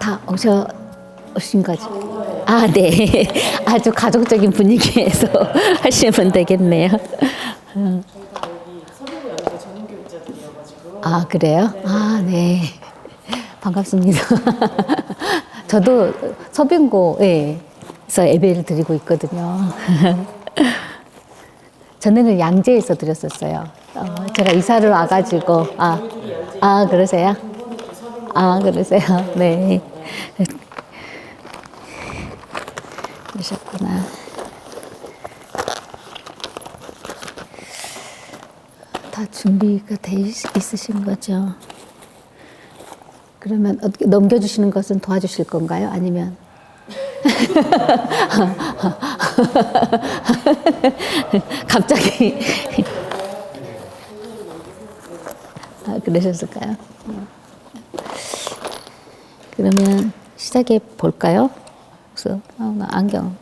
다 오신 거죠? 아, 네. 아주 가족적인 분위기에서 하시면 되겠네요. 저희가 여기 서빙고 연대 전문교육자들이어가지고. 아, 그래요? 아, 네. 반갑습니다. 저도 서빙고에서 예배를 드리고 있거든요. 전에는 양재에서 드렸었어요. 제가 이사를 와가지고, 그러세요? 아, 그러세요? 네. 그러셨구나. 다 준비가 돼 있으신 거죠? 그러면 어떻게 넘겨주시는 것은 도와주실 건가요? 아니면? 갑자기. 그러셨을까요? 그러면 시작해 볼까요? 그래서 안경.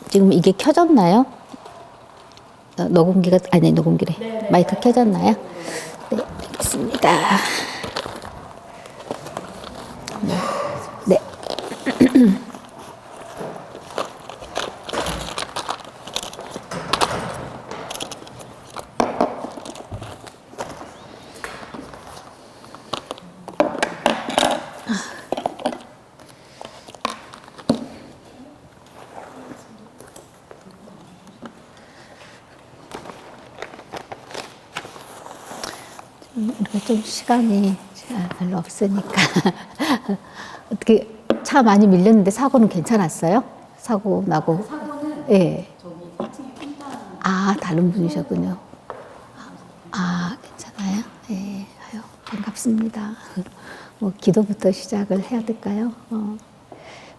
지금 이게 켜졌나요? 녹음기가 아니 녹음기래. 네. 마이크 켜졌나요? 네, 알겠습니다. 네. 우리가 좀 시간이 별로 없으니까 어떻게 차 많이 밀렸는데 사고는 괜찮았어요? 사고 나고? 사고는 예. 저기 1층에 핀단. 다른 분이셨군요. 괜찮아요? 예. 아유, 반갑습니다. 뭐 기도부터 시작을 해야 될까요?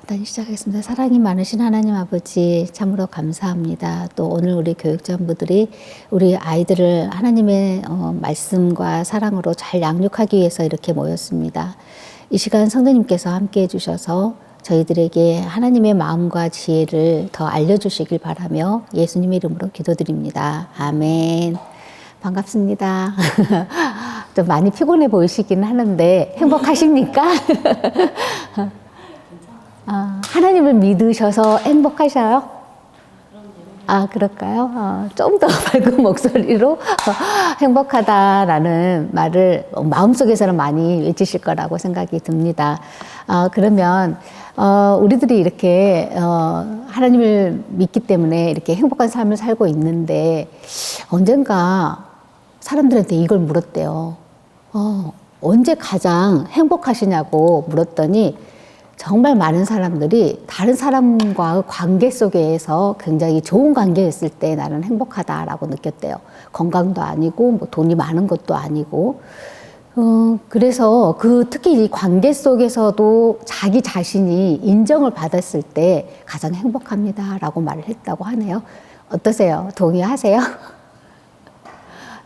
일단 시작하겠습니다. 사랑이 많으신 하나님 아버지 참으로 감사합니다. 또 오늘 우리 교육자분들이 우리 아이들을 하나님의 말씀과 사랑으로 잘 양육하기 위해서 이렇게 모였습니다. 이 시간 성도님께서 함께 해주셔서 저희들에게 하나님의 마음과 지혜를 더 알려주시길 바라며 예수님의 이름으로 기도드립니다. 아멘. 반갑습니다. 좀 많이 피곤해 보이시긴 하는데 행복하십니까? 하나님을 믿으셔서 행복하셔요? 그럴까요? 좀 더 밝은 목소리로 행복하다라는 말을 마음속에서는 많이 외치실 거라고 생각이 듭니다. 그러면 우리들이 이렇게 하나님을 믿기 때문에 이렇게 행복한 삶을 살고 있는데 언젠가 사람들한테 이걸 물었대요. 언제 가장 행복하시냐고 물었더니 정말 많은 사람들이 다른 사람과의 관계 속에서 굉장히 좋은 관계였을 때 나는 행복하다라고 느꼈대요. 건강도 아니고 뭐 돈이 많은 것도 아니고 그래서 특히 이 관계 속에서도 자기 자신이 인정을 받았을 때 가장 행복합니다라고 말을 했다고 하네요. 어떠세요? 동의하세요?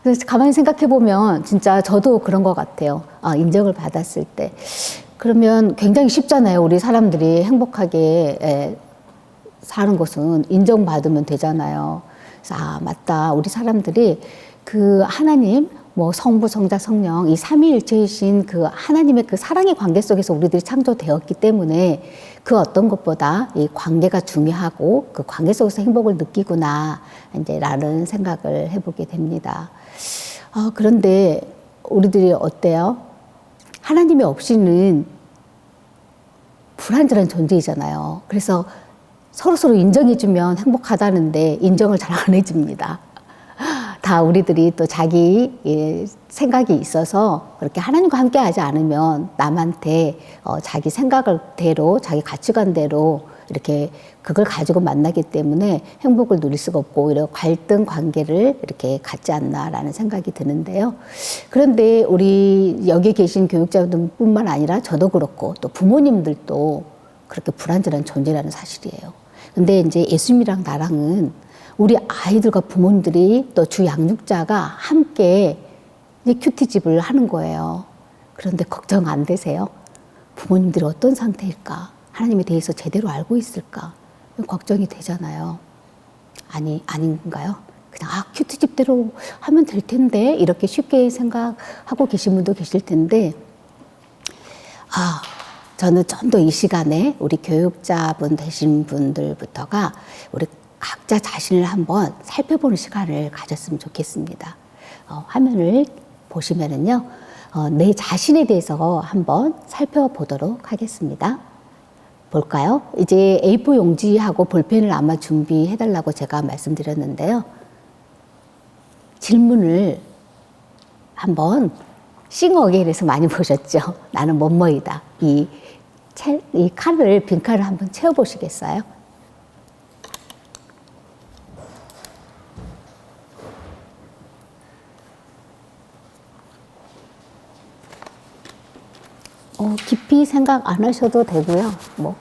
그래서 가만히 생각해 보면 진짜 저도 그런 것 같아요. 인정을 받았을 때. 그러면 굉장히 쉽잖아요. 우리 사람들이 행복하게 사는 것은 인정받으면 되잖아요. 그래서 맞다. 우리 사람들이 그 하나님, 뭐 성부, 성자, 성령 이 삼위일체이신 그 하나님의 그 사랑의 관계 속에서 우리들이 창조되었기 때문에 그 어떤 것보다 이 관계가 중요하고 그 관계 속에서 행복을 느끼구나 이제 라는 생각을 해보게 됩니다. 그런데 우리들이 어때요? 하나님이 없이는 불완전한 존재이잖아요. 그래서 서로서로 인정해주면 행복하다는데 인정을 잘 안 해줍니다. 다 우리들이 또 자기 생각이 있어서 그렇게 하나님과 함께 하지 않으면 남한테 자기 생각대로 자기 가치관대로 이렇게 그걸 가지고 만나기 때문에 행복을 누릴 수가 없고 오히려 갈등 관계를 이렇게 갖지 않나라는 생각이 드는데요. 그런데 우리 여기 계신 교육자분들뿐만 아니라 저도 그렇고 또 부모님들도 그렇게 불완전한 존재라는 사실이에요. 근데 이제 예수님이랑 나랑은 우리 아이들과 부모님들이 또 주 양육자가 함께 이제 큐티집을 하는 거예요. 그런데 걱정 안 되세요? 부모님들이 어떤 상태일까? 하나님에 대해서 제대로 알고 있을까? 걱정이 되잖아요. 아닌가요? 그냥 큐티집대로 하면 될 텐데 이렇게 쉽게 생각하고 계신 분도 계실 텐데 저는 좀 더 이 시간에 우리 교육자분 되신 분들부터가 우리 각자 자신을 한번 살펴보는 시간을 가졌으면 좋겠습니다. 화면을 보시면은요, 내 자신에 대해서 한번 살펴보도록 하겠습니다. 볼까요? 이제 A4 용지하고 볼펜을 아마 준비해달라고 제가 말씀드렸는데요. 질문을 한번 싱어게인에서 많이 보셨죠? 나는 뭐뭐이다. 이 칸을, 빈칸을 한번 채워보시겠어요? 깊이 생각 안 하셔도 되고요. 뭐.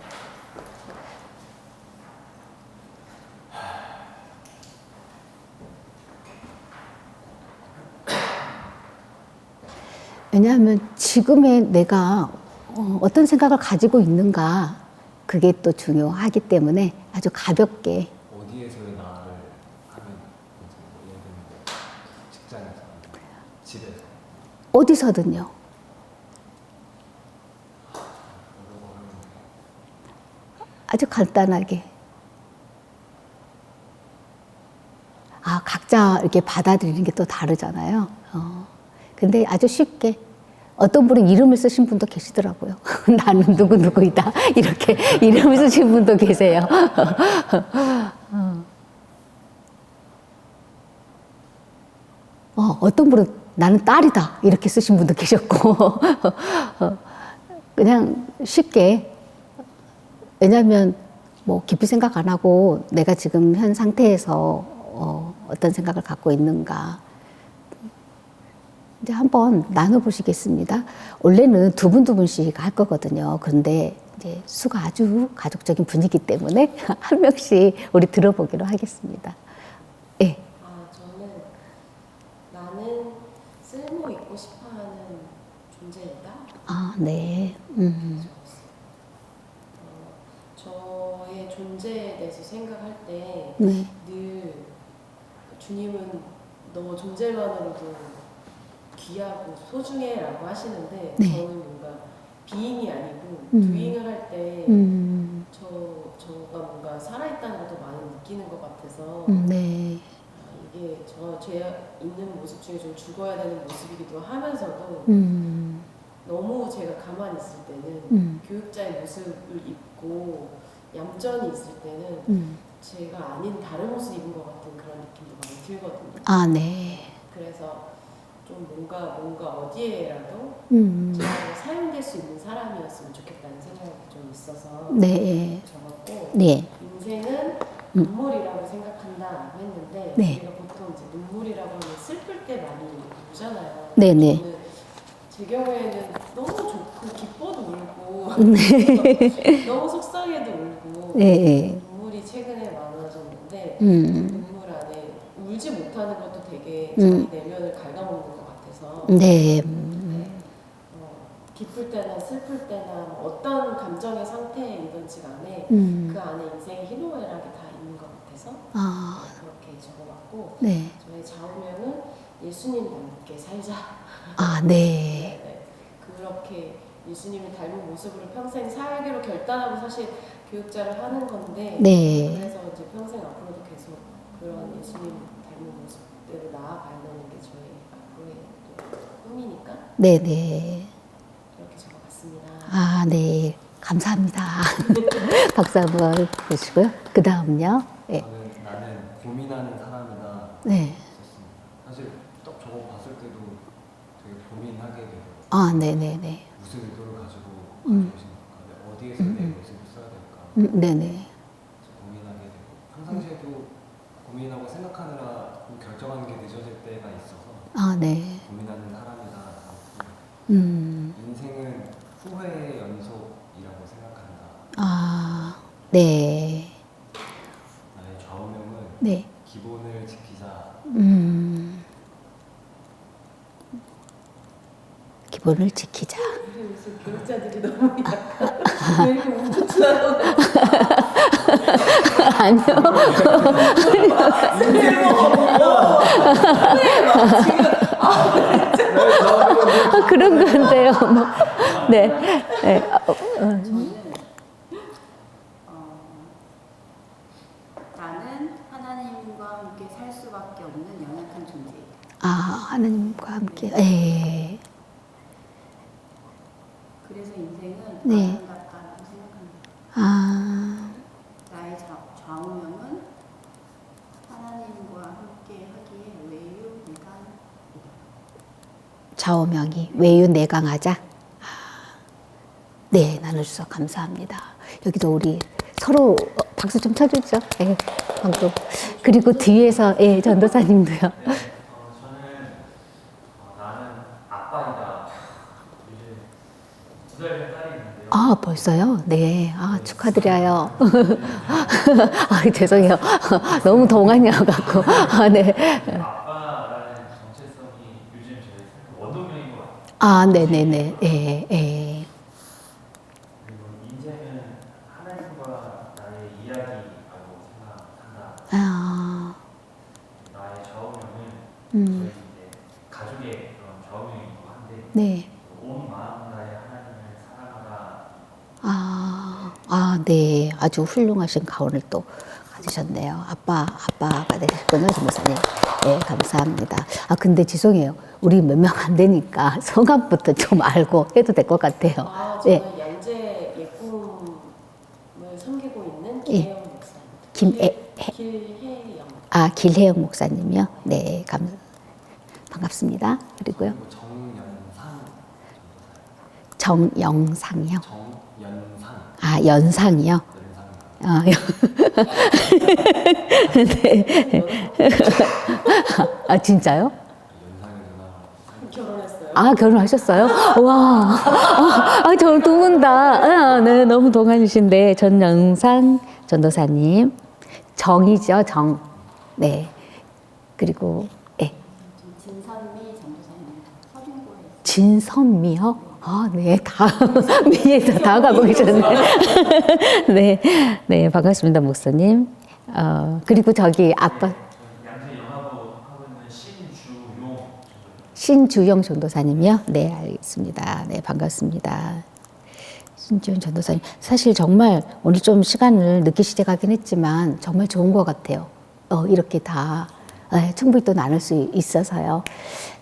왜냐하면 지금의 내가 어떤 생각을 가지고 있는가 그게 또 중요하기 때문에 아주 가볍게 어디에서의 나를 하면 괜찮아요? 예를 들면 직장에서, 집에서. 어디서든요. 아주 간단하게. 각자 이렇게 받아들이는 게 또 다르잖아요. 근데 아주 쉽게. 어떤 분은 이름을 쓰신 분도 계시더라고요. 나는 누구누구이다. 이렇게 이름을 쓰신 분도 계세요. 어떤 분은 나는 딸이다. 이렇게 쓰신 분도 계셨고. 그냥 쉽게. 왜냐하면 뭐 깊이 생각 안 하고 내가 지금 현 상태에서 어떤 생각을 갖고 있는가. 이제 한번 나눠보시겠습니다. 원래는 두 분씩 할 거거든요. 그런데 이제 수가 아주 가족적인 분위기 때문에 한 명씩 우리 들어보기로 하겠습니다. 예. 저는 나는 쓸모 있고 싶어하는 존재이다. 네. 저의 존재에 대해서 생각할 때 네. 늘 주님은 너 존재만으로도 귀하고 소중해라고 하시는데 네. 저는 뭔가 비잉이 아니고 음. 두잉을 할 때 저가 뭔가 살아있다는 것도 많이 느끼는 것 같아서 네. 이게 제 있는 모습 중에 좀 죽어야 되는 모습이기도 하면서도 너무 제가 가만히 있을 때는 교육자의 모습을 입고 얌전히 있을 때는 제가 아닌 다른 옷을 입은 것 같은 그런 느낌도 많이 들거든요. 네. 그래서 좀 뭔가 어디에라도 제가 사용될 수 있는 사람이었으면 좋겠다는 생각이 좀 있어서 네. 적었고 네. 인생은 눈물이라고 생각한다라고 했는데 네. 우리가 보통 이제 눈물이라고 하면 슬플 때 많이 보잖아요. 네네. 저는 제 경우에는 너무 좋고 기뻐도 울고 너무 속상해도 울고 네. 눈물이 최근에 많아졌는데 음. 눈물 안에 울지 못하는 것도 되게 자기 내면을 갉아먹는 것 같아서 네. 기쁠 때나 슬플 때나 어떤 감정의 상태이든지 간에 그 안에 인생의 희노애락이 다 있는 것 같아서 그렇게 적어봤고 네. 저의 좌우명은 예수님 닮게 살자. 네. 그렇게 예수님을 닮은 모습으로 평생 살기로 결단하고 사실 교육자를 하는 건데 네. 그래서 이제 평생 앞으로도 계속 그런 예수님 닮은 모습대로 나아가는 게 저의 앞으로의 또 꿈이니까 네네. 그렇게 적어봤습니다. 네. 감사합니다. 박수 한번 보시고요. 그 다음요. 네. 나는 고민하는 사람이다. 네. 썼습니다. 사실 딱 저거 봤을 때도 되게 고민하게 되더라고요. 네네네. 무슨 의도를 가지고 가져오신 걸까? 어디에서 내 모습을 써야 될까? 네네. 고민하게 되고 평상시에도 고민하고 생각하느라 결정하는 게 늦어질 때가 있어서 네. 고민하는 사람이다. 인생은 후회의 연속이라고 생각한다. 네. 나의 좌우명은 네. 기본을 지키자. 기본을 지키자. 무슨 교육자들이 너무 약간 왜 이렇게 우쭈쭈하고 아니요. 그런 건데요. 뭐. 네. 네. 저는 나는 하나님과 함께 살 수밖에 없는 연약한 존재이다. 아, 하나님과 함께. 예. 그래서 인생은 네. 아름답다고 생각합니다. 아, 나의 좌우명은 하나님과 함께 하기에 외유내강이다. 좌우명이 외유내강하자. 아, 네, 나눠주셔서 감사합니다. 여기도 우리 서로 박수 좀 쳐주죠. 예, 방금. 그리고 뒤에서 예, 전도사님도요. 저는 나는 아빠이다. 이제 2살 딸이 있는데요. 아, 벌써요? 네. 아, 축하드려요. 아, 죄송해요. 너무 동안이어갖고. 아, 네. 아빠라는 정체성이 요즘 저의 원동력인 것 같아요. 아, 네네네. 예, 예. 그리고 인생은 하나님과 나의 이야기라고 생각한다. 아, 나의 좌우명은 음. 저희 이제 가족의 그런 좌우명이기도 한데 네. 온 마음 다해 하나님을 사랑하다. 아, 네. 아주 훌륭하신 가운을 또 가지셨네요. 아빠가 되셨군요, 전도사님. 네, 감사합니다. 아, 근데 죄송해요. 우리 몇 명 안 되니까 성함부터 좀 알고 해도 될 것 같아요. 아, 저는 네. 양재 예꿈을 섬기고 있는 예. 김혜영 목사님. 길혜영. 아, 길혜영 목사님이요? 네, 반갑습니다. 그리고요. 그리고 정연상 정영상이요. 정연상 아, 연상이요? 연상 아, 네. 아, 진짜요? 연상의 누나 결혼했어요. 아, 결혼하셨어요? 와. 저 두 분 다. 아, 네, 너무 동안이신데. 전영상 전도사님. 정이죠, 정. 네. 그리고, 예. 진선미 전도사님 서빙고에 진선미요? 아, 네. 다, 미에서 다 가고 계셨네. 네. 네, 반갑습니다, 목사님. 그리고 저기 아빠, 양재 연합으로 하고 있는 신주용. 신주영 전도사님이요? 네, 알겠습니다. 네, 반갑습니다. 신주영 전도사님. 사실 정말 오늘 좀 시간을 늦게 시작하긴 했지만 정말 좋은 것 같아요. 이렇게 다 충분히 또 나눌 수 있어서요.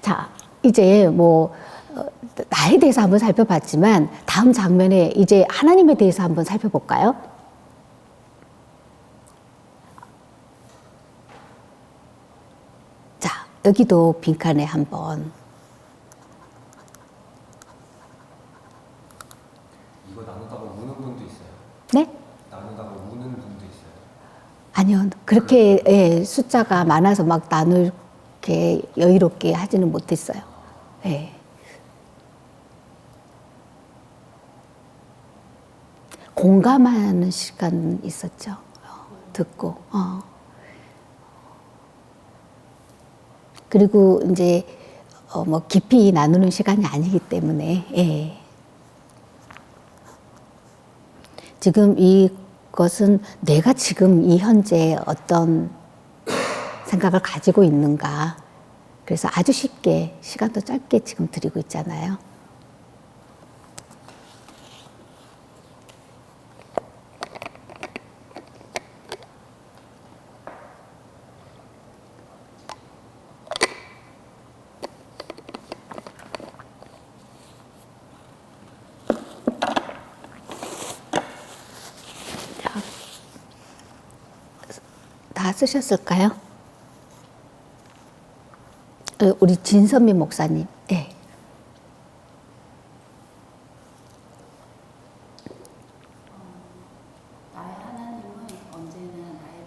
자, 이제 뭐, 나에 대해서 한번 살펴봤지만 다음 장면에 이제 하나님에 대해서 한번 살펴볼까요? 자, 여기도 빈칸에 한번. 이거 나누다가 우는 분도 있어요. 네? 나누다가 우는 분도 있어요. 아니요. 그렇게 예, 숫자가 많아서 막 나누게 여유롭게 하지는 못했어요. 예. 공감하는 시간 있었죠. 듣고. 그리고 이제 뭐 깊이 나누는 시간이 아니기 때문에 예. 지금 이것은 내가 지금 이 현재 어떤 생각을 가지고 있는가. 그래서 아주 쉽게 시간도 짧게 지금 드리고 있잖아요. 다 쓰셨을까요? 우리 진선미 목사님. 네. 나의 하나님은 언제나 나의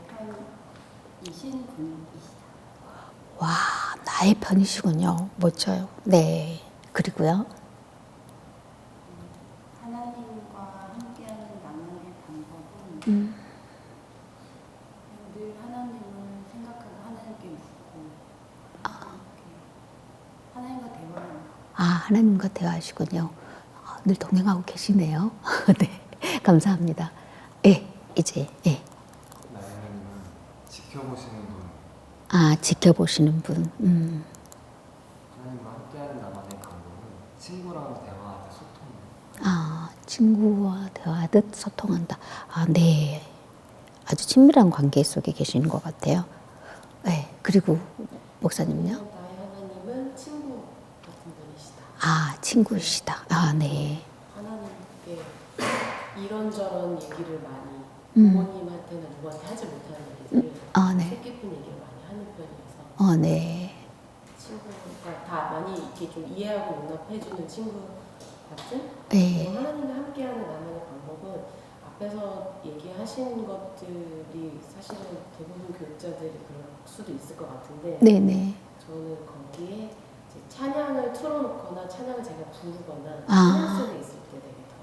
편이신 분이시다. 와, 나의 편이시군요. 멋져요. 네. 그리고요. 하나님과 함께하는 나만의 방법은 늘 하나님을 생각하고 하나님께 묻고 이렇게 하나님과 대화하는 아, 하나님과 대화하시군요. 늘 동행하고 계시네요. 네. 감사합니다. 예, 이제, 예. 나는 지켜보시는 분, 아, 지켜보시는 분. 하나님과 함께하는 나만의 방법은 친구랑 대화하듯 소통. 아, 친구와 대화하듯 소통한다. 아, 네. 아주 친밀한 관계 속에 계시는 것 같아요. 네. 그리고 목사님요? 나의 하나님은 친구 같은 분이시다. 아, 친구이시다. 아, 네. 하나님께 이런저런 얘기를 많이 부모님한테나 누구한테 하지 못하는 얘기들을 아, 네. 속 깊은 얘기를 많이 하는 편이어서 어, 네. 친구가 다 많이 이렇게 좀 이해하고 용납해주는 친구 같은 네. 그리고 하나님과 함께하는 나만의 방법은 앞에서 얘기하신 것들이 사실은 대부분 교육자들이 그럴 수도 있을 것 같은데 네네. 저는 거기에 이제 찬양을 틀어놓거나 찬양을 제가 부르거나 아. 찬양 속에 있을 때 되게 더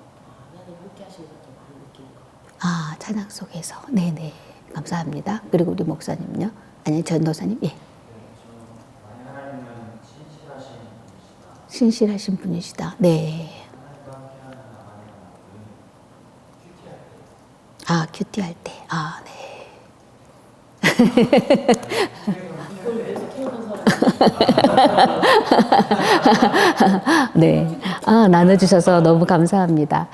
하나님 함께 하시는 걸 더 많이 느끼는 것 같아요. 아, 찬양 속에서. 네네. 감사합니다. 그리고 우리 목사님요? 아니, 전도사님? 예. 네, 저는 나의 하나님은 신실하신 분이시다. 신실하신 분이시다. 네. 하나님과 함께하는 나만의 방법은 큐티할 때 아, 큐티할 때. 아, 네. 이걸 위해서 태어난 사람 네. 아, 나눠주셔서 너무 감사합니다.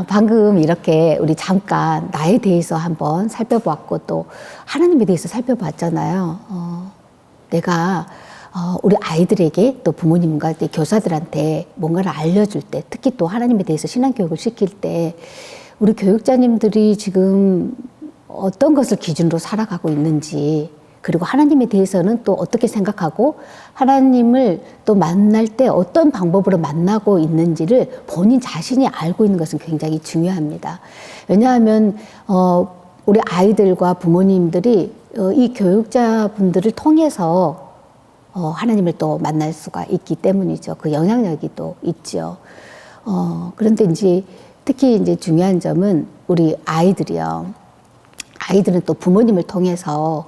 방금 이렇게 우리 잠깐 나에 대해서 한번 살펴봤고 또 하나님에 대해서 살펴봤잖아요. 내가 우리 아이들에게 또 부모님과 또 교사들한테 뭔가를 알려줄 때 특히 또 하나님에 대해서 신앙교육을 시킬 때 우리 교육자님들이 지금 어떤 것을 기준으로 살아가고 있는지 그리고 하나님에 대해서는 또 어떻게 생각하고 하나님을 또 만날 때 어떤 방법으로 만나고 있는지를 본인 자신이 알고 있는 것은 굉장히 중요합니다. 왜냐하면 우리 아이들과 부모님들이 이 교육자분들을 통해서 하나님을 또 만날 수가 있기 때문이죠. 그 영향력이 또 있죠. 그런데 이제 특히 이제 중요한 점은 우리 아이들이요. 아이들은 또 부모님을 통해서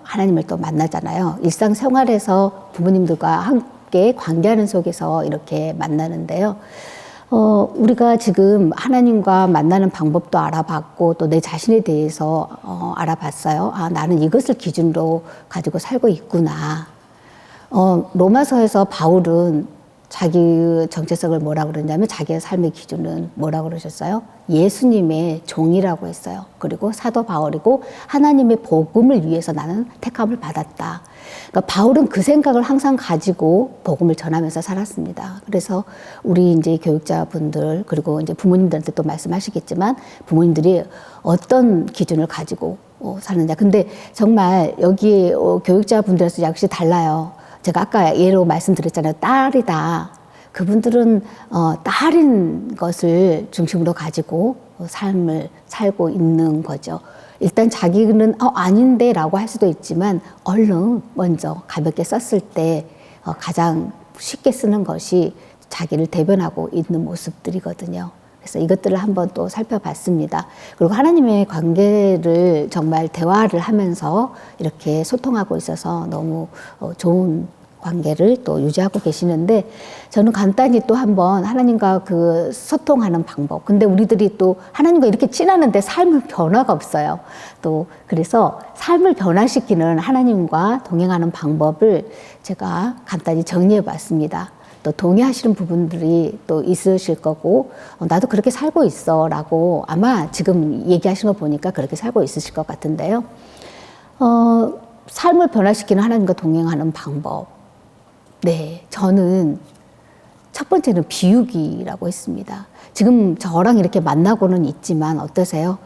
하나님을 또 만나잖아요. 일상생활에서 부모님들과 함께 관계하는 속에서 이렇게 만나는데요. 우리가 지금 하나님과 만나는 방법도 알아봤고 또 내 자신에 대해서 알아봤어요. 아, 나는 이것을 기준으로 가지고 살고 있구나. 로마서에서 바울은 자기 정체성을 뭐라고 그러냐면 자기의 삶의 기준은 뭐라고 그러셨어요? 예수님의 종이라고 했어요. 그리고 사도 바울이고 하나님의 복음을 위해서 나는 택함을 받았다. 그러니까 바울은 그 생각을 항상 가지고 복음을 전하면서 살았습니다. 그래서 우리 이제 교육자분들 그리고 이제 부모님들한테 또 말씀하시겠지만 부모님들이 어떤 기준을 가지고 사느냐. 근데 정말 여기 교육자분들에서 역시 달라요. 제가 아까 예로 말씀드렸잖아요. 딸이다. 그분들은 딸인 것을 중심으로 가지고 삶을 살고 있는 거죠. 일단 자기는 아닌데 라고 할 수도 있지만 얼른 먼저 가볍게 썼을 때 가장 쉽게 쓰는 것이 자기를 대변하고 있는 모습들이거든요. 그래서 이것들을 한번 또 살펴봤습니다. 그리고 하나님의 관계를 정말 대화를 하면서 이렇게 소통하고 있어서 너무 좋은 관계를 또 유지하고 계시는데 저는 간단히 또 한번 하나님과 그 소통하는 방법. 근데 우리들이 또 하나님과 이렇게 친하는데 삶은 변화가 없어요. 또 그래서 삶을 변화시키는 하나님과 동행하는 방법을 제가 간단히 정리해 봤습니다. 또 동의하시는 부분들이 또 있으실 거고 나도 그렇게 살고 있어 라고 아마 지금 얘기하신 거 보니까 그렇게 살고 있으실 것 같은데요. 삶을 변화시키는 하나님과 동행하는 방법. 네, 저는 첫 번째는 비우기라고 했습니다. 지금 저랑 이렇게 만나고는 있지만 어떠세요?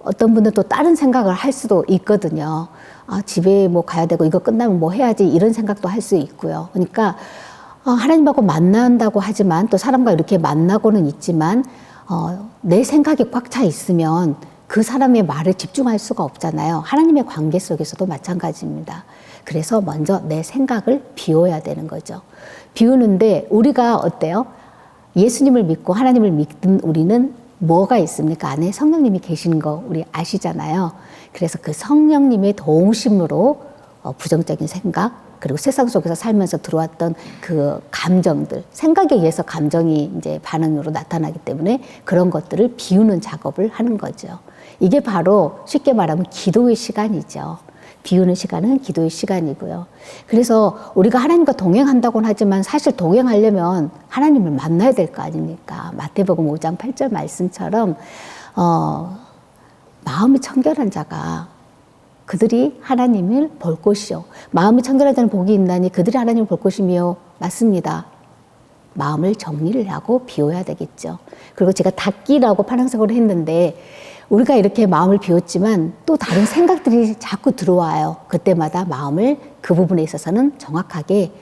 어떤 분은 또 다른 생각을 할 수도 있거든요. 아, 집에 뭐 가야 되고 이거 끝나면 뭐 해야지 이런 생각도 할 수 있고요. 그러니까 하나님하고 만난다고 하지만 또 사람과 이렇게 만나고는 있지만 내 생각이 꽉 차 있으면 그 사람의 말에 집중할 수가 없잖아요. 하나님의 관계 속에서도 마찬가지입니다. 그래서 먼저 내 생각을 비워야 되는 거죠. 비우는데 우리가 어때요? 예수님을 믿고 하나님을 믿는 우리는 뭐가 있습니까? 안에 성령님이 계시는 거 우리 아시잖아요. 그래서 그 성령님의 도우심으로 부정적인 생각 그리고 세상 속에서 살면서 들어왔던 그 감정들, 생각에 의해서 감정이 이제 반응으로 나타나기 때문에 그런 것들을 비우는 작업을 하는 거죠. 이게 바로 쉽게 말하면 기도의 시간이죠. 비우는 시간은 기도의 시간이고요. 그래서 우리가 하나님과 동행한다고는 하지만 사실 동행하려면 하나님을 만나야 될 거 아닙니까? 마태복음 5장 8절 말씀처럼 마음이 청결한 자가 그들이 하나님을 볼 것이요. 마음이 청결한 자는 복이 있나니 그들이 하나님을 볼 것이며 맞습니다. 마음을 정리를 하고 비워야 되겠죠. 그리고 제가 닫기라고 파랑색으로 했는데 우리가 이렇게 마음을 비웠지만 또 다른 생각들이 자꾸 들어와요. 그때마다 마음을 그 부분에 있어서는 정확하게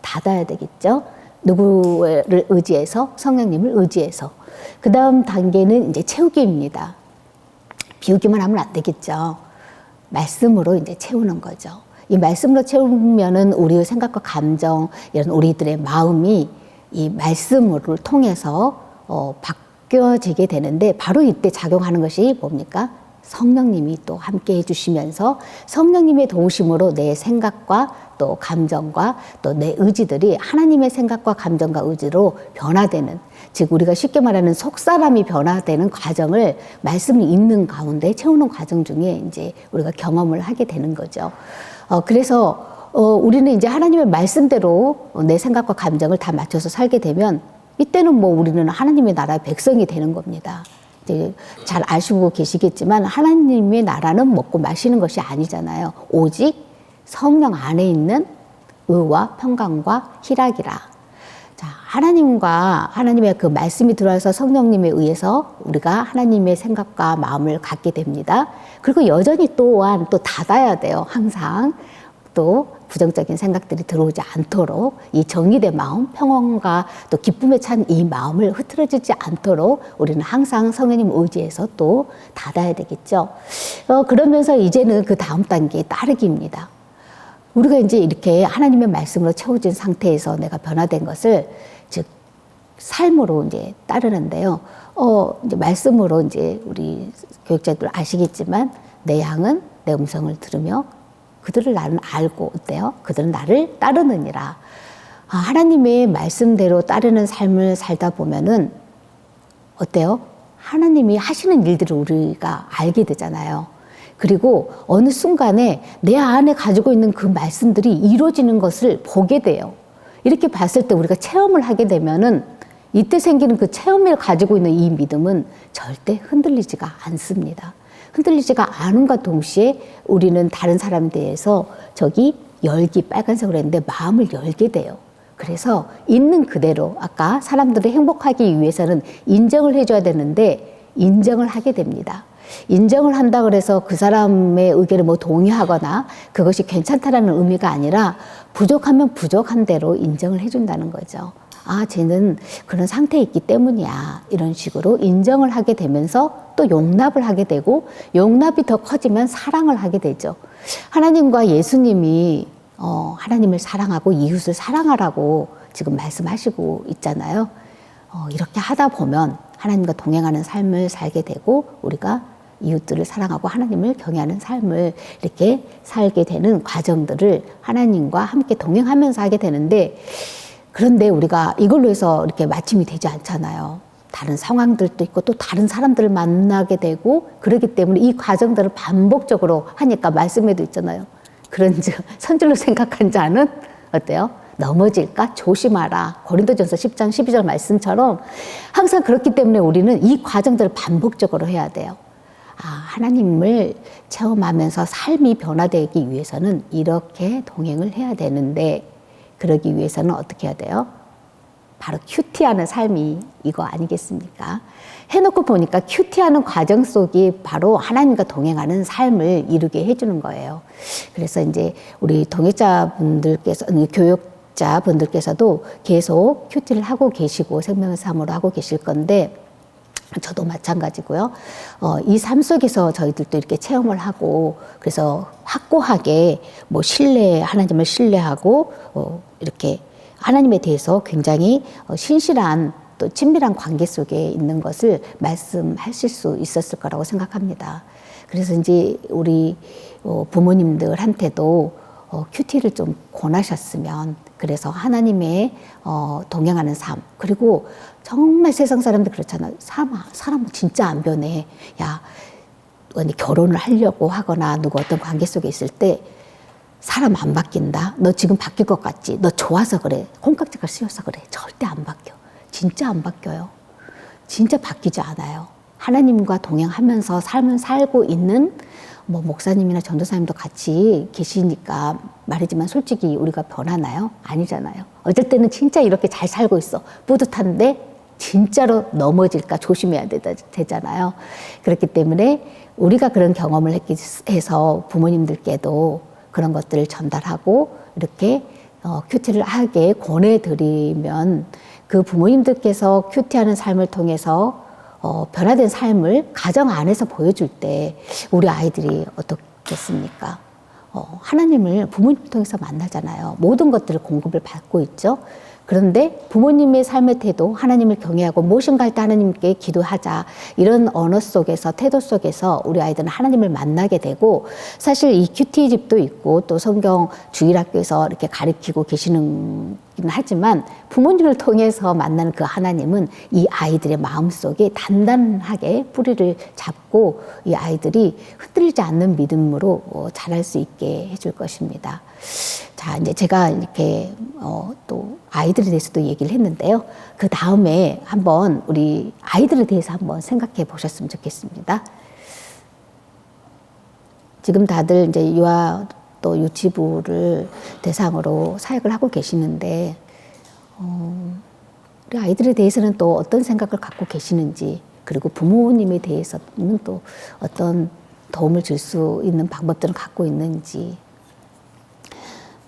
닫아야 되겠죠. 누구를 의지해서? 성령님을 의지해서. 그 다음 단계는 이제 채우기입니다. 비우기만 하면 안 되겠죠. 말씀으로 이제 채우는 거죠. 이 말씀으로 채우면은 우리의 생각과 감정, 이런 우리들의 마음이 이 말씀을 통해서 바뀌어지게 되는데 바로 이때 작용하는 것이 뭡니까? 성령님이 또 함께 해주시면서 성령님의 도우심으로 내 생각과 또 감정과 또 내 의지들이 하나님의 생각과 감정과 의지로 변화되는, 즉 우리가 쉽게 말하는 속사람이 변화되는 과정을 말씀을 읽는 가운데 채우는 과정 중에 이제 우리가 경험을 하게 되는 거죠. 그래서 우리는 이제 하나님의 말씀대로 내 생각과 감정을 다 맞춰서 살게 되면 이때는 뭐 우리는 하나님의 나라의 백성이 되는 겁니다. 이제 잘 아시고 계시겠지만 하나님의 나라는 먹고 마시는 것이 아니잖아요. 오직 성령 안에 있는 의와 평강과 희락이라. 자, 하나님의 그 말씀이 들어와서 성령님에 의해서 우리가 하나님의 생각과 마음을 갖게 됩니다. 그리고 여전히 또한 또 닫아야 돼요. 항상 또 부정적인 생각들이 들어오지 않도록 이 정리된 마음, 평온과 또 기쁨에 찬 이 마음을 흐트러지지 않도록 우리는 항상 성령님 의지해서 또 닫아야 되겠죠. 그러면서 이제는 그 다음 단계 따르기입니다. 우리가 이제 이렇게 하나님의 말씀으로 채워진 상태에서 내가 변화된 것을 즉 삶으로 이제 따르는데요. 이제 말씀으로 이제 우리 교육자들 아시겠지만 내 양은 내 음성을 들으며 그들을 나는 알고 어때요? 그들은 나를 따르느니라. 하나님의 말씀대로 따르는 삶을 살다 보면은 어때요? 하나님이 하시는 일들을 우리가 알게 되잖아요. 그리고 어느 순간에 내 안에 가지고 있는 그 말씀들이 이루어지는 것을 보게 돼요. 이렇게 봤을 때 우리가 체험을 하게 되면은 이때 생기는 그 체험을 가지고 있는 이 믿음은 절대 흔들리지가 않습니다. 흔들리지가 않음과 동시에 우리는 다른 사람에 대해서 저기 열기 빨간색으로 했는데 마음을 열게 돼요. 그래서 있는 그대로 아까 사람들이 행복하기 위해서는 인정을 해줘야 되는데 인정을 하게 됩니다. 인정을 한다 그래서 그 사람의 의견을 뭐 동의하거나 그것이 괜찮다라는 의미가 아니라 부족하면 부족한 대로 인정을 해준다는 거죠. 아, 쟤는 그런 상태에 있기 때문이야. 이런 식으로 인정을 하게 되면서 또 용납을 하게 되고 용납이 더 커지면 사랑을 하게 되죠. 하나님과 예수님이 하나님을 사랑하고 이웃을 사랑하라고 지금 말씀하시고 있잖아요. 이렇게 하다 보면 하나님과 동행하는 삶을 살게 되고 우리가 이웃들을 사랑하고 하나님을 경외하는 삶을 이렇게 살게 되는 과정들을 하나님과 함께 동행하면서 하게 되는데 그런데 우리가 이걸로 해서 이렇게 마침이 되지 않잖아요. 다른 상황들도 있고 또 다른 사람들을 만나게 되고 그러기 때문에 이 과정들을 반복적으로 하니까 말씀에도 있잖아요. 그런즉 선질로 생각한 자는 어때요? 넘어질까 조심하라. 고린도전서 10장 12절 말씀처럼 항상 그렇기 때문에 우리는 이 과정들을 반복적으로 해야 돼요. 하나님을 체험하면서 삶이 변화되기 위해서는 이렇게 동행을 해야 되는데 그러기 위해서는 어떻게 해야 돼요? 바로 큐티하는 삶이 이거 아니겠습니까? 해놓고 보니까 큐티하는 과정 속이 바로 하나님과 동행하는 삶을 이루게 해주는 거예요. 그래서 이제 우리 동역자분들께서, 교육자분들께서도 계속 큐티를 하고 계시고 생명의 삶으로 하고 계실 건데 저도 마찬가지고요. 이 삶 속에서 저희들도 이렇게 체험을 하고 그래서 확고하게 뭐 하나님을 신뢰하고 이렇게 하나님에 대해서 굉장히 신실한 또 친밀한 관계 속에 있는 것을 말씀하실 수 있었을 거라고 생각합니다. 그래서 이제 우리 부모님들한테도 큐티를 좀 권하셨으면 그래서 하나님의 동행하는 삶 그리고 정말 세상 사람들 그렇잖아요. 사람은 진짜 안 변해. 야 결혼을 하려고 하거나 누구 어떤 관계 속에 있을 때 사람 안 바뀐다. 너 지금 바뀔 것 같지? 너 좋아서 그래. 콩깍지가 씌워서 그래. 절대 안 바뀌어. 진짜 안 바뀌어요. 진짜 바뀌지 않아요. 하나님과 동행하면서 삶을 살고 있는 뭐 목사님이나 전도사님도 같이 계시니까 말이지만 솔직히 우리가 변하나요? 아니잖아요. 어쩔 때는 진짜 이렇게 잘 살고 있어. 뿌듯한데 진짜로 넘어질까 조심해야 되잖아요. 그렇기 때문에 우리가 그런 경험을 했기 해서 부모님들께도 그런 것들을 전달하고 이렇게 큐티를 하게 권해드리면 그 부모님들께서 큐티하는 삶을 통해서 변화된 삶을 가정 안에서 보여줄 때 우리 아이들이 어떻겠습니까? 하나님을 부모님을 통해서 만나잖아요. 모든 것들을 공급을 받고 있죠. 그런데 부모님의 삶의 태도, 하나님을 경외하고 무엇인가 할 때 하나님께 기도하자. 이런 언어 속에서, 태도 속에서 우리 아이들은 하나님을 만나게 되고 사실 이 큐티 집도 있고 또 성경 주일학교에서 이렇게 가르치고 계시는 하지만 부모님을 통해서 만나는 그 하나님은 이 아이들의 마음속에 단단하게 뿌리를 잡고 이 아이들이 흔들리지 않는 믿음으로 자랄 수 있게 해줄 것입니다. 자, 이제 제가 이렇게 또 아이들에 대해서도 얘기를 했는데요. 그 다음에 한번 우리 아이들에 대해서 한번 생각해 보셨으면 좋겠습니다. 지금 다들 이제 유아 또 유치부를 대상으로 사역을 하고 계시는데 우리 아이들에 대해서는 또 어떤 생각을 갖고 계시는지 그리고 부모님에 대해서는 또 어떤 도움을 줄 수 있는 방법들을 갖고 있는지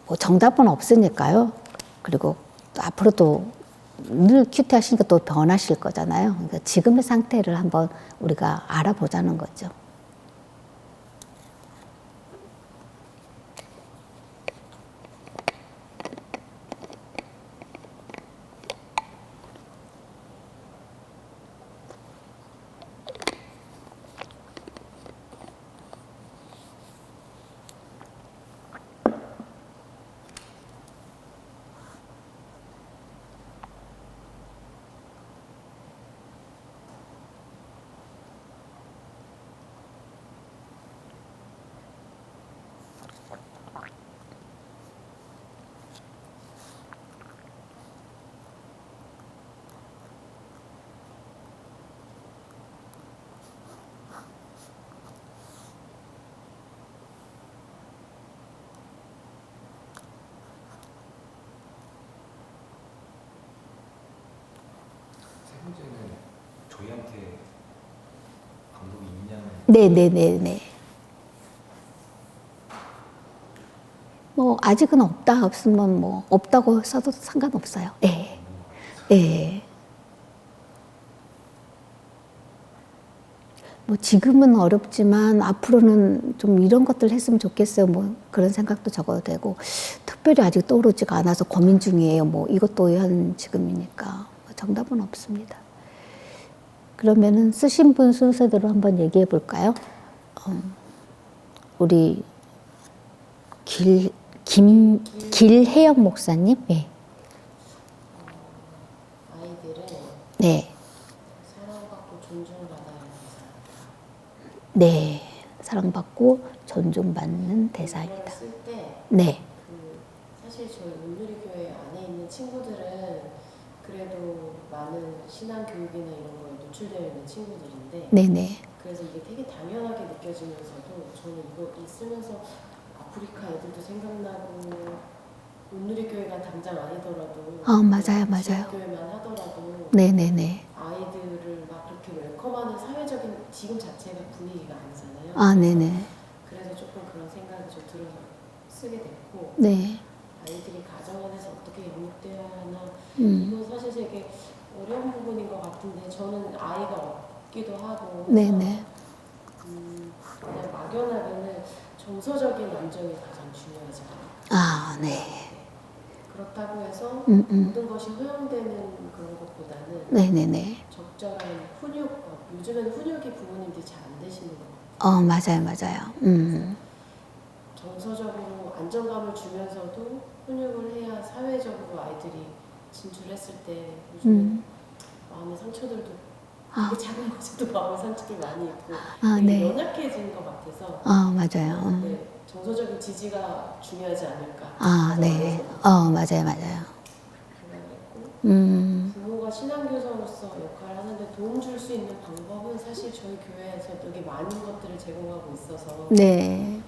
뭐 정답은 없으니까요. 그리고 앞으로도 늘 큐티 하시니까 또 변하실 거잖아요. 그러니까 지금의 상태를 한번 우리가 알아보자는 거죠. 세 번째는 저희한테 방법이 있냐는. 네네네네. 뭐 아직은 없다 없으면 뭐 없다고 써도 상관없어요. 예. 예. 뭐 지금은 어렵지만 앞으로는 좀 이런 것들 했으면 좋겠어요. 뭐 그런 생각도 적어도 되고 특별히 아직 떠오르지가 않아서 고민 중이에요. 뭐 이것도 현 지금이니까 정답은 없습니다. 그러면은 쓰신 분 순서대로 한번 얘기해 볼까요? 우리 길혜영 목사님. 네. 아이들은 네. 사랑받고 존중받아야 하는 네. 사랑받고 존중받는 대상이다. 쓸때 네. 사실 저희 온누리교회 안에 있는 친구들은 그래도 많은 신앙 교육이나 이런 거에 노출되어 있는 친구들인데 네네. 그래서 이게 되게 당연하게 느껴지면서도 저는 이거 쓰면서 아프리카 애들도 생각나고 온누리교회가 당장 아니더라도 맞아요. 교회만 하더라도 네네네. 아이들을 막 그렇게 웰컴하는 사회적인 지금 자체가 분위기가 아니잖아요. 아, 네네. 그래서 조금 그런 생각이 좀 들어서 쓰게 됐고 네. 아이들이 가정 안에서 어떻게 영입돼야 하나 음. 이건 사실 되게 어려운 부분인 것 같은데 저는 아이가 없기도 하고 네네. 그냥 막연하게는 정서적인 안정이 가장 중요하지 않을까. 아, 네. 그렇다고 해서 음. 모든 것이 허용되는 그런 것보다는 네네네. 적절한 훈육, 요즘에는 훈육이 부모님들이 잘 안 되시는 것 같아요. 맞아요. 정서적으로 안정감을 주면서도 훈육을 해야 사회적으로 아이들이 진출했을 때 요즘 마음의 상처들도 되게 작은 것에도 마음의 상처를 많이 입고 아, 되게 네. 연약해진 것 같아서 맞아요. 네, 정서적인 지지가 중요하지 않을까. 네. 맞아요, 맞아요. 불안했고 부모가 신앙교사로서 역할을 하는데 도움 줄 수 있는 방법은 사실 저희 교회에서 되게 많은 것들을 제공하고 있어서 네.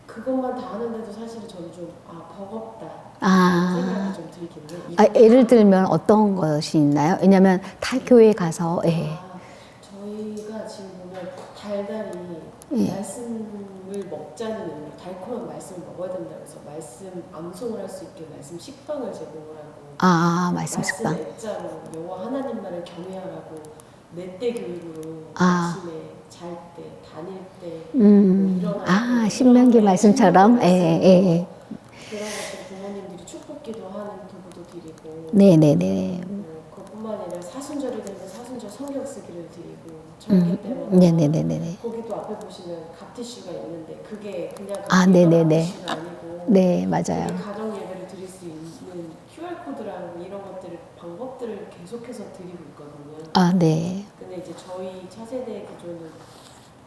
그것만 다 하는데도 사실은 저는 좀 버겁다 생각이 좀 들긴 해요. 예를 들면 어떤 것이 있나요? 왜냐면 교회에 가서, 저희가 지금 보면 달달이 말씀을 먹자는 의미로 달콤한 말씀을 먹어야 된다고 해서 말씀 암송을 할 수 있게 말씀 식빵을 제공을 하고 말씀 식빵. 액자로 여호와 하나님만을 경외하라고 넷대 교육으로 아. 아침에 잘 때, 다닐 때, 뭐 일어날 때 신명기 말씀처럼, 그런 것들 부모님들이 축복기도 하는 도구도 드리고 네네네. 그것뿐만 아니라 사순절이 되면 사순절 성경 쓰기를 드리고 절기 때마다 네네네네. 거기도 앞에 보시면 갑티슈가 있는데 그게 그냥 네네네. 갑티슈가 아니고 네, 맞아요. 거기 가정 예배를 드릴 수 있는 QR코드랑 이런 것들을 방법들을 계속해서 드리고 있거든요. 네. 근데 이제 저희 차세대 기조는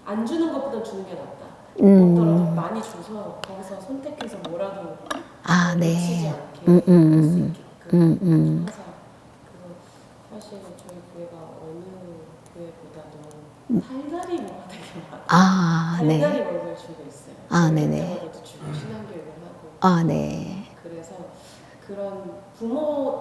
안 주는 것보다 주는 게 낫다. 먹더라도 많이 줘서 거기서 선택해서 뭐라도 놓치지 않게 할 수 있게끔 항상 사실은 저희 교회가 어느 교회보다도 달달이 뭐가 되게 많아요. 달달이 먹을 주고 있어요. 네네. 때마다도 주고 신앙교육을 하고. 네. 그래서 그런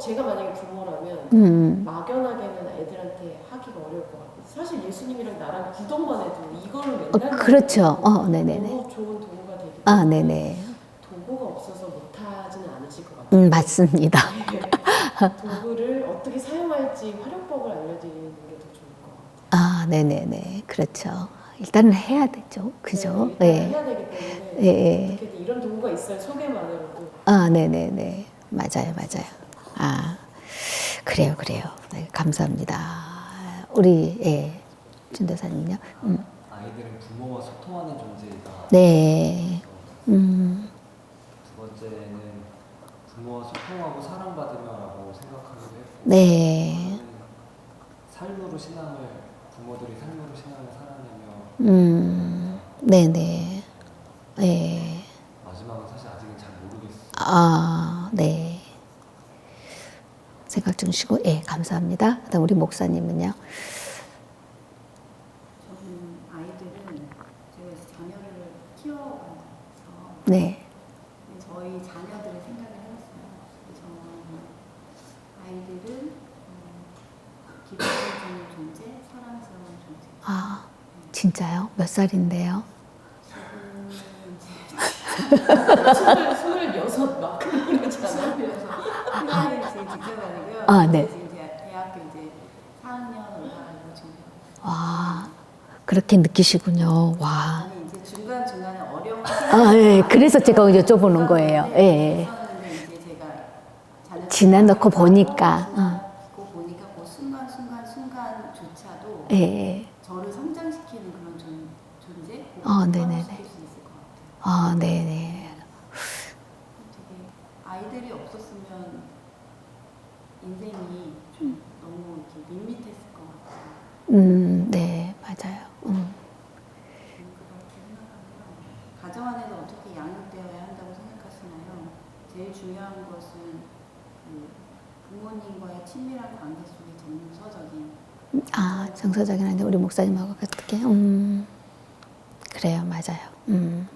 제가 만약에 부모라면 막연하게는 애들한테 하기가 어려울 것 같아요. 사실 예수님이랑 나랑 구동만 해도 이거를 맨날 그렇죠. 네네네. 너무 좋은 도구가 되기 때문에 네네. 도구가 없어서 못하지는 않으실 것 같아요. 맞습니다. 도구를 어떻게 사용할지 활용법을 알려드리는 게 더 좋을 것 같아요. 네네네. 그렇죠. 일단은 해야 되죠. 그죠? 일단 해야 되기 때문에 어떻게든 이런 도구가 있어요. 소개만으로도. 네네네. 맞아요. 그래요. 네, 감사합니다. 우리, 준대사님요? 아이들은 부모와 소통하는 존재이다. 네. 두 번째는 부모와 소통하고 사랑받으며라고 생각하기도 했고 네. 삶으로 신앙을 부모들이 삶으로 신앙을 살아내며 네네. 네. 마지막은 사실 아직은 잘 모르겠어요. 네. 생각 좀 쉬고, 감사합니다. 그다음 우리 목사님은요? 저는 아이들은 제가 이제 자녀를 키워가면서 네. 저희 자녀들의 생각을 해봤어요. 저는 아이들은 기본적인 존재, 사랑스러운 존재. 진짜요? 몇 살인데요? 지금 26 막 이러잖아요. 큰아이는 지금 직장 다니고요. 네. 지금 대학교 이제 4학년 올라가고 준비하고. 그렇게 느끼시군요. 와. 아니 이제 중간중간에 어려운 그래서 제가 여쭤보는 거예요. 있었는데 이제 제가 자녀 지나놓고 보니까. 그 보니까 그 순간조차도 저를 성장시키는 그런 존재? 네네네. 시킬 수 있을 것 같아요. 네네. 되게 아이들이 없었으면 인생이 좀 너무 이렇게 밋밋했을 것 같아요. 네, 맞아요. 그렇게 생각하고요. 가정 안에서 어떻게 양육되어야 한다고 생각하시나요? 제일 중요한 것은 부모님과의 친밀한 관계 속의 정서적인 정서적인 아닌데 우리 목사님하고 어떻게? 그래요, 맞아요. 그리고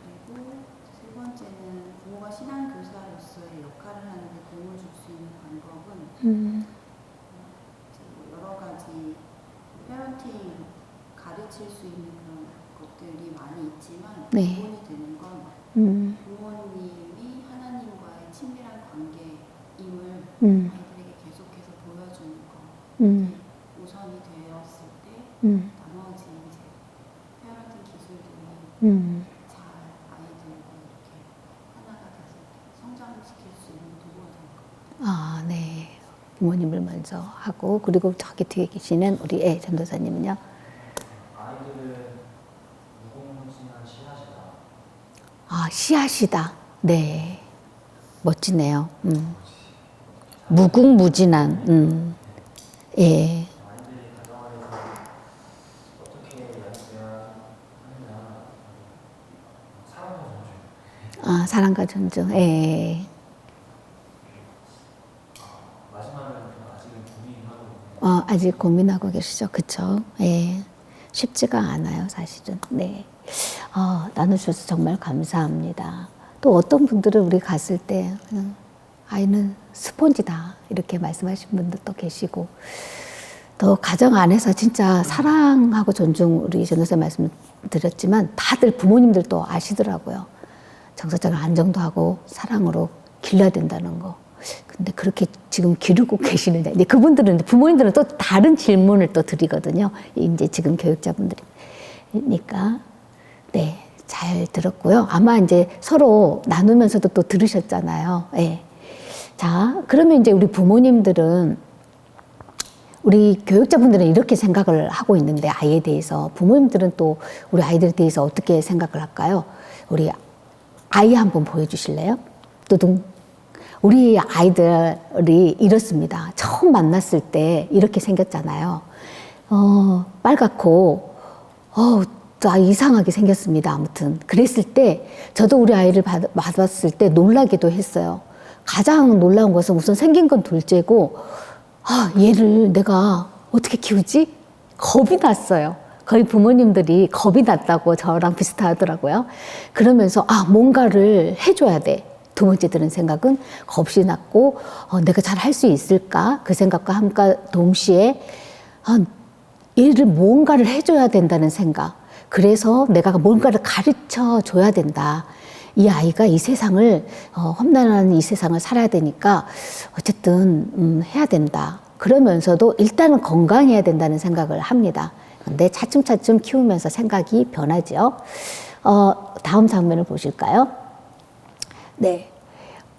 세 번째는 부모가 신앙교사로서의 역할을 하는데 도움을 줄 수 있는 방법은 여러 가지 페런팅 가르칠 수 있는 그런 것들이 많이 있지만 기본이 되는 건 부모님이 하나님과의 친밀한 관계임을 아이들에게 계속해서 보여주는 것 우선이 되었을 때 나머지 이제 페런팅 기술들이 잘 아이들과 이렇게 하나가 돼서 성장시킬 수 있는 도구가 될 것 같아요. 네. 부모님을 먼저 하고 그리고 저기 뒤에 계시는 우리 전도사님은요? 아이들은 무궁무진한 씨앗이다. 씨앗이다. 네. 멋지네요. 무궁무진한. 아이들이 가정하는 아, 사랑과 존중. 예. 마지막은 아직은 고민하고 아직 고민하고 계시죠? 그쵸? 예. 쉽지가 않아요, 사실은. 네. 나눠주셔서 정말 감사합니다. 또 어떤 분들은 우리 갔을 때, 그냥 아이는 스폰지다. 이렇게 말씀하신 분들도 계시고, 또 가정 안에서 진짜 사랑하고 존중, 우리 전도사 말씀 드렸지만, 다들 부모님들도 아시더라고요. 정서적인 안정도 하고, 사랑으로 길러야 된다는 거. 근데 그렇게 지금 기르고 계시느냐. 이제 그분들은, 부모님들은 또 다른 질문을 또 드리거든요. 이제 지금 교육자분들이니까. 네, 잘 들었고요. 아마 이제 서로 나누면서도 또 들으셨잖아요. 예. 자, 그러면 이제 우리 부모님들은, 우리 교육자분들은 이렇게 생각을 하고 있는데, 아이에 대해서. 부모님들은 또 우리 아이들에 대해서 어떻게 생각을 할까요? 우리 아이 한번 보여주실래요? 뚜둥. 우리 아이들이 이렇습니다. 처음 만났을 때 이렇게 생겼잖아요. 빨갛고, 나 이상하게 생겼습니다. 아무튼. 그랬을 때, 저도 우리 아이를 받았을 때 놀라기도 했어요. 가장 놀라운 것은 우선 생긴 건 둘째고, 얘를 내가 어떻게 키우지? 겁이 났어요. 거의 부모님들이 겁이 났다고 저랑 비슷하더라고요. 그러면서, 뭔가를 해줘야 돼. 두 번째 드는 생각은 겁이 났고, 내가 잘 할 수 있을까? 그 생각과 함께 동시에, 얘를 뭔가를 해줘야 된다는 생각. 그래서 내가 뭔가를 가르쳐 줘야 된다. 이 아이가 이 세상을, 험난한 이 세상을 살아야 되니까, 어쨌든, 해야 된다. 그러면서도 일단은 건강해야 된다는 생각을 합니다. 근데 차츰차츰 키우면서 생각이 변하죠. 다음 장면을 보실까요? 네.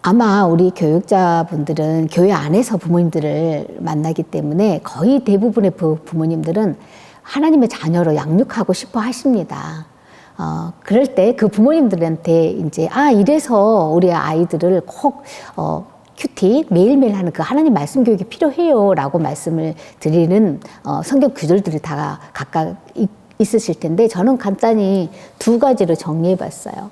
아마 우리 교육자분들은 교회 안에서 부모님들을 만나기 때문에 거의 대부분의 부모님들은 하나님의 자녀로 양육하고 싶어 하십니다. 그럴 때 그 부모님들한테 이제, 이래서 우리 아이들을 꼭, 큐티 매일매일 하는 그 하나님 말씀 교육이 필요해요. 라고 말씀을 드리는, 성경 구절들이 다 각각 있으실 텐데, 저는 간단히 두 가지로 정리해 봤어요.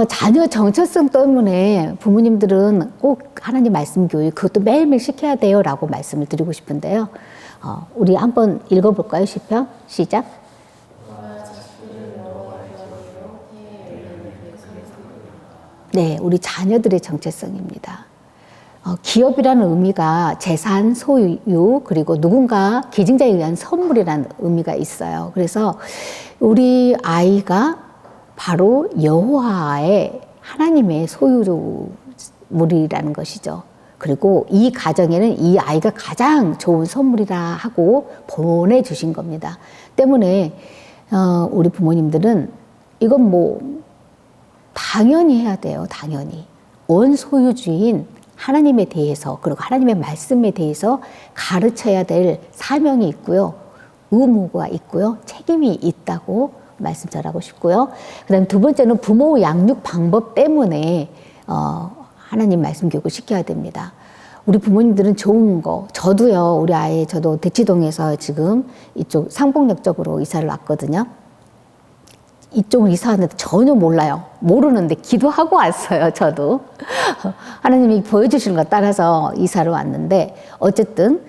자녀 정체성 때문에 부모님들은 꼭 하나님 말씀 교육, 그것도 매일매일 시켜야 돼요. 라고 말씀을 드리고 싶은데요. 우리 한번 읽어볼까요? 시편? 시작. 네, 우리 자녀들의 정체성입니다. 기업이라는 의미가 재산, 소유, 그리고 누군가 기증자에 의한 선물이라는 의미가 있어요. 그래서 우리 아이가 바로 여호와의 하나님의 소유물이라는 것이죠. 그리고 이 가정에는 이 아이가 가장 좋은 선물이라 하고 보내주신 겁니다. 때문에 우리 부모님들은 이건 뭐 당연히 해야 돼요. 당연히. 원 소유주인 하나님에 대해서, 그리고 하나님의 말씀에 대해서 가르쳐야 될 사명이 있고요. 의무가 있고요. 책임이 있다고 말씀 전하고 싶고요. 그 다음에 두 번째는 부모 양육 방법 때문에 하나님 말씀 교육을 시켜야 됩니다. 우리 부모님들은 좋은 거, 저도요, 우리 아이, 저도 대치동에서 지금 이쪽 상봉역 쪽으로 이사를 왔거든요. 이쪽을 이사 왔는데 전혀 몰라요. 모르는데 기도하고 왔어요, 저도. 하나님이 보여주시는 것 따라서 이사를 왔는데, 어쨌든,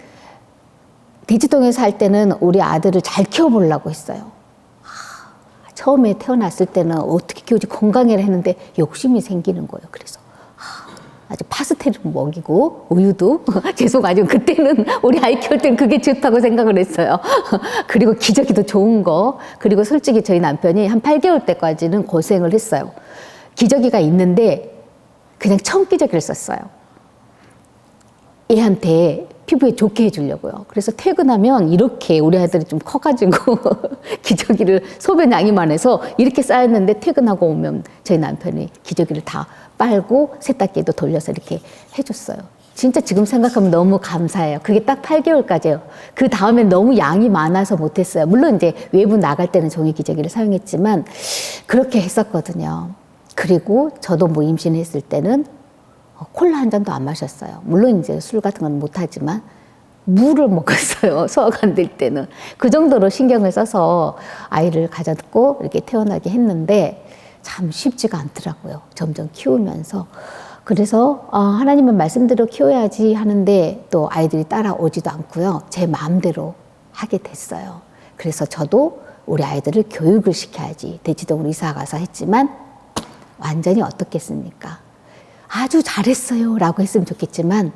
대치동에 살 때는 우리 아들을 잘 키워보려고 했어요. 처음에 태어났을 때는 어떻게 키우지 건강해라 했는데 욕심이 생기는 거예요. 그래서 아주 파스텔을 먹이고 우유도 죄송하지만 그때는 우리 아이 키울 때는 그게 좋다고 생각을 했어요. 그리고 기저귀도 좋은 거. 그리고 솔직히 저희 남편이 한 8개월 때까지는 고생을 했어요. 기저귀가 있는데 그냥 청기저귀를 썼어요. 애한테 피부에 좋게 해주려고요. 그래서 퇴근하면 이렇게 우리 아들이 좀 커가지고 기저귀를 소변 양이 많아서 이렇게 쌓였는데 퇴근하고 오면 저희 남편이 기저귀를 다 빨고 세탁기에도 돌려서 이렇게 해줬어요. 진짜 지금 생각하면 너무 감사해요. 그게 딱 8개월까지예요. 그 다음엔 너무 양이 많아서 못했어요. 물론 이제 외부 나갈 때는 종이 기저귀를 사용했지만 그렇게 했었거든요. 그리고 저도 뭐 임신했을 때는 콜라 한 잔도 안 마셨어요. 물론 이제 술 같은 건 못하지만 물을 먹었어요. 소화가 안 될 때는. 그 정도로 신경을 써서 아이를 가졌고 이렇게 태어나게 했는데 참 쉽지가 않더라고요. 점점 키우면서. 그래서 하나님은 말씀대로 키워야지 하는데 또 아이들이 따라오지도 않고요. 제 마음대로 하게 됐어요. 그래서 저도 우리 아이들을 교육을 시켜야지 대치동으로 이사 가서 했지만 완전히 어떻겠습니까? 아주 잘했어요 라고 했으면 좋겠지만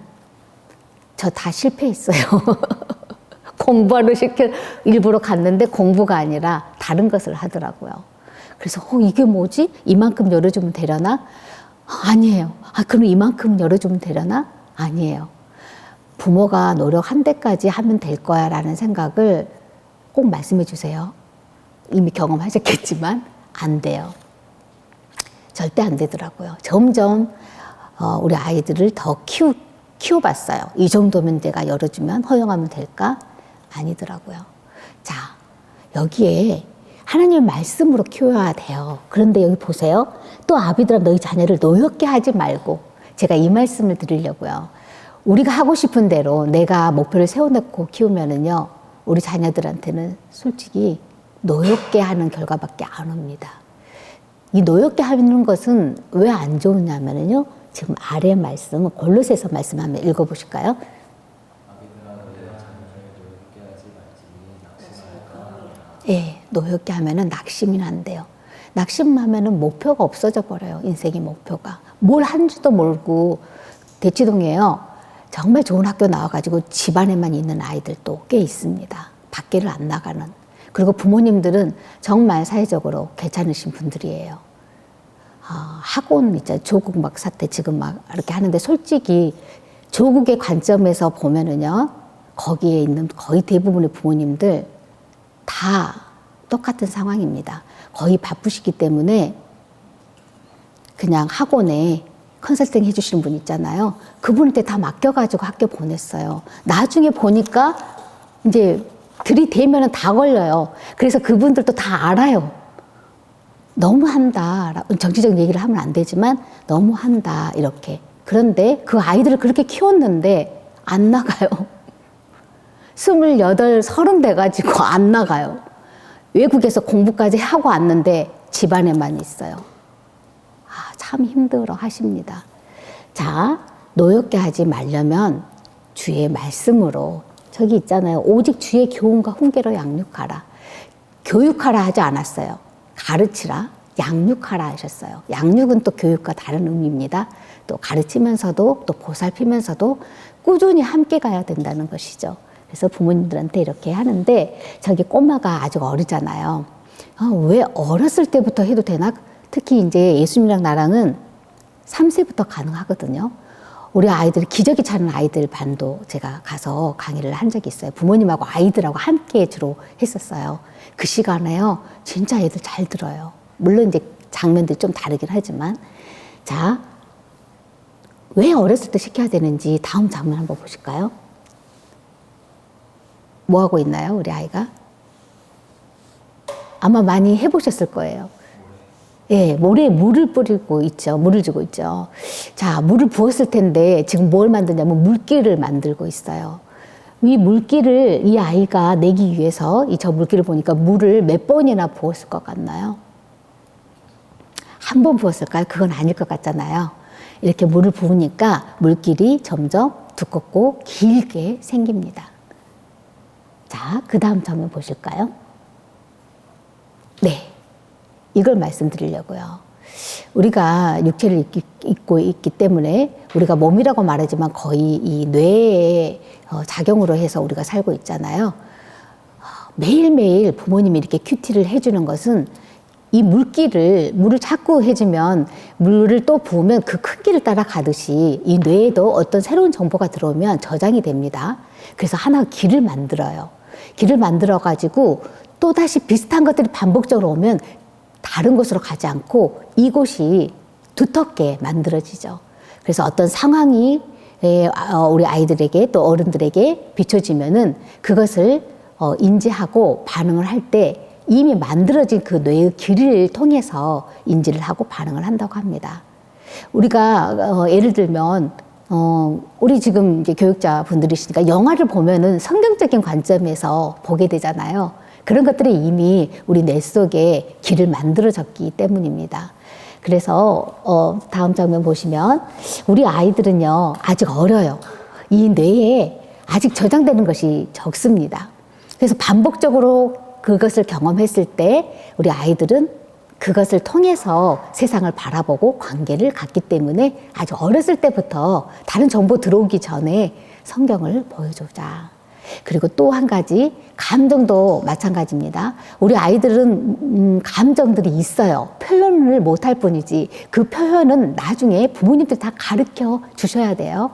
저 다 실패했어요. 공부하러 일부러 갔는데 공부가 아니라 다른 것을 하더라고요. 그래서 이게 뭐지? 이만큼 열어주면 되려나? 아니에요. 그럼 이만큼 열어주면 되려나? 아니에요. 부모가 노력한 데까지 하면 될 거야 라는 생각을 꼭 말씀해 주세요. 이미 경험하셨겠지만 안 돼요. 절대 안 되더라고요. 점점 우리 아이들을 더 키워봤어요. 이 정도면 내가 열어주면 허용하면 될까? 아니더라고요. 자, 여기에 하나님 말씀으로 키워야 돼요. 그런데 여기 보세요. 또 아비들아 너희 자녀를 노엽게 하지 말고, 제가 이 말씀을 드리려고요. 우리가 하고 싶은 대로 내가 목표를 세워놓고 키우면은요, 우리 자녀들한테는 솔직히 노엽게 하는 결과밖에 안 옵니다. 이 노엽게 하는 것은 왜 안 좋으냐면요, 지금 아래 말씀, 골로새서 말씀 한번 읽어보실까요? 아비들아 너희의 자녀를 노엽게 하지 말지 낙심할까. 예, 노엽게 하면은 낙심이 난대요. 낙심하면은 목표가 없어져 버려요. 인생의 목표가. 뭘 한지도 모르고 대치동이에요. 정말 좋은 학교 나와가지고 집안에만 있는 아이들도 꽤 있습니다. 밖에를 안 나가는. 그리고 부모님들은 정말 사회적으로 괜찮으신 분들이에요. 학원 있잖아요. 조국 막 사태 지금 막 이렇게 하는데 솔직히 조국의 관점에서 보면은요, 거기에 있는 거의 대부분의 부모님들 다 똑같은 상황입니다. 거의 바쁘시기 때문에 그냥 학원에 컨설팅 해주시는 분 있잖아요. 그분한테 다 맡겨가지고 학교 보냈어요. 나중에 보니까 이제 들이대면은 다 걸려요. 그래서 그분들도 다 알아요. 너무한다. 정치적 얘기를 하면 안 되지만 너무한다. 이렇게. 그런데 그 아이들을 그렇게 키웠는데 안 나가요. 28, 30 돼가지고 안 나가요. 외국에서 공부까지 하고 왔는데 집안에만 있어요. 참 힘들어 하십니다. 자, 노엽게 하지 말려면 주의 말씀으로, 저기 있잖아요. 오직 주의 교훈과 훈계로 양육하라. 교육하라 하지 않았어요. 가르치라, 양육하라 하셨어요. 양육은 또 교육과 다른 의미입니다. 또 가르치면서도 또 보살피면서도 꾸준히 함께 가야 된다는 것이죠. 그래서 부모님들한테 이렇게 하는데, 저기 꼬마가 아직 어리잖아요. 왜 어렸을 때부터 해도 되나? 특히 이제 예수님이랑 나랑은 3세부터 가능하거든요. 우리 아이들이 기저귀 차는 아이들 반도 제가 가서 강의를 한 적이 있어요. 부모님하고 아이들하고 함께 주로 했었어요. 그 시간에요, 진짜 애들 잘 들어요. 물론 이제 장면들이 좀 다르긴 하지만. 자, 왜 어렸을 때 시켜야 되는지 다음 장면 한번 보실까요? 뭐 하고 있나요, 우리 아이가? 아마 많이 해보셨을 거예요. 예, 모래에 물을 뿌리고 있죠. 물을 주고 있죠. 자, 물을 부었을 텐데 지금 뭘 만드냐면 물기를 만들고 있어요. 이 물기를 이 아이가 내기 위해서 저 물기를 보니까 물을 몇 번이나 부었을 것 같나요? 한 번 부었을까요? 그건 아닐 것 같잖아요. 이렇게 물을 부으니까 물길이 점점 두껍고 길게 생깁니다. 자, 그 다음 장면 보실까요? 네. 이걸 말씀드리려고요. 우리가 육체를 입고 있기 때문에 우리가 몸이라고 말하지만 거의 이 뇌의 작용으로 해서 우리가 살고 있잖아요. 매일매일 부모님이 이렇게 큐티를 해주는 것은 이 물을 자꾸 해주면, 물을 또 부으면 그 큰 길을 따라가듯이 이 뇌에도 어떤 새로운 정보가 들어오면 저장이 됩니다. 그래서 하나 길을 만들어요. 길을 만들어가지고 또다시 비슷한 것들이 반복적으로 오면 다른 곳으로 가지 않고 이곳이 두텁게 만들어지죠. 그래서 어떤 상황이 우리 아이들에게 또 어른들에게 비춰지면은 그것을 인지하고 반응을 할 때 이미 만들어진 그 뇌의 길을 통해서 인지를 하고 반응을 한다고 합니다. 우리가 예를 들면 우리 지금 이제 교육자 분들이시니까 영화를 보면은 성경적인 관점에서 보게 되잖아요. 그런 것들이 이미 우리 뇌 속에 길을 만들어졌기 때문입니다. 그래서 다음 장면 보시면 우리 아이들은요 아직 어려요. 이 뇌에 아직 저장되는 것이 적습니다. 그래서 반복적으로 그것을 경험했을 때 우리 아이들은 그것을 통해서 세상을 바라보고 관계를 갖기 때문에 아주 어렸을 때부터 다른 정보 들어오기 전에 성경을 보여주자. 그리고 또 한 가지 감정도 마찬가지입니다. 우리 아이들은 감정들이 있어요. 표현을 못할 뿐이지 그 표현은 나중에 부모님들 다 가르쳐 주셔야 돼요.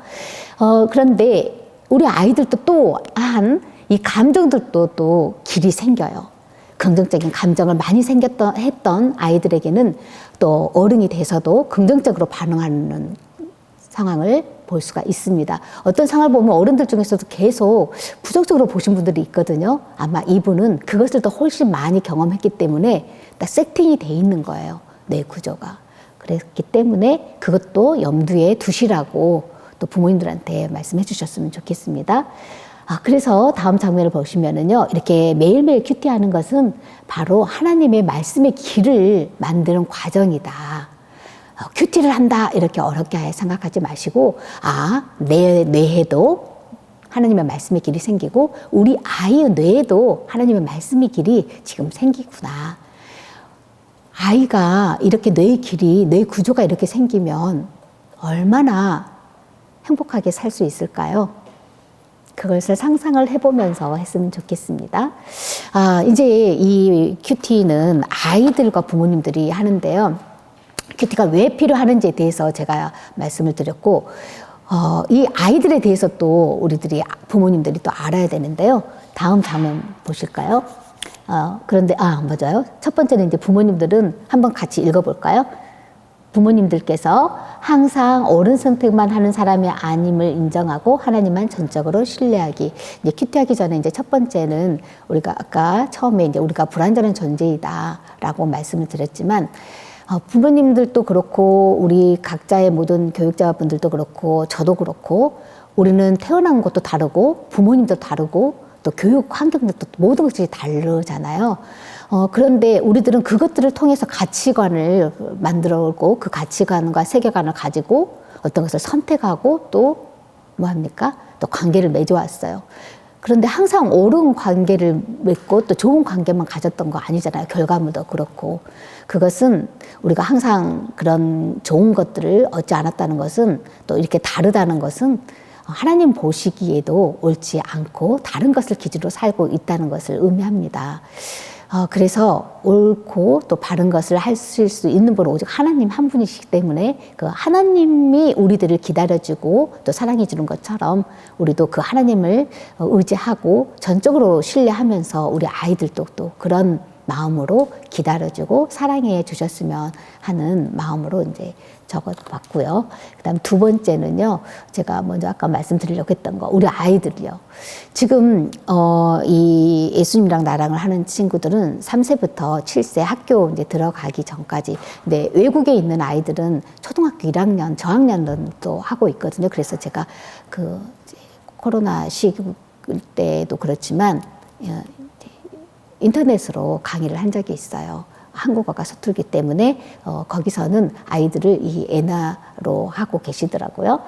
그런데 우리 아이들도 또한 이 감정들도 또 길이 생겨요. 긍정적인 감정을 많이 했던 아이들에게는 또 어른이 돼서도 긍정적으로 반응하는 상황을 볼 수가 있습니다. 어떤 상황을 보면 어른들 중에서도 계속 부정적으로 보신 분들이 있거든요. 아마 이분은 그것을 더 훨씬 많이 경험했기 때문에 딱 세팅이 돼 있는 거예요. 뇌 구조가. 그랬기 때문에 그것도 염두에 두시라고 또 부모님들한테 말씀해 주셨으면 좋겠습니다. 그래서 다음 장면을 보시면은요, 이렇게 매일매일 큐티하는 것은 바로 하나님의 말씀의 길을 만드는 과정이다. 큐티를 한다 이렇게 어렵게 생각하지 마시고 내 뇌에도 하나님의 말씀의 길이 생기고 우리 아이의 뇌에도 하나님의 말씀의 길이 지금 생기구나. 아이가 이렇게 뇌의 길이, 뇌 구조가 이렇게 생기면 얼마나 행복하게 살 수 있을까요? 그것을 상상을 해보면서 했으면 좋겠습니다. 이제 이 큐티는 아이들과 부모님들이 하는데요. 큐티가 왜 필요하는지에 대해서 제가 말씀을 드렸고, 이 아이들에 대해서 또 우리들이 부모님들이 또 알아야 되는데요. 다음 장면 보실까요? 그런데 맞아요. 첫 번째는 이제 부모님들은 한번 같이 읽어볼까요? 부모님들께서 항상 옳은 선택만 하는 사람이 아님을 인정하고 하나님만 전적으로 신뢰하기. 이제 큐티하기 전에 이제 첫 번째는 우리가 아까 처음에 이제 우리가 불완전한 존재이다라고 말씀을 드렸지만, 부모님들도 그렇고 우리 각자의 모든 교육자분들도 그렇고 저도 그렇고 우리는 태어난 것도 다르고 부모님도 다르고 또 교육 환경도 또 모든 것이 다르잖아요. 그런데 우리들은 그것들을 통해서 가치관을 만들어오고 그 가치관과 세계관을 가지고 어떤 것을 선택하고 또 뭐합니까? 또 관계를 맺어왔어요. 그런데 항상 옳은 관계를 맺고 또 좋은 관계만 가졌던 거 아니잖아요. 결과물도 그렇고. 그것은 우리가 항상 그런 좋은 것들을 얻지 않았다는 것은 또 이렇게 다르다는 것은 하나님 보시기에도 옳지 않고 다른 것을 기준으로 살고 있다는 것을 의미합니다. 그래서 옳고 또 바른 것을 하실 수 있는 분은 오직 하나님 한 분이시기 때문에 그 하나님이 우리들을 기다려주고 또 사랑해주는 것처럼 우리도 그 하나님을 의지하고 전적으로 신뢰하면서 우리 아이들도 또 그런 마음으로 기다려주고 사랑해 주셨으면 하는 마음으로 이제 적어봤고요. 그다음 두 번째는요, 제가 먼저 아까 말씀드리려고 했던 거, 우리 아이들이요. 지금 이 예수님이랑 나랑을 하는 친구들은 3세부터 7세 학교 이제 들어가기 전까지, 근데 외국에 있는 아이들은 초등학교 1학년, 저학년도 하고 있거든요. 그래서 제가 그 코로나 시기 때도 그렇지만 인터넷으로 강의를 한 적이 있어요. 한국어가 서툴기 때문에 거기서는 아이들을 이 엔화로 하고 계시더라고요.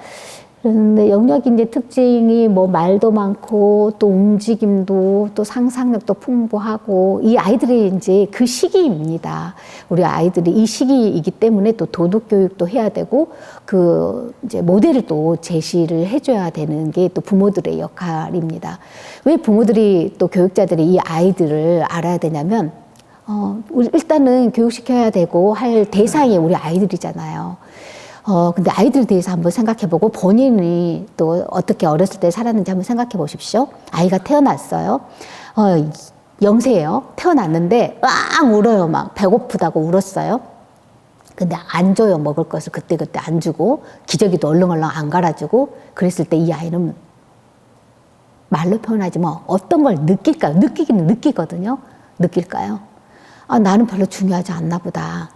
그런데 영역이 이제 특징이 뭐 말도 많고 또 움직임도 또 상상력도 풍부하고 이 아이들이 이제 그 시기입니다. 우리 아이들이 이 시기이기 때문에 또 도덕 교육도 해야 되고 그 이제 모델을 또 제시를 해줘야 되는 게 또 부모들의 역할입니다. 왜 부모들이 또 교육자들이 이 아이들을 알아야 되냐면 일단은 교육시켜야 되고 할 대상이 우리 아이들이잖아요. 근데 아이들에 대해서 한번 생각해보고 본인이 또 어떻게 어렸을 때 살았는지 한번 생각해 보십시오. 아이가 태어났어요. 0세예요. 태어났는데 막 울어요. 막 배고프다고 울었어요. 근데 안 줘요. 먹을 것을 그때그때 안 주고 기저귀도 얼렁얼렁 안 갈아주고 그랬을 때 이 아이는 말로 표현하지 뭐 어떤 걸 느낄까요? 느끼기는 느끼거든요. 느낄까요? 나는 별로 중요하지 않나 보다.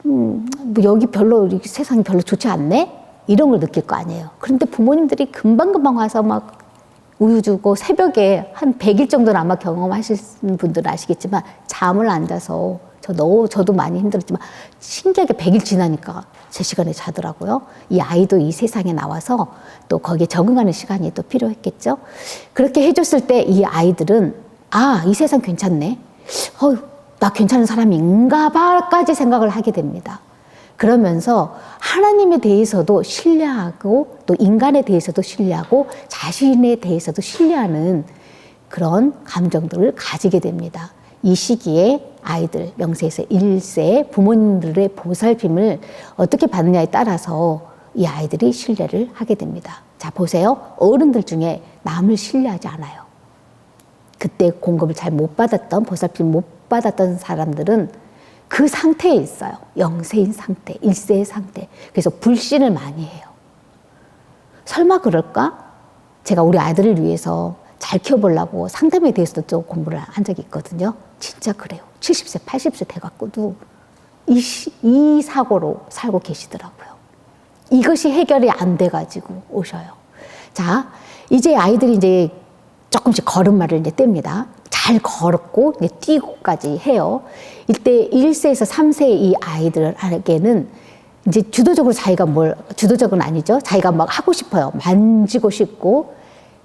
뭐 여기 별로 세상이 별로 좋지 않네? 이런 걸 느낄 거 아니에요. 그런데 부모님들이 금방금방 와서 막 우유 주고 새벽에 한 100일 정도는 아마 경험하실 분들은 아시겠지만 잠을 안 자서 저도 많이 힘들었지만 신기하게 100일 지나니까 제 시간에 자더라고요. 이 아이도 이 세상에 나와서 또 거기에 적응하는 시간이 또 필요했겠죠. 그렇게 해줬을 때 이 아이들은 아, 이 세상 괜찮네. 나 괜찮은 사람인가 봐까지 생각을 하게 됩니다. 그러면서 하나님에 대해서도 신뢰하고 또 인간에 대해서도 신뢰하고 자신에 대해서도 신뢰하는 그런 감정들을 가지게 됩니다. 이 시기에 아이들 명세에서 1세 부모님들의 보살핌을 어떻게 받느냐에 따라서 이 아이들이 신뢰를 하게 됩니다. 자, 보세요. 어른들 중에 남을 신뢰하지 않아요. 그때 공급을 잘 못 받았던, 보살핌 못 받았던 사람들은 그 상태에 있어요. 영세인 상태, 1세의 상태. 그래서 불신을 많이 해요. 설마 그럴까? 제가 우리 아이들을 위해서 잘 키워보려고 상담에 대해서도 좀 공부를 한 적이 있거든요. 진짜 그래요. 70세, 80세 돼갖고도 이 사고로 살고 계시더라고요. 이것이 해결이 안 돼가지고 오셔요. 자, 이제 아이들이 이제 조금씩 걸음마를 이제 뗍니다. 잘 걸었고, 이제 뛰고까지 해요. 이때 1세에서 3세 이 아이들에게는 이제 주도적으로 자기가 주도적은 아니죠. 자기가 막 하고 싶어요. 만지고 싶고,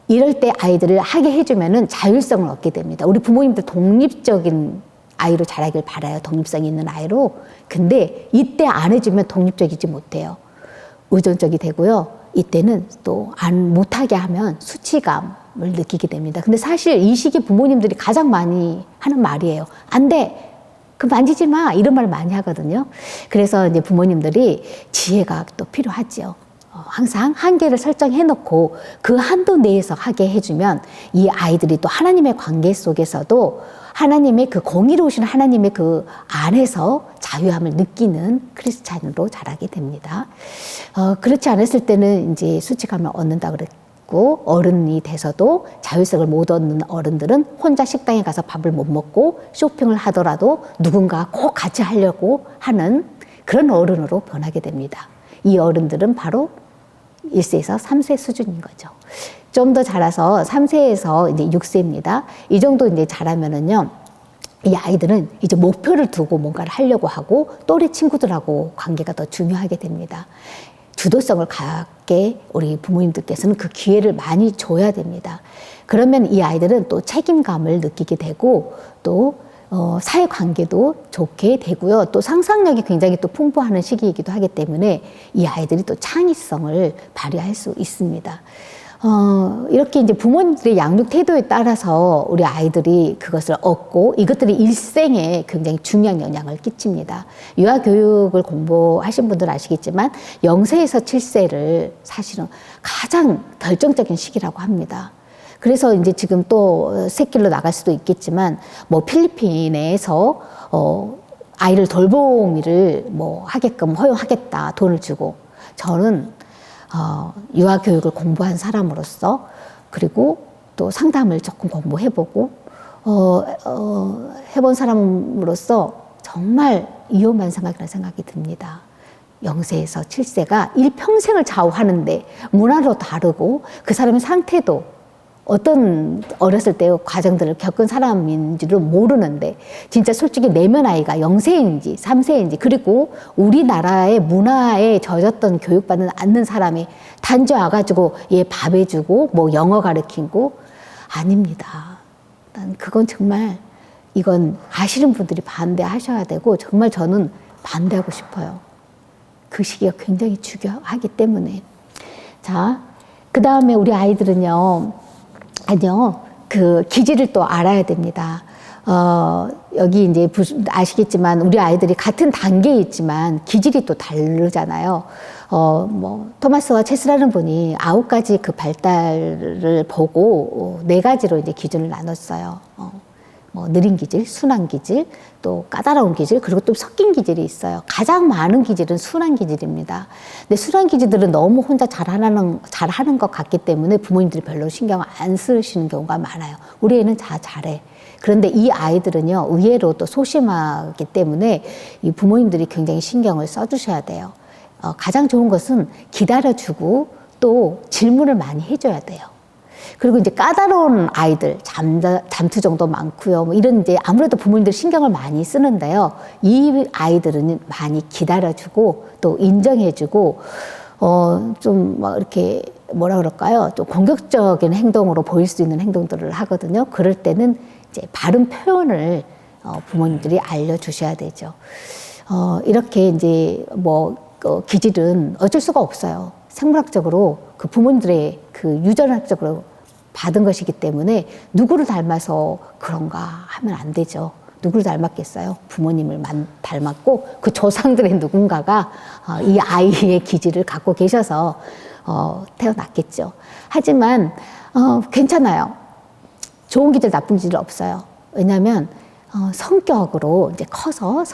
이럴 때 아이들을 하게 해주면은 자율성을 얻게 됩니다. 우리 부모님들 독립적인 아이로 자라길 바라요. 독립성이 있는 아이로. 근데 이때 안 해주면 독립적이지 못해요. 의존적이 되고요. 이때는 또 못하게 하면 수치감을 느끼게 됩니다. 근데 사실 이 시기 부모님들이 가장 많이 하는 말이에요. 안 돼. 그 만지지 마. 이런 말 많이 하거든요. 그래서 이제 부모님들이 지혜가 또 필요하죠. 항상 한계를 설정해 놓고 그 한도 내에서 하게 해주면 이 아이들이 또 하나님의 관계 속에서도 하나님의 그 공의로우신 하나님의 그 안에서 자유함을 느끼는 크리스찬으로 자라게 됩니다. 그렇지 않았을 때는 이제 수치감을 얻는다 그랬고, 어른이 돼서도 자율성을 못 얻는 어른들은 혼자 식당에 가서 밥을 못 먹고 쇼핑을 하더라도 누군가 꼭 같이 하려고 하는 그런 어른으로 변하게 됩니다. 이 어른들은 바로 1세에서 3세 수준인 거죠. 좀 더 자라서 3세에서 이제 6세입니다. 이 정도 이제 자라면은요, 이 아이들은 이제 목표를 두고 뭔가를 하려고 하고 또래 친구들하고 관계가 더 중요하게 됩니다. 주도성을 갖게 우리 부모님들께서는 그 기회를 많이 줘야 됩니다. 그러면 이 아이들은 또 책임감을 느끼게 되고 또 사회관계도 좋게 되고요. 또 상상력이 굉장히 또 풍부하는 시기이기도 하기 때문에 이 아이들이 또 창의성을 발휘할 수 있습니다. 이렇게 이제 부모님들의 양육 태도에 따라서 우리 아이들이 그것을 얻고 이것들이 일생에 굉장히 중요한 영향을 끼칩니다. 유아교육을 공부하신 분들 아시겠지만 0세에서 7세를 사실은 가장 결정적인 시기라고 합니다. 그래서 이제 지금 또 새길로 나갈 수도 있겠지만 뭐 필리핀에서 아이를 돌보미를 뭐 하게끔 허용하겠다 돈을 주고, 저는 유아교육을 공부한 사람으로서 그리고 또 상담을 조금 공부해보고 해본 사람으로서 정말 위험한 생각이라는 생각이 듭니다. 0세에서 7세가 일평생을 좌우하는데 문화도 다르고 그 사람의 상태도 어떤 어렸을 때 과정들을 겪은 사람인지를 모르는데 진짜 솔직히 내면 아이가 0세인지 3세인지 그리고 우리나라의 문화에 젖었던 교육받는 않는 사람이 단지 와가지고 얘 밥 해주고 뭐 영어 가르치고 아닙니다. 난 그건 정말 이건 아시는 분들이 반대하셔야 되고 정말 저는 반대하고 싶어요. 그 시기가 굉장히 중요하기 때문에. 자, 그 다음에 우리 아이들은요. 그 기질을 또 알아야 됩니다. 여기 이제 아시겠지만 우리 아이들이 같은 단계에 있지만 기질이 또 다르잖아요. 뭐 토마스와 체스라는 분이 9가지 그 발달을 보고 4가지로 이제 기준을 나눴어요. 뭐 느린 기질, 순한 기질, 또 까다로운 기질, 그리고 또 섞인 기질이 있어요. 가장 많은 기질은 순한 기질입니다. 근데 순한 기질들은 너무 혼자 잘하는 것 같기 때문에 부모님들이 별로 신경 안 쓰시는 경우가 많아요. 우리 애는 다 잘해. 그런데 이 아이들은요, 의외로 또 소심하기 때문에 이 부모님들이 굉장히 신경을 써주셔야 돼요. 가장 좋은 것은 기다려주고 또 질문을 많이 해줘야 돼요. 그리고 이제 까다로운 아이들, 잠투정도 많고요. 뭐 이런 이제 아무래도 부모님들 신경을 많이 쓰는데요. 이 아이들은 많이 기다려주고 또 인정해주고, 좀 막 이렇게 뭐라 그럴까요? 좀 공격적인 행동으로 보일 수 있는 행동들을 하거든요. 그럴 때는 이제 바른 표현을 부모님들이 알려주셔야 되죠. 이렇게 이제 기질은 어쩔 수가 없어요. 생물학적으로 그 부모님들의 그 유전학적으로 받은 것이기 때문에 누구를 닮아서 그런가 하면 안 되죠. 누구를 닮았겠어요? 부모님을 닮았고 그 조상들의 누군가가 이 아이의 기질을 갖고 계셔서 태어났겠죠. 하지만 괜찮아요. 좋은 기질, 나쁜 기질 없어요. 왜냐하면 성격으로 이제 커서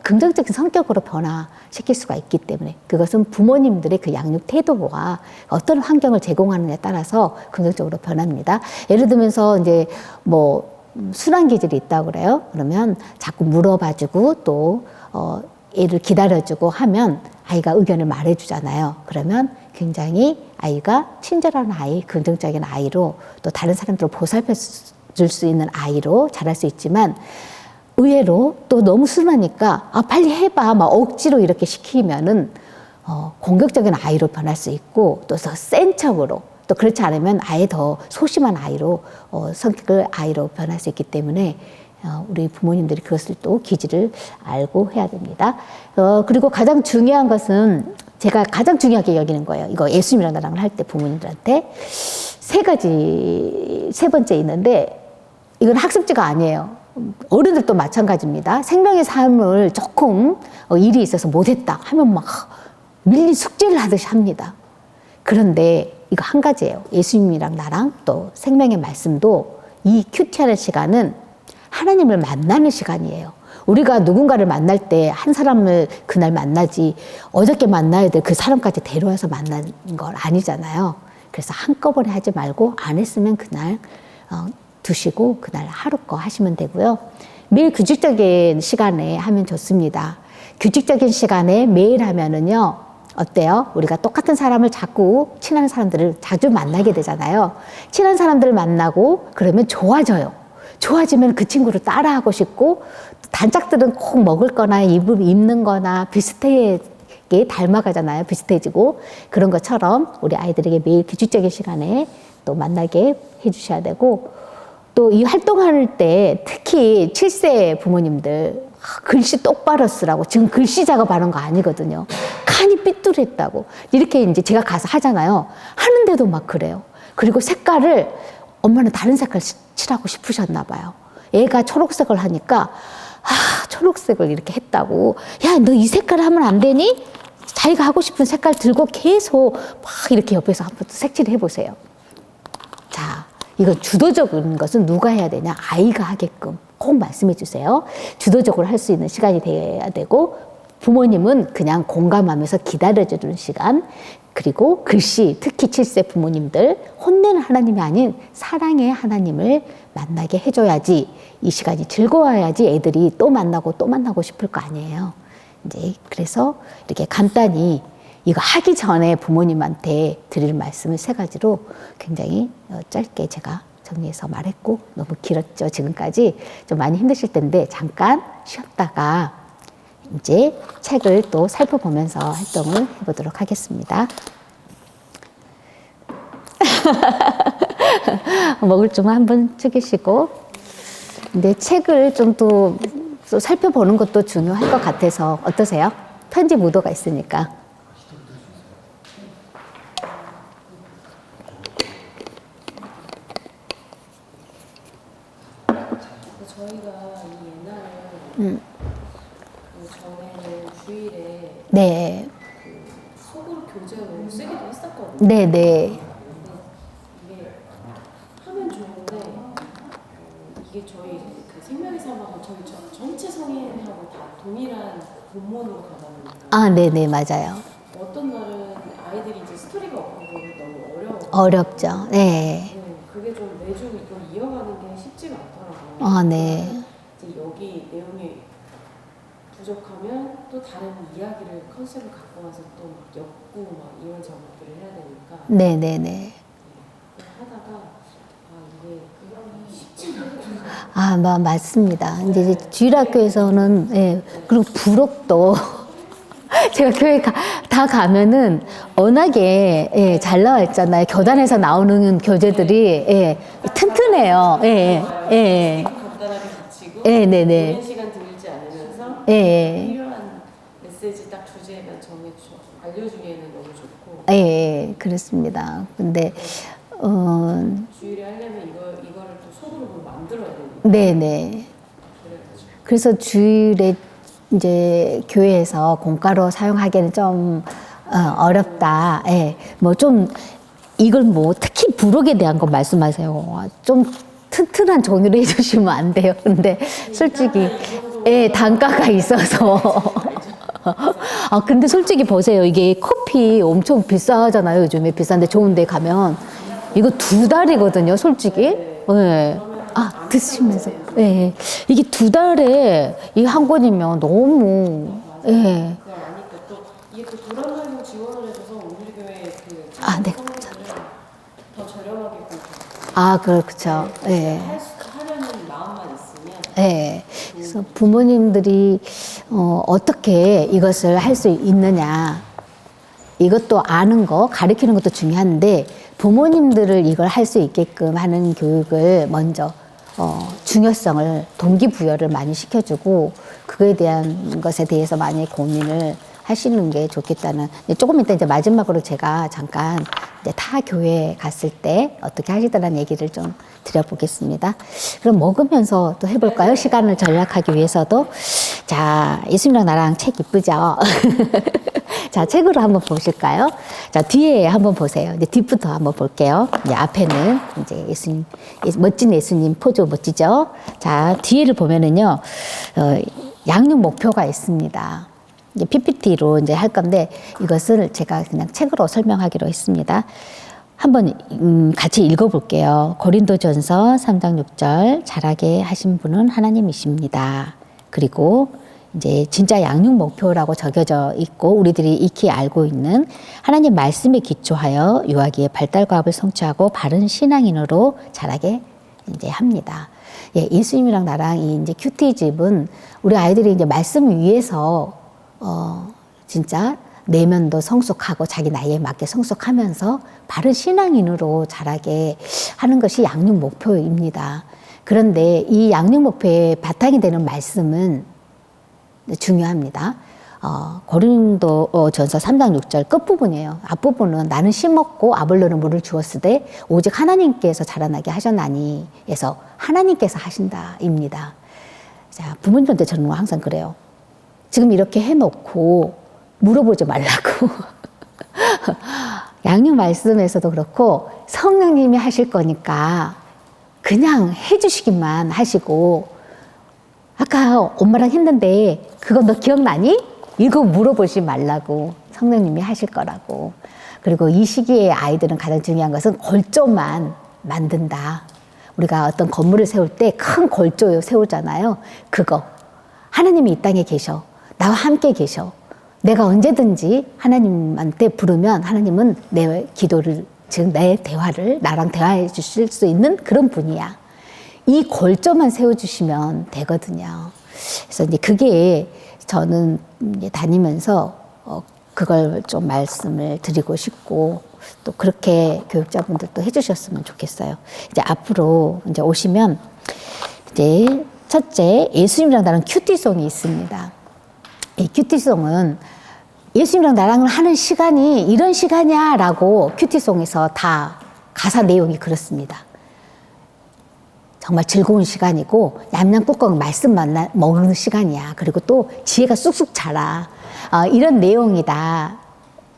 긍정적인 성격으로 변화시킬 수가 있기 때문에 그것은 부모님들의 그 양육 태도와 어떤 환경을 제공하느냐에 따라서 긍정적으로 변합니다. 예를 들면서 이제 순한 기질이 있다고 그래요. 그러면 자꾸 물어봐주고 또 얘를 기다려주고 하면 아이가 의견을 말해주잖아요. 그러면 굉장히 아이가 친절한 아이, 긍정적인 아이로 또 다른 사람들을 보살펴 줄 수 있는 아이로 자랄 수 있지만 의외로 또 너무 순하니까 빨리 해봐 막 억지로 이렇게 시키면은 공격적인 아이로 변할 수 있고 또 더 센 척으로 또 그렇지 않으면 아예 더 소심한 아이로 성격을 아이로 변할 수 있기 때문에 우리 부모님들이 그것을 또 기질을 알고 해야 됩니다. 그리고 가장 중요한 것은 제가 가장 중요하게 여기는 거예요. 이거 예수님이랑 나랑 할 때 부모님들한테 세 번째 있는데 이건 학습지가 아니에요. 어른들도 마찬가지입니다. 생명의 삶을 조금 일이 있어서 못했다 하면 막 밀린 숙제를 하듯이 합니다. 그런데 이거 한 가지예요. 예수님이랑 나랑 또 생명의 말씀도 이 큐티하는 시간은 하나님을 만나는 시간이에요. 우리가 누군가를 만날 때 한 사람을 그날 만나지 어저께 만나야 될 그 사람까지 데려와서 만나는 건 아니잖아요. 그래서 한꺼번에 하지 말고 안 했으면 그날 두시고 그날 하루 거 하시면 되고요. 매일 규칙적인 시간에 하면 좋습니다. 규칙적인 시간에 매일 하면은요, 어때요? 우리가 똑같은 사람을 자꾸 친한 사람들을 자주 만나게 되잖아요. 친한 사람들을 만나고 그러면 좋아져요. 좋아지면 그 친구를 따라하고 싶고 단짝들은 꼭 먹을 거나 입는 거나 비슷하게 닮아가잖아요. 비슷해지고 그런 것처럼 우리 아이들에게 매일 규칙적인 시간에 또 만나게 해주셔야 되고 또 이 활동할 때 특히 7세 부모님들 글씨 똑바로 쓰라고 지금 글씨 작업하는 거 아니거든요. 칸이 삐뚤했다고 이렇게 이제 제가 가서 하잖아요. 하는데도 막 그래요. 그리고 색깔을 엄마는 다른 색깔 칠하고 싶으셨나 봐요. 애가 초록색을 하니까 초록색을 이렇게 했다고. 야, 너 이 색깔 하면 안 되니? 자기가 하고 싶은 색깔 들고 계속 막 이렇게 옆에서 한번 색칠해 보세요. 자, 이거 주도적인 것은 누가 해야 되냐? 아이가 하게끔 꼭 말씀해 주세요. 주도적으로 할 수 있는 시간이 돼야 되고 부모님은 그냥 공감하면서 기다려주는 시간, 그리고 글씨, 특히 7세 부모님들 혼내는 하나님이 아닌 사랑의 하나님을 만나게 해줘야지 이 시간이 즐거워야지 애들이 또 만나고 싶을 거 아니에요. 이제 그래서 이렇게 간단히 이거 하기 전에 부모님한테 드릴 말씀을 3가지로 굉장히 짧게 제가 정리해서 말했고 너무 길었죠. 지금까지 좀 많이 힘드실 텐데 잠깐 쉬었다가 이제 책을 또 살펴보면서 활동을 해보도록 하겠습니다. 먹을 좀 한번 죽이시고 근데 책을 좀 또 살펴보는 것도 중요할 것 같아서 어떠세요? 편집 의도가 있으니까. 저희가 이 옛날에 그 전에는 주일에 네. 그 속을 교재로 쓰기도 했었거든요. 네네. 이게 하면 좋은데 이게 저희 그 생명의 삶하고 저희 전체 성인하고 다 동일한 본문으로 가다 보니까 네네, 맞아요. 어떤 날은 아이들이 이제 스토리가 없고 그러면 너무 어려워. 어렵죠. 네. 그게 좀 매주 이걸 이어가는 게 쉽지가 않더라고요. 네. 이제 여기 내용이 부족하면 또 다른 이야기를 컨셉을 갖고 와서 또 막 엮고 막 이런 작업들을 해야 되니까 네네네. 하다가 이게 쉽지 않구나. 맞습니다. 이제 주일학교에서는, 예, 그리고 부록도. 제가 교회 다 가면은 워낙에, 예, 잘 나와 있잖아요. 교단에서 나오는 교재들이, 예, 튼튼해요. 예, 예. 간단하게 붙이고 예, 네네. 오랜 시간 들지 않으면서 예. 필요한 메시지 딱 주제만 알려주기에는 너무 좋고 예, 그렇습니다. 근데, 주일에 하려면 이거를 또 손으로 뭘 만들어야 되니까 네네. 그래가지고 그래서 주일에 이제 교회에서 공과로 사용하기에는 좀 어렵다. 예. 뭐 좀 이걸 뭐 특히 부록에 대한 거 말씀하세요. 좀 튼튼한 종이로 해주시면 안 돼요. 근데 솔직히 예, 단가가 있어서. 근데 솔직히 보세요. 이게 커피 엄청 비싸잖아요. 요즘에 비싼데 좋은 데 가면 이거 2달이거든요. 솔직히. 예. 드시면서. 예. 이게 2달에 이 한 권이면 너무, 예. 그걸 아니까 또 이게 또 도란말로 지원을 해줘서 우리 교회 그 네. 성도들을 더 저렴하게 구입해요. 그렇죠. 예. 하려는 마음만 있으면 예. 그래서 부모님들이, 어떻게 이것을 할 수 있느냐. 이것도 아는 거, 가르치는 것도 중요한데, 부모님들을 이걸 할 수 있게끔 하는 교육을 먼저, 중요성을, 동기부여를 많이 시켜주고, 그거에 대한 것에 대해서 많이 고민을 하시는 게 좋겠다는, 조금 이따 이제 마지막으로 제가 잠깐 이제 타 교회 갔을 때 어떻게 하시더라는 얘기를 좀 드려보겠습니다. 그럼 먹으면서 또 해볼까요? 시간을 절약하기 위해서도. 자, 예수님이랑 나랑 책 이쁘죠? 자, 책으로 한번 보실까요? 자, 뒤에 한번 보세요. 이제 뒷부터 한번 볼게요. 이제 앞에는 이제 예수님, 멋진 예수님 포즈 멋지죠? 자, 뒤에를 보면은요, 양육 목표가 있습니다. 이제 PPT로 이제 할 건데 이것을 제가 그냥 책으로 설명하기로 했습니다. 한번 같이 읽어볼게요. 고린도전서 3장 6절 잘하게 하신 분은 하나님이십니다. 그리고 이제 진짜 양육 목표라고 적혀져 있고 우리들이 익히 알고 있는 하나님 말씀에 기초하여 유아기의 발달과학을 성취하고 바른 신앙인으로 자라게 이제 합니다. 예, 예수님이랑 나랑 이 이제 큐티집은 우리 아이들이 이제 말씀 위에서 진짜 내면도 성숙하고 자기 나이에 맞게 성숙하면서 바른 신앙인으로 자라게 하는 것이 양육 목표입니다. 그런데 이 양육 목표의 바탕이 되는 말씀은 중요합니다. 고린도전서 3장 6절 끝부분이에요. 앞부분은 나는 심었고 아볼로는 물을 주었으되 오직 하나님께서 자라나게 하셨나니 에서 하나님께서 하신다입니다. 자, 부모님한테 저는 항상 그래요. 지금 이렇게 해놓고 물어보지 말라고. 양육 말씀에서도 그렇고 성령님이 하실 거니까 그냥 해주시기만 하시고 아까 엄마랑 했는데 그거 너 기억나니? 이거 물어보지 말라고. 성령님이 하실 거라고. 그리고 이 시기에 아이들은 가장 중요한 것은 골조만 만든다. 우리가 어떤 건물을 세울 때 큰 골조 세우잖아요. 그거. 하나님이 이 땅에 계셔. 나와 함께 계셔. 내가 언제든지 하나님한테 부르면 하나님은 내 기도를, 즉 내 대화를 나랑 대화해 주실 수 있는 그런 분이야. 이 골조만 세워주시면 되거든요. 그래서 이제 그게 저는 이제 다니면서 그걸 좀 말씀을 드리고 싶고 또 그렇게 교육자분들도 해주셨으면 좋겠어요. 이제 앞으로 이제 오시면 이제 첫째 예수님이랑 나랑 큐티송이 있습니다. 이 큐티송은 예수님이랑 나랑 하는 시간이 이런 시간이야라고 큐티송에서 다 가사 내용이 그렇습니다. 정말 즐거운 시간이고 냠냠 꾹꾹 말씀 먹는 시간이야. 그리고 또 지혜가 쑥쑥 자라. 이런 내용이다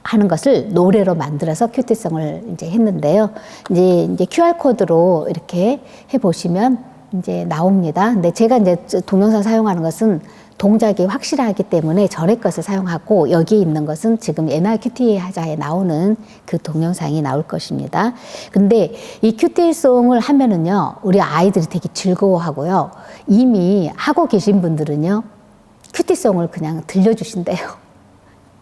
하는 것을 노래로 만들어서 큐티송을 이제 했는데요. 이제 QR 코드로 이렇게 해 보시면 이제 나옵니다. 근데 제가 이제 동영상 사용하는 것은 동작이 확실하기 때문에 전의 것을 사용하고 여기 있는 것은 지금 옛날 큐티 하자에 나오는 그 동영상이 나올 것입니다. 근데 이 큐티송을 하면은요, 우리 아이들이 되게 즐거워하고요. 이미 하고 계신 분들은요, 큐티송을 그냥 들려주신대요.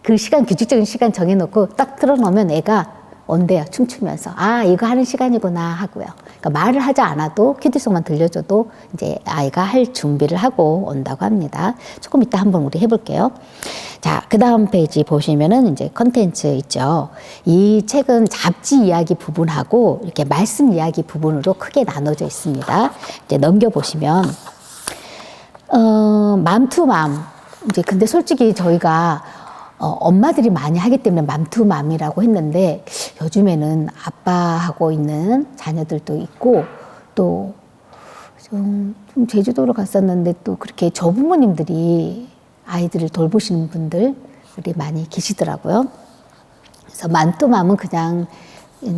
그 시간, 규칙적인 시간 정해놓고 딱 틀어놓으면 애가 온대요. 춤추면서. 아, 이거 하는 시간이구나 하고요. 그러니까 말을 하지 않아도 퀴즈송만 들려줘도 이제 아이가 할 준비를 하고 온다고 합니다. 조금 이따 한번 우리 해볼게요. 자, 그 다음 페이지 보시면은 이제 컨텐츠 있죠. 이 책은 잡지 이야기 부분하고 이렇게 말씀 이야기 부분으로 크게 나눠져 있습니다. 이제 넘겨보시면, 맘투맘. 이제 근데 솔직히 저희가 엄마들이 많이 하기 때문에 맘투맘이라고 했는데 요즘에는 아빠하고 있는 자녀들도 있고 또 좀 제주도로 갔었는데 또 그렇게 조부모님들이 아이들을 돌보시는 분들이 많이 계시더라고요. 그래서 맘투맘은 그냥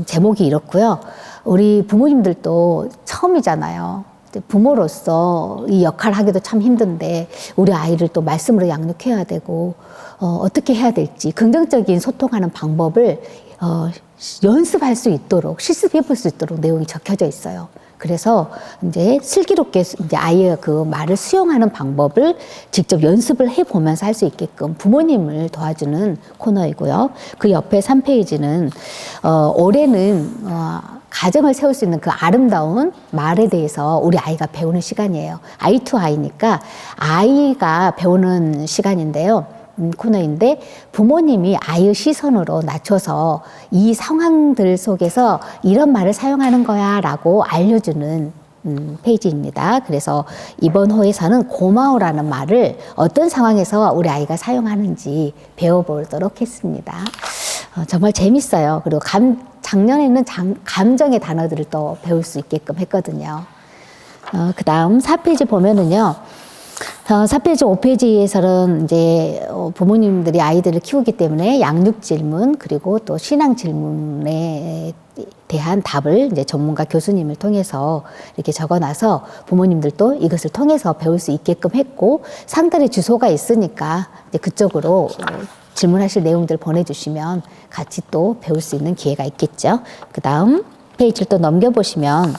제목이 이렇고요. 우리 부모님들도 처음이잖아요. 부모로서 이 역할을 하기도 참 힘든데 우리 아이를 또 말씀으로 양육해야 되고 어떻게 해야 될지 긍정적인 소통하는 방법을 연습할 수 있도록 실습해 볼 수 있도록 내용이 적혀져 있어요. 그래서 이제 슬기롭게 이제 아이의 그 말을 수용하는 방법을 직접 연습을 해 보면서 할 수 있게끔 부모님을 도와주는 코너이고요. 그 옆에 3페이지는 올해는 가정을 세울 수 있는 그 아름다운 말에 대해서 우리 아이가 배우는 시간이에요. 아이 투 아이니까 아이가 배우는 시간인데요. 코너인데 부모님이 아이의 시선으로 낮춰서 이 상황들 속에서 이런 말을 사용하는 거야 라고 알려주는 페이지입니다. 그래서 이번 호에서는 고마워라는 말을 어떤 상황에서 우리 아이가 사용하는지 배워보도록 했습니다. 정말 재밌어요. 그리고 작년에는 감정의 단어들을 또 배울 수 있게끔 했거든요. 그 다음 4페이지 보면은요. 4페이지, 5페이지에서는 이제 부모님들이 아이들을 키우기 때문에 양육 질문 그리고 또 신앙 질문에 대한 답을 이제 전문가 교수님을 통해서 이렇게 적어놔서 부모님들도 이것을 통해서 배울 수 있게끔 했고 상단에 주소가 있으니까 이제 그쪽으로 질문하실 내용들 보내주시면 같이 또 배울 수 있는 기회가 있겠죠. 그 다음 페이지를 또 넘겨보시면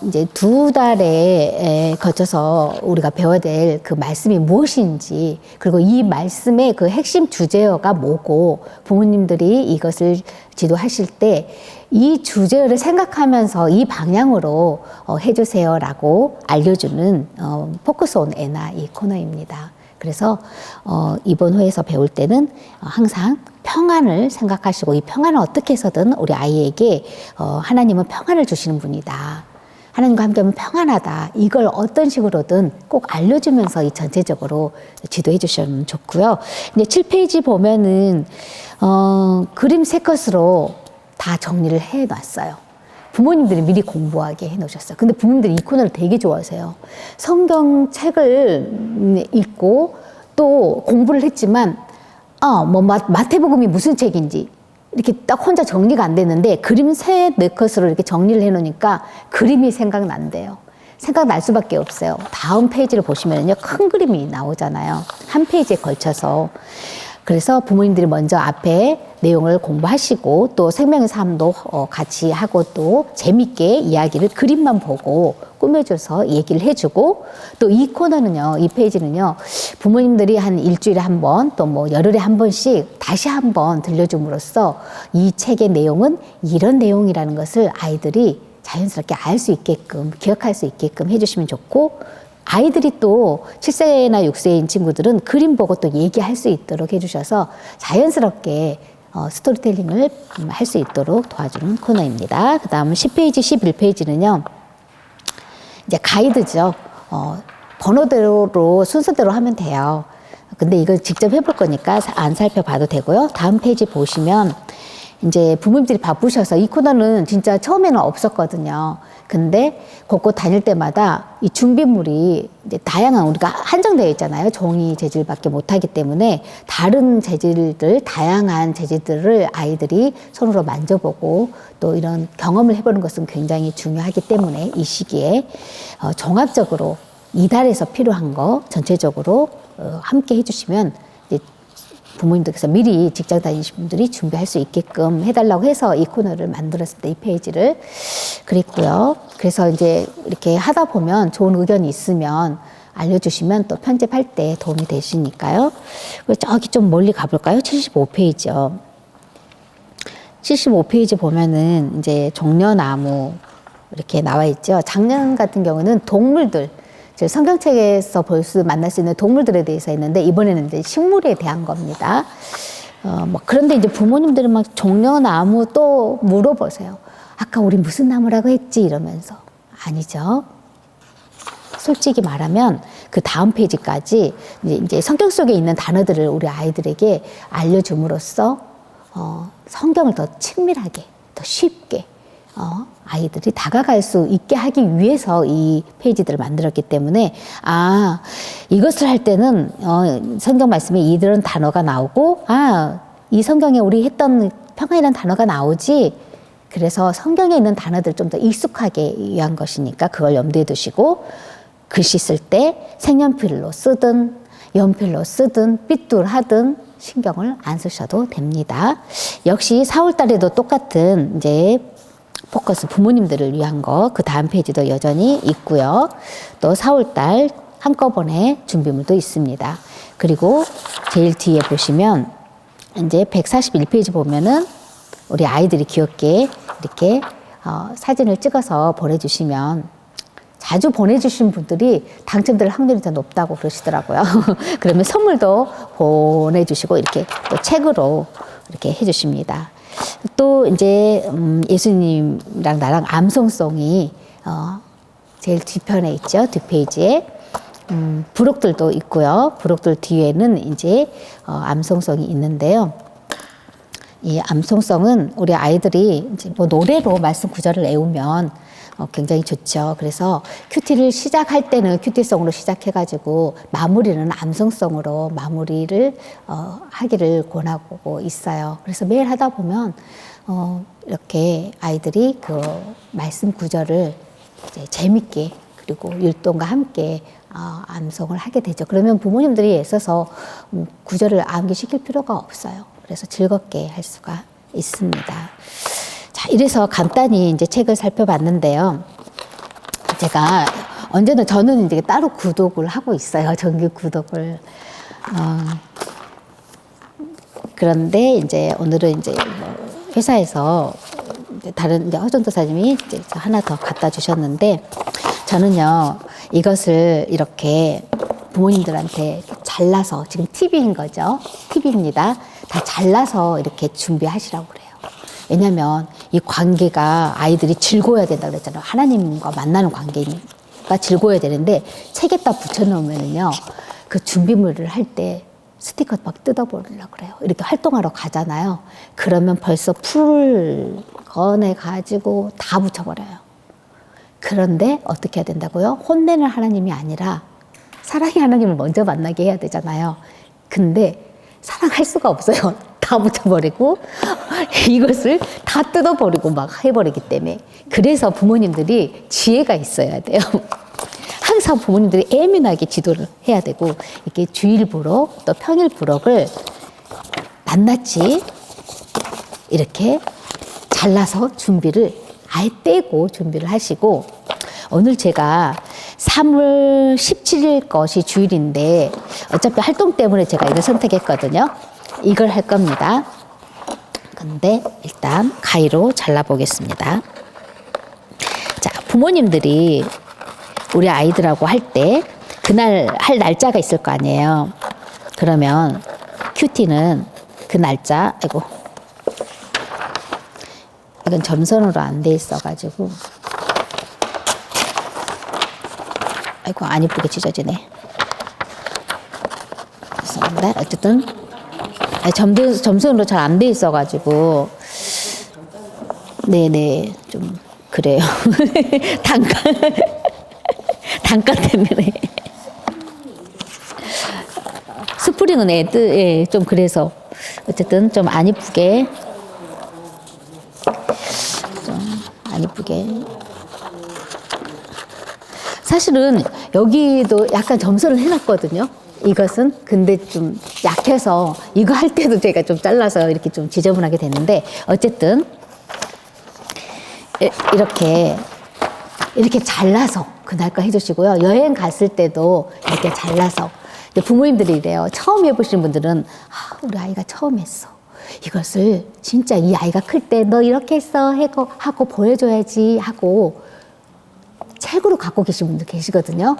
이제 2달에 거쳐서 우리가 배워야 될 그 말씀이 무엇인지, 그리고 이 말씀의 그 핵심 주제어가 뭐고, 부모님들이 이것을 지도하실 때 이 주제어를 생각하면서 이 방향으로 해주세요라고 알려주는 포커스 온 애나 이 코너입니다. 그래서 이번 회에서 배울 때는 항상 평안을 생각하시고 이 평안을 어떻게 해서든 우리 아이에게 하나님은 평안을 주시는 분이다. 하나님과 함께하면 평안하다. 이걸 어떤 식으로든 꼭 알려주면서 이 전체적으로 지도해 주시면 좋고요. 이제 7페이지 보면은 그림 3컷으로 다 정리를 해 놨어요. 부모님들이 미리 공부하게 해 놓으셨어요. 근데 부모님들이 이 코너를 되게 좋아하세요. 성경책을 읽고 또 공부를 했지만 마태복음이 무슨 책인지 이렇게 딱 혼자 정리가 안 됐는데 그림 3-4컷으로 이렇게 정리를 해 놓으니까 그림이 생각난대요. 생각날 수밖에 없어요. 다음 페이지를 보시면요. 큰 그림이 나오잖아요. 한 페이지에 걸쳐서. 그래서 부모님들이 먼저 앞에 내용을 공부하시고 또 생명의 삶도 같이 하고 또 재밌게 이야기를 그림만 보고 꾸며줘서 얘기를 해주고 또 이 코너는요, 이 페이지는요, 부모님들이 한 일주일에 한 번 또 뭐 열흘에 한 번씩 다시 한 번 들려줌으로써 이 책의 내용은 이런 내용이라는 것을 아이들이 자연스럽게 알 수 있게끔 기억할 수 있게끔 해주시면 좋고 아이들이 또 7세나 6세인 친구들은 그림 보고 또 얘기할 수 있도록 해주셔서 자연스럽게 스토리텔링을 할 수 있도록 도와주는 코너입니다. 그 다음 10페이지, 11페이지는요. 이제 가이드죠. 번호대로 순서대로 하면 돼요. 근데 이걸 직접 해볼 거니까 안 살펴봐도 되고요. 다음 페이지 보시면 이제 부모님들이 바쁘셔서 이 코너는 진짜 처음에는 없었거든요. 근데 곳곳 다닐 때마다 이 준비물이 이제 다양한 우리가 한정되어 있잖아요. 종이 재질밖에 못하기 때문에 다른 재질들, 다양한 재질들을 아이들이 손으로 만져보고 또 이런 경험을 해보는 것은 굉장히 중요하기 때문에 이 시기에 종합적으로 이달에서 필요한 거 전체적으로 함께 해주시면 이제 부모님들께서 미리 직장 다니시는 분들이 준비할 수 있게끔 해달라고 해서 이 코너를 만들었습니다. 이 페이지를. 그랬고요. 그래서 이제 이렇게 하다 보면 좋은 의견이 있으면 알려주시면 또 편집할 때 도움이 되시니까요. 저기 좀 멀리 가볼까요? 75페이지요. 75페이지 보면은 이제 종려나무 이렇게 나와 있죠. 작년 같은 경우는 동물들, 저 성경책에서 볼 수 만날 수 있는 동물들에 대해서 했는데 이번에는 이제 식물에 대한 겁니다. 뭐 그런데 이제 부모님들은 막 종려나무 또 물어보세요. 아까 우리 무슨 나무라고 했지? 이러면서. 아니죠. 솔직히 말하면 그 다음 페이지까지 이제 성경 속에 있는 단어들을 우리 아이들에게 알려줌으로써 성경을 더 친밀하게, 더 쉽게 아이들이 다가갈 수 있게 하기 위해서 이 페이지들을 만들었기 때문에 이것을 할 때는 성경 말씀에 이런 단어가 나오고 이 성경에 우리 했던 평안이라는 단어가 나오지. 그래서 성경에 있는 단어들 좀 더 익숙하게 위한 것이니까 그걸 염두에 두시고 글씨 쓸 때 색연필로 쓰든 연필로 쓰든 삐뚤하든 신경을 안 쓰셔도 됩니다. 역시 4월 달에도 똑같은 이제 포커스 부모님들을 위한 거 그 다음 페이지도 여전히 있고요. 또 4월 달 한꺼번에 준비물도 있습니다. 그리고 제일 뒤에 보시면 이제 141페이지 보면은 우리 아이들이 귀엽게 이렇게 사진을 찍어서 보내주시면 자주 보내주신 분들이 당첨될 확률이 더 높다고 그러시더라고요. 그러면 선물도 보내주시고 이렇게 또 책으로 이렇게 해주십니다. 또 이제 예수님이랑 나랑 암송송이 제일 뒤편에 있죠. 뒷페이지에 부록들도 있고요. 부록들 뒤에는 이제 암송송이 있는데요. 이 암송송은 우리 아이들이 이제 뭐 노래로 말씀 구절을 외우면 굉장히 좋죠. 그래서 큐티를 시작할 때는 큐티송으로 시작해가지고 마무리는 암송송으로 마무리를 하기를 권하고 있어요. 그래서 매일 하다 보면 이렇게 아이들이 그 말씀 구절을 이제 재밌게 그리고 율동과 함께 암송을 하게 되죠. 그러면 부모님들이 애써서 구절을 암기시킬 필요가 없어요. 그래서 즐겁게 할 수가 있습니다. 자, 이래서 간단히 이제 책을 살펴봤는데요. 제가 언제나 저는 이제 따로 구독을 하고 있어요. 정규 구독을. 그런데 이제 오늘은 이제 회사에서 다른 이제 허전도사님이 이제 하나 더 갖다 주셨는데 저는요 이것을 이렇게 부모님들한테 잘라서 지금 팁인 거죠. 팁입니다. 다 잘라서 이렇게 준비하시라고 그래요. 왜냐하면 이 관계가 아이들이 즐거워야 된다 그랬잖아요. 하나님과 만나는 관계가 즐거워야 되는데 책에다 붙여놓으면요 그 준비물을 할 때 스티커 막 뜯어버리려고 그래요. 이렇게 활동하러 가잖아요. 그러면 벌써 풀을 꺼내가지고 다 붙여버려요. 그런데 어떻게 해야 된다고요? 혼내는 하나님이 아니라 사랑의 하나님을 먼저 만나게 해야 되잖아요. 근데 사랑할 수가 없어요. 다 붙여버리고 이것을 다 뜯어버리고 막 해버리기 때문에. 그래서 부모님들이 지혜가 있어야 돼요. 항상 부모님들이 예민하게 지도를 해야 되고 이렇게 주일 부록 또 평일 부록을 낱낱이 이렇게 잘라서 준비를 아예 떼고 준비를 하시고 오늘 제가 3월 17일 것이 주일인데 어차피 활동 때문에 제가 이걸 선택했거든요. 이걸 할 겁니다. 근데 일단 가위로 잘라보겠습니다. 자, 부모님들이 우리 아이들하고 할 때 그날 할 날짜가 있을 거 아니에요. 그러면 큐티는 그 날짜, 이건 점선으로 안 돼 있어가지고 안 이쁘게 찢어지네. 죄송합니다. 어쨌든 점선으로 잘 안 돼 있어가지고 네네 좀 그래요. 단가 때문에 스프링은 예, 좀 그래서 어쨌든 좀 안 이쁘게 사실은 여기도 약간 점선을 해놨거든요. 이것은 근데 좀 약해서 이거 할 때도 제가 좀 잘라서 이렇게 좀 지저분하게 됐는데 어쨌든 이렇게 잘라서 그날 거 해주시고요. 여행 갔을 때도 이렇게 잘라서 부모님들이 이래요. 처음 해보시는 분들은 우리 아이가 처음 했어. 이것을 진짜 이 아이가 클 때 너 이렇게 했어 하고 보여줘야지 하고 책으로 갖고 계신 분들 계시거든요.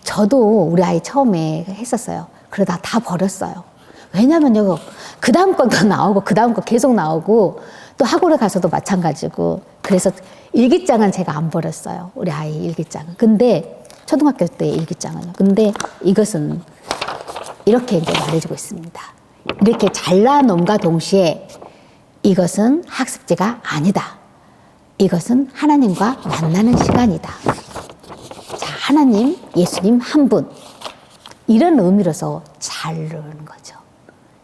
저도 우리 아이 처음에 했었어요. 그러다 다 버렸어요. 왜냐면요, 그 다음 건도 나오고 그 다음 거 계속 나오고 또 학원에 가서도 마찬가지고. 그래서 일기장은 제가 안 버렸어요. 우리 아이 일기장은. 근데 초등학교 때 일기장은요. 근데 이것은 이렇게 이제 말해주고 있습니다. 이렇게 잘라놓음과 동시에 이것은 학습지가 아니다. 이것은 하나님과 만나는 시간이다. 자, 하나님, 예수님 한 분. 이런 의미로서 자르는 거죠.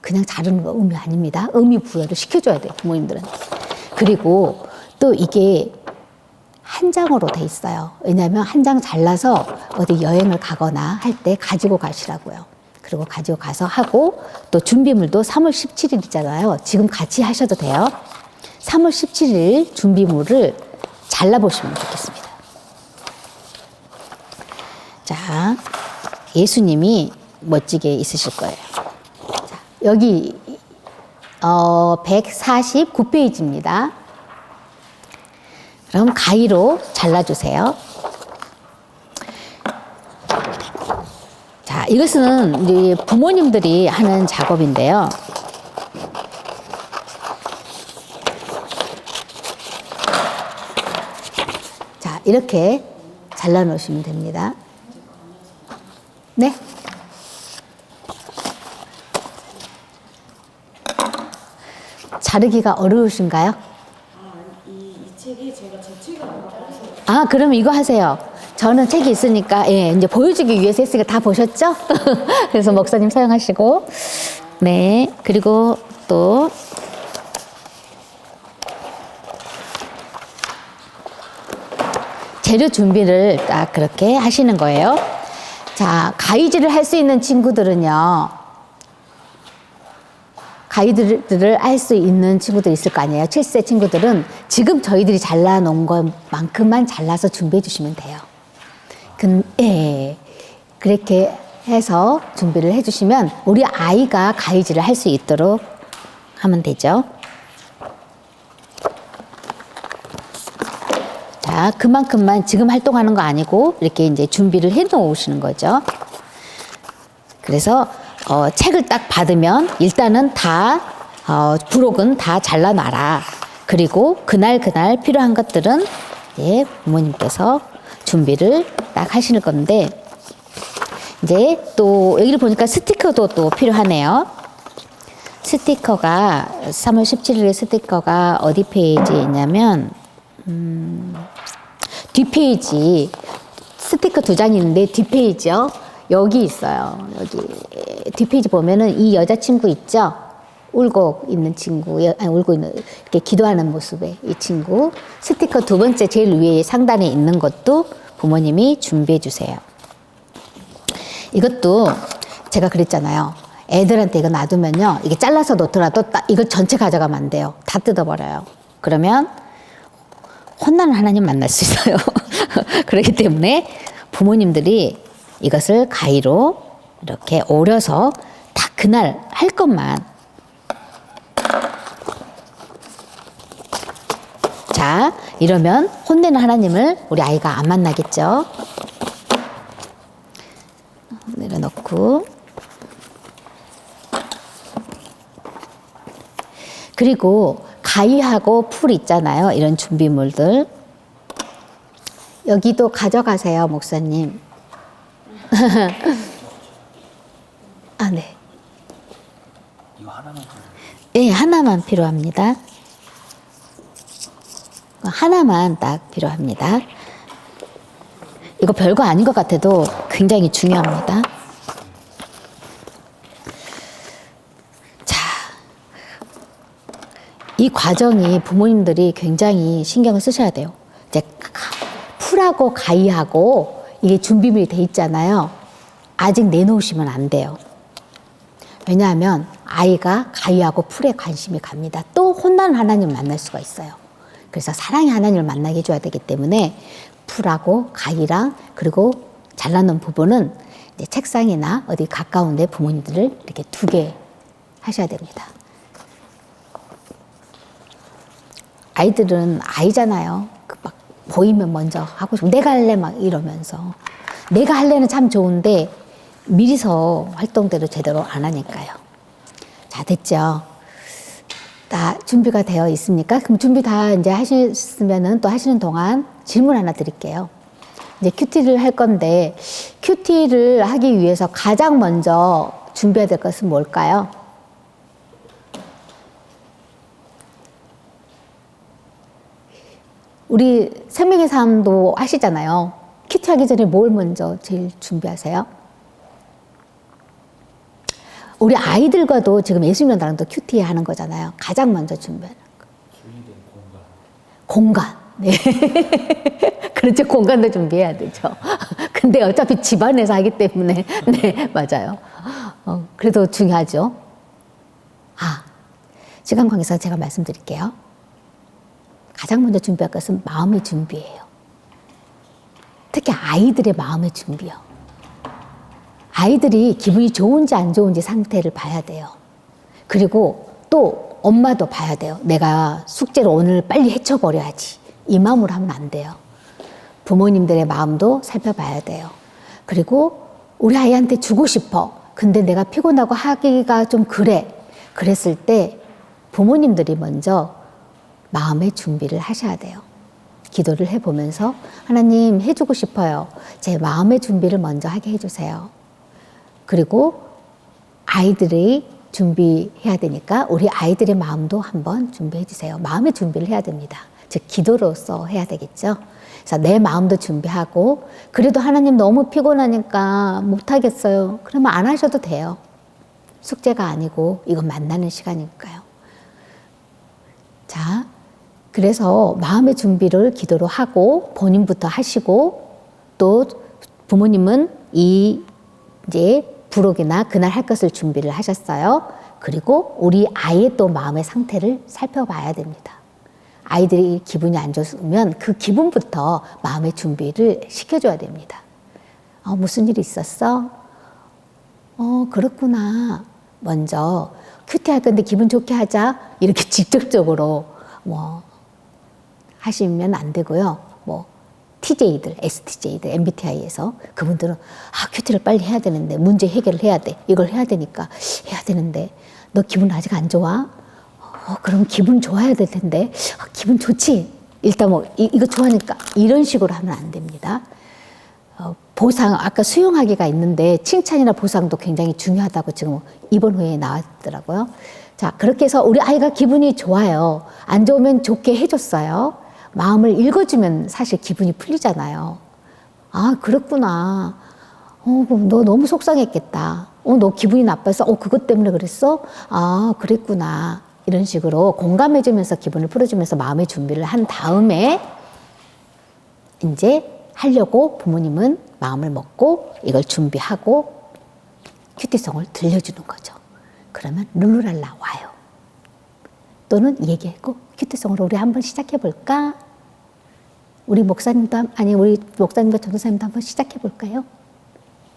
그냥 자르는 거 의미 아닙니다. 의미 부여를 시켜줘야 돼요, 부모님들은. 그리고 또 이게 한 장으로 돼 있어요. 왜냐하면 한 장 잘라서 어디 여행을 가거나 할 때 가지고 가시라고요. 그리고 가지고 가서 하고 또 준비물도 3월 17일이잖아요. 지금 같이 하셔도 돼요. 3월 17일 준비물을 잘라보시면 좋겠습니다. 자, 예수님이 멋지게 있으실 거예요. 자, 여기 149페이지입니다. 그럼 가위로 잘라주세요. 자, 이것은 이제 부모님들이 하는 작업인데요. 자, 이렇게 잘라 놓으시면 됩니다. 네? 자르기가 어려우신가요? 이 책이 제가 제 책을 안 따라서 아, 그러면 이거 하세요. 저는 책이 있으니까, 예, 이제 보여주기 위해서 했으니까 다 보셨죠? 그래서 목사님 사용하시고. 네. 그리고 또, 재료 준비를 딱 그렇게 하시는 거예요. 자, 가위질을 할 수 있는 친구들은요, 가위들을 할 수 있는 친구들 있을 거 아니에요. 7세 친구들은 지금 저희들이 잘라놓은 것만큼만 잘라서 준비해 주시면 돼요. 예, 그렇게 해서 준비를 해 주시면 우리 아이가 가위질을 할 수 있도록 하면 되죠. 자, 그만큼만 지금 활동하는 거 아니고 이렇게 이제 준비를 해 놓으시는 거죠. 그래서 책을 딱 받으면 일단은 다 부록은 다 잘라놔라. 그리고 그날 필요한 것들은 이제 부모님께서 준비를 딱 하시는 건데, 이제 또 여기를 보니까 스티커도 또 필요하네요. 스티커가 3월 17일에 스티커가 어디 페이지에 있냐면 뒷페이지, 스티커 2장이 있는데 뒷페이지요. 여기 있어요. 여기 뒷페이지 보면은 이 여자친구 있죠? 울고 있는 친구, 울고 있는, 이렇게 기도하는 모습의 이 친구. 스티커 2번째 제일 위에 상단에 있는 것도 부모님이 준비해 주세요. 이것도 제가 그랬잖아요. 애들한테 이거 놔두면요, 이게 잘라서 놓더라도 이걸 전체 가져가면 안 돼요. 다 뜯어버려요. 그러면 혼나는 하나님 만날 수 있어요. 그렇기 때문에 부모님들이 이것을 가위로 이렇게 오려서 딱 그날 할 것만. 자, 이러면 혼내는 하나님을 우리 아이가 안 만나겠죠. 내려놓고. 그리고 가위하고 풀 있잖아요. 이런 준비물들. 여기도 가져가세요, 목사님. 아, 네. 이거 하나만 좀. 네, 하나만 필요합니다. 하나만 딱 필요합니다. 이거 별거 아닌 것 같아도 굉장히 중요합니다. 자, 이 과정이 부모님들이 굉장히 신경을 쓰셔야 돼요. 이제 풀하고 가위하고 이게 준비물이 돼 있잖아요. 아직 내놓으시면 안 돼요. 왜냐하면 아이가 가위하고 풀에 관심이 갑니다. 또 혼나는 하나님을 만날 수가 있어요. 그래서 사랑의 하나님을 만나게 해줘야 되기 때문에 풀하고 가위랑 그리고 잘라놓은 부분은 이제 책상이나 어디 가까운 데 부모님들을 이렇게 두게 하셔야 됩니다. 아이들은 아이잖아요. 막 보이면 먼저 하고 싶고 내가 할래 막 이러면서 내가 할래는 참 좋은데 미리서 활동대로 제대로 안 하니까요. 자, 됐죠? 다 준비가 되어 있습니까? 그럼 준비 다 이제 하셨으면은 또 하시는 동안 질문 하나 드릴게요. 이제 큐티를 할 건데 큐티를 하기 위해서 가장 먼저 준비해야 될 것은 뭘까요? 우리 생명의 삶도 하시잖아요. 큐티 하기 전에 뭘 먼저 제일 준비하세요? 우리 아이들과도 지금 예수님이랑도 큐티 하는 거잖아요. 가장 먼저 준비하는 거. 분리된 공간. 공간. 네. 그렇죠. 공간도 준비해야 되죠. 근데 어차피 집안에서 하기 때문에. 네, 맞아요. 그래도 중요하죠. 시간 관계상 제가 말씀드릴게요. 가장 먼저 준비할 것은 마음의 준비예요. 특히 아이들의 마음의 준비요. 아이들이 기분이 좋은지 안 좋은지 상태를 봐야 돼요. 그리고 또 엄마도 봐야 돼요. 내가 숙제를 오늘 빨리 헤쳐버려야지. 이 마음으로 하면 안 돼요. 부모님들의 마음도 살펴봐야 돼요. 그리고 우리 아이한테 주고 싶어. 근데 내가 피곤하고 하기가 좀 그래. 그랬을 때 부모님들이 먼저 마음의 준비를 하셔야 돼요. 기도를 해보면서 하나님 해주고 싶어요. 제 마음의 준비를 먼저 하게 해주세요. 그리고 아이들이 준비해야 되니까 우리 아이들의 마음도 한번 준비해 주세요. 마음의 준비를 해야 됩니다. 즉 기도로서 해야 되겠죠. 그래서 내 마음도 준비하고 그래도 하나님 너무 피곤하니까 못하겠어요. 그러면 안 하셔도 돼요. 숙제가 아니고 이건 만나는 시간이니까요. 자, 그래서 마음의 준비를 기도로 하고 본인부터 하시고 또 부모님은 이제 부록이나 그날 할 것을 준비를 하셨어요. 그리고 우리 아이의 또 마음의 상태를 살펴봐야 됩니다. 아이들이 기분이 안 좋으면 그 기분부터 마음의 준비를 시켜줘야 됩니다. 무슨 일이 있었어? 그렇구나. 먼저 큐티 할 건데 기분 좋게 하자. 이렇게 직접적으로 하시면 안 되고요. TJ들, STJ들, MBTI에서 그분들은 큐티를 빨리 해야 되는데 문제 해결을 해야 돼. 이걸 해야 되니까 해야 되는데 너 기분 아직 안 좋아? 그럼 기분 좋아야 될 텐데 기분 좋지? 일단 이거 좋아하니까 이런 식으로 하면 안 됩니다. 보상, 아까 수용하기가 있는데 칭찬이나 보상도 굉장히 중요하다고 지금 이번 회에 나왔더라고요. 자, 그렇게 해서 우리 아이가 기분이 좋아요. 안 좋으면 좋게 해줬어요. 마음을 읽어주면 사실 기분이 풀리잖아요. 그렇구나. 너 너무 속상했겠다. 너 기분이 나빠서 그것 때문에 그랬어? 그랬구나. 이런 식으로 공감해주면서 기분을 풀어주면서 마음의 준비를 한 다음에 이제 하려고 부모님은 마음을 먹고 이걸 준비하고 큐티송을 들려주는 거죠. 그러면 룰루랄라 와요. 또는 얘기하고 큐티송으로 우리 한번 시작해 볼까? 우리 목사님과 전도사님도 한번 시작해 볼까요?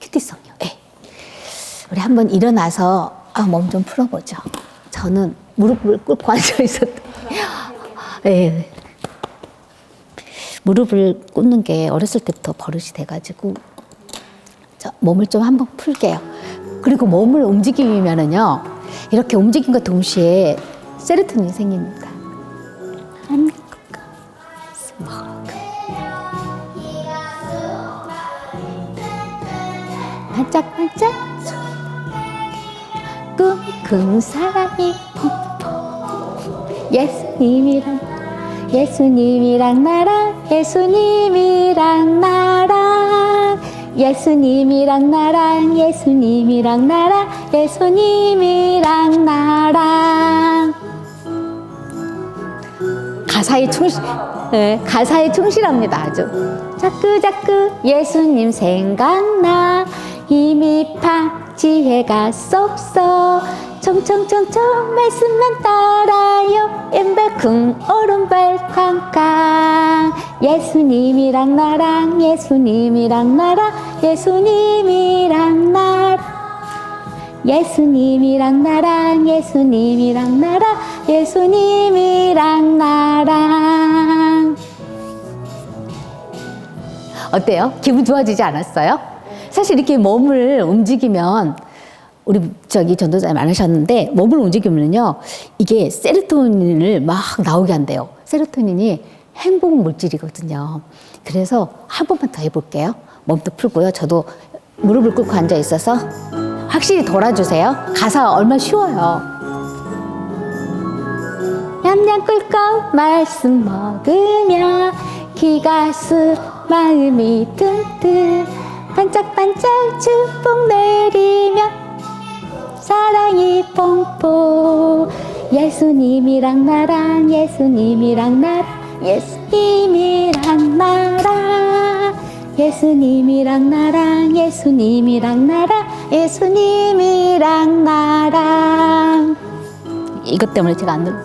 큐티송이요. 네. 우리 한번 일어나서 몸 좀 풀어보죠. 저는 무릎을 꿇고 앉아 있었더니 네. 무릎을 꿇는 게 어렸을 때부터 버릇이 돼가지고 몸을 좀 한번 풀게요. 그리고 몸을 움직이면은요 이렇게 움직임과 동시에 세로토닌이 생깁니다. 반짝반짝 꿈이 큰 사랑이 예수님이랑 나랑 예수님이랑 나랑 예수님이랑 나랑 예수님이랑 나랑 예수님이랑 나랑 가사에 충실합니다. 아주 자꾸 예수님 생각나 힘이 팍 지혜가 쏙쏙 총총총총 말씀만 따라요 왼발 쿵 오른발 쾅쾅 예수님이랑 나랑 예수님이랑 나랑 예수님이랑 나랑 예수님이랑 나랑 예수님이랑 나랑 예수님이랑 나랑 어때요? 기분 좋아지지 않았어요? 사실 이렇게 몸을 움직이면 우리 전도사님 안 하셨는데 몸을 움직이면요 이게 세로토닌을 막 나오게 한대요. 세로토닌이 행복 물질이거든요. 그래서 한 번만 더 해볼게요. 몸도 풀고요. 저도 무릎을 꿇고 앉아 있어서 확실히 돌아주세요. 가사 얼마나 쉬워요. 냠냠 꿀꺽 말씀 먹으며 기가 쑥 마음이 튼튼 반짝반짝 축복 내리며 사랑이 뽕뽕 예수님이랑 나랑 예수님이랑 나랑 예수님이랑 나랑 예수님이랑 나랑 예수님이랑 나랑 예수님이랑 나랑 이것 때문에 제가 안 눌러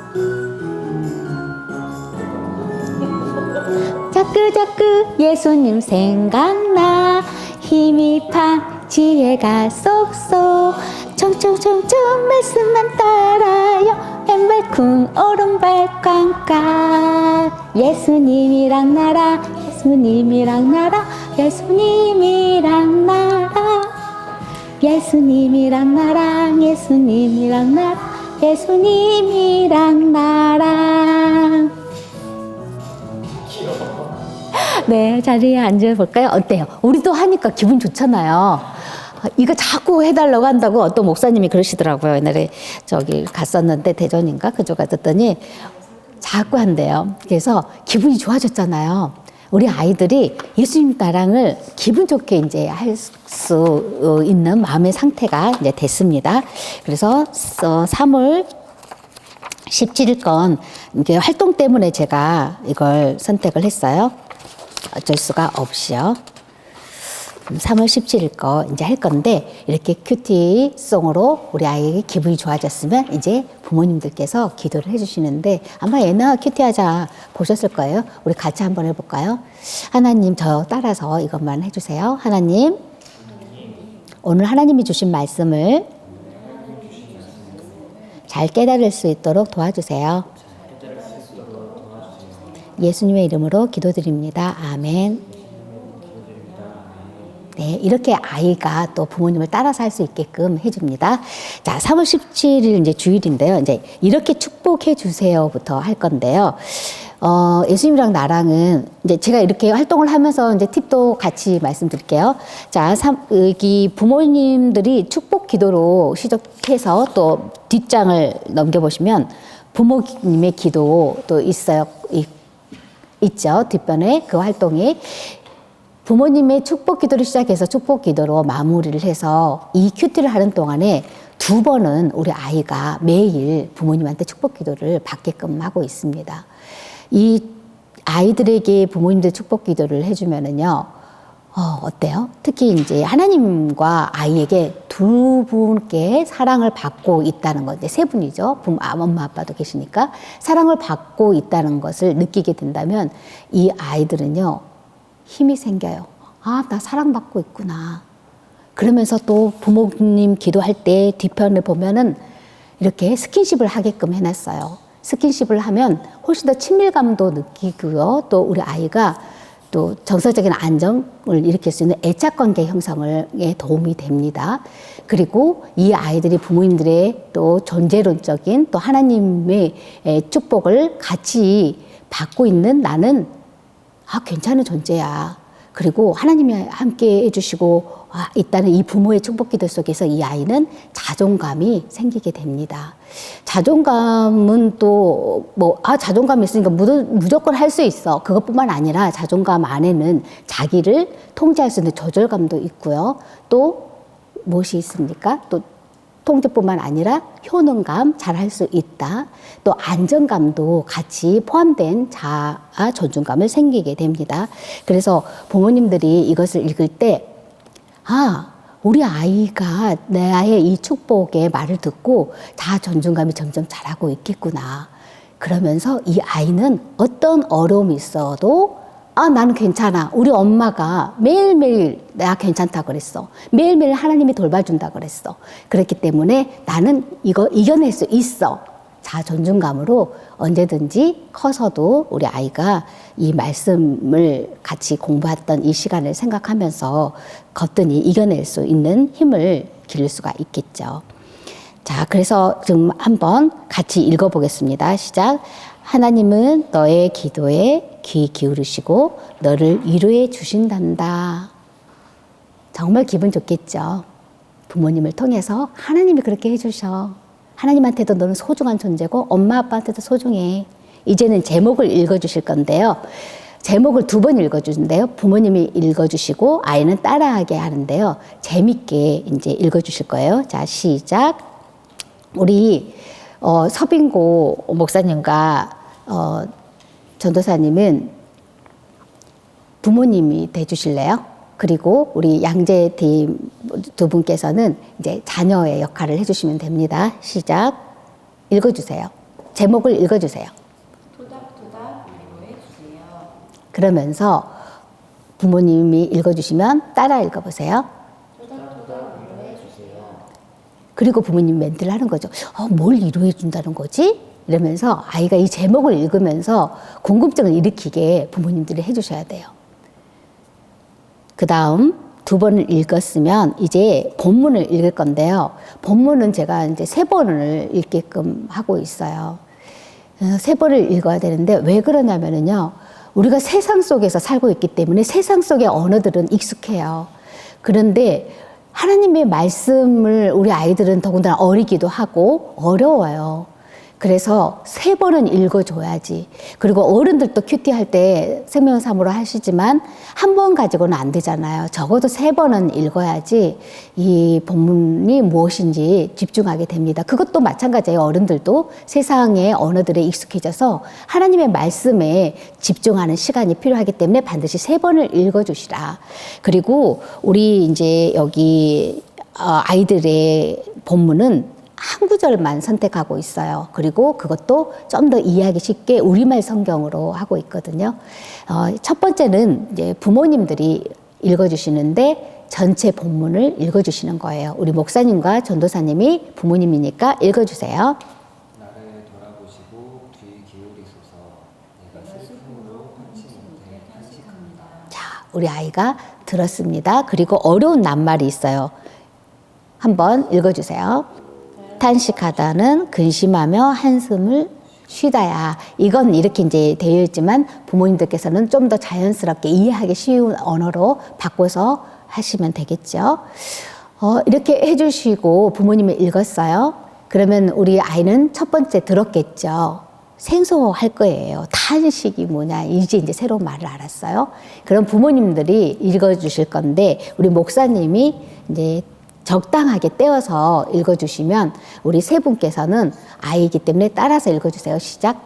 자꾸 예수님 생각나 힘이 팍 지혜가 쏙쏙 총총총총 말씀만 따라요 왼발 쿵 오른발 꽝꽝 예수님이랑 나랑 예수님이랑 나랑 예수님이랑 나랑 예수님이랑 나랑 예수님이랑 나랑 예수님이랑 나랑 네, 자리에 앉아볼까요? 어때요? 우리도 하니까 기분 좋잖아요. 이거 자꾸 해달라고 한다고 어떤 목사님이 그러시더라고요. 옛날에 저기 갔었는데 대전인가? 그쪽 갔더니 자꾸 한대요. 그래서 기분이 좋아졌잖아요. 우리 아이들이 예수님 나랑을 기분 좋게 이제 할 수 있는 마음의 상태가 이제 됐습니다. 그래서 3월 17일건 이게 활동 때문에 제가 이걸 선택을 했어요. 어쩔 수가 없이요. 3월 17일 거 이제 할 건데 이렇게 큐티송으로 우리 아이에게 기분이 좋아졌으면 이제 부모님들께서 기도를 해주시는데 아마 예나 큐티하자 보셨을 거예요. 우리 같이 한번 해볼까요? 하나님 저 따라서 이것만 해주세요. 하나님 오늘 하나님이 주신 말씀을 잘 깨달을 수 있도록 도와주세요. 예수님의 이름으로 기도드립니다. 아멘. 네, 이렇게 아이가 또 부모님을 따라서 할 수 있게끔 해줍니다. 자, 3월 17일 이제 주일인데요. 이제 이렇게 축복해 주세요부터 할 건데요. 예수님이랑 나랑은 이제 제가 이렇게 활동을 하면서 이제 팁도 같이 말씀드릴게요. 자, 여기 부모님들이 축복 기도로 시작해서 또 뒷장을 넘겨보시면 부모님의 기도 또 있어요. 있죠. 뒷변에 그 활동이 부모님의 축복 기도를 시작해서 축복 기도로 마무리를 해서 이 큐티를 하는 동안에 2번은 우리 아이가 매일 부모님한테 축복 기도를 받게끔 하고 있습니다. 이 아이들에게 부모님들 축복 기도를 해주면은요, 어때요? 특히 이제 하나님과 아이에게 2분께 사랑을 받고 있다는 것, 이제 3분이죠. 엄마, 아빠도 계시니까 사랑을 받고 있다는 것을 느끼게 된다면 이 아이들은요, 힘이 생겨요. 아, 나 사랑받고 있구나. 그러면서 또 부모님 기도할 때 뒤편을 보면은 이렇게 스킨십을 하게끔 해놨어요. 스킨십을 하면 훨씬 더 친밀감도 느끼고요. 또 우리 아이가 또 정서적인 안정을 일으킬 수 있는 애착관계 형성에 도움이 됩니다. 그리고 이 아이들이 부모님들의 또 존재론적인 또 하나님의 축복을 같이 받고 있는 나는 괜찮은 존재야. 그리고 하나님이 함께 해주시고 있다는 이 부모의 축복 기도 속에서 이 아이는 자존감이 생기게 됩니다. 자존감은 또 자존감이 있으니까 무조건 할 수 있어. 그것뿐만 아니라 자존감 안에는 자기를 통제할 수 있는 조절감도 있고요. 또 무엇이 있습니까? 또 통제뿐만 아니라 효능감, 잘할 수 있다. 또 안정감도 같이 포함된 자아 존중감을 생기게 됩니다. 그래서 부모님들이 이것을 읽을 때 우리 아이가 내 아이의 이 축복의 말을 듣고 자아 존중감이 점점 자라고 있겠구나. 그러면서 이 아이는 어떤 어려움이 있어도 나는 괜찮아. 우리 엄마가 매일매일 내가 괜찮다 그랬어. 매일매일 하나님이 돌봐준다 그랬어. 그렇기 때문에 나는 이거 이겨낼 수 있어. 존중감으로 언제든지 커서도 우리 아이가 이 말씀을 같이 공부했던 이 시간을 생각하면서 거뜬히 이겨낼 수 있는 힘을 기를 수가 있겠죠. 자, 그래서 지금 한번 같이 읽어보겠습니다. 시작. 하나님은 너의 기도에 귀 기울이시고 너를 위로해 주신단다. 정말 기분 좋겠죠. 부모님을 통해서 하나님이 그렇게 해주셔. 하나님한테도 너는 소중한 존재고 엄마 아빠한테도 소중해. 이제는 제목을 읽어주실 건데요. 제목을 2번 읽어주는데요. 부모님이 읽어주시고 아이는 따라하게 하는데요. 재밌게 이제 읽어주실 거예요. 자, 시작. 우리 서빙고 목사님과 전도사님은 부모님이 돼주실래요? 그리고 우리 양재팀 2분께서는 이제 자녀의 역할을 해주시면 됩니다. 시작. 읽어주세요. 제목을 읽어주세요. 토닥토닥 위로해 주세요. 그러면서 부모님이 읽어주시면 따라 읽어보세요. 토닥토닥 위로해 주세요. 그리고 부모님 멘트를 하는 거죠. 뭘 위로해 준다는 거지? 이러면서 아이가 이 제목을 읽으면서 궁금증을 일으키게 부모님들이 해주셔야 돼요. 그 다음 2번을 읽었으면 이제 본문을 읽을 건데요. 본문은 제가 이제 3번을 읽게끔 하고 있어요. 3번을 읽어야 되는데 왜 그러냐면요. 우리가 세상 속에서 살고 있기 때문에 세상 속의 언어들은 익숙해요. 그런데 하나님의 말씀을 우리 아이들은 더군다나 어리기도 하고 어려워요. 그래서 3번은 읽어줘야지. 그리고 어른들도 큐티 할 때 생명사무로 하시지만 한 번 가지고는 안 되잖아요. 적어도 3번은 읽어야지 이 본문이 무엇인지 집중하게 됩니다. 그것도 마찬가지예요. 어른들도 세상의 언어들에 익숙해져서 하나님의 말씀에 집중하는 시간이 필요하기 때문에 반드시 3번을 읽어주시라. 그리고 우리 이제 여기 아이들의 본문은 한 구절만 선택하고 있어요. 그리고 그것도 좀 더 이해하기 쉽게 우리말 성경으로 하고 있거든요. 첫 번째는 이제 부모님들이 읽어주시는데 전체 본문을 읽어주시는 거예요. 우리 목사님과 전도사님이 부모님이니까 읽어주세요. 나를 돌아보시고 귀 기울이소서. 내가 슬픔으로 편치 못해 탄식합니다. 자, 우리 아이가 들었습니다. 그리고 어려운 낱말이 있어요. 한번 읽어주세요. 탄식하다는 근심하며 한숨을 쉬다야. 이건 이렇게 이제 되어 있지만 부모님들께서는 좀 더 자연스럽게 이해하기 쉬운 언어로 바꿔서 하시면 되겠죠. 이렇게 해주시고 부모님이 읽었어요. 그러면 우리 아이는 첫 번째 들었겠죠. 생소할 거예요. 탄식이 뭐냐. 이제 새로운 말을 알았어요. 그럼 부모님들이 읽어주실 건데 우리 목사님이 이제 적당하게 떼어서 읽어주시면 우리 3분께서는 아이이기 때문에 따라서 읽어주세요. 시작.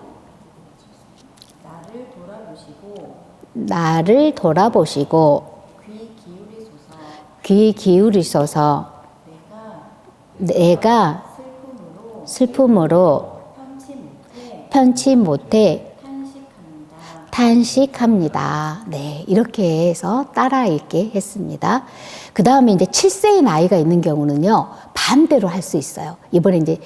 나를 돌아보시고 귀 기울이소서. 내가 슬픔으로 편치 못해 탄식합니다. 네, 이렇게 해서 따라 읽게 했습니다. 그 다음에 이제 7세인 아이가 있는 경우는요, 반대로 할 수 있어요. 이번에 이제,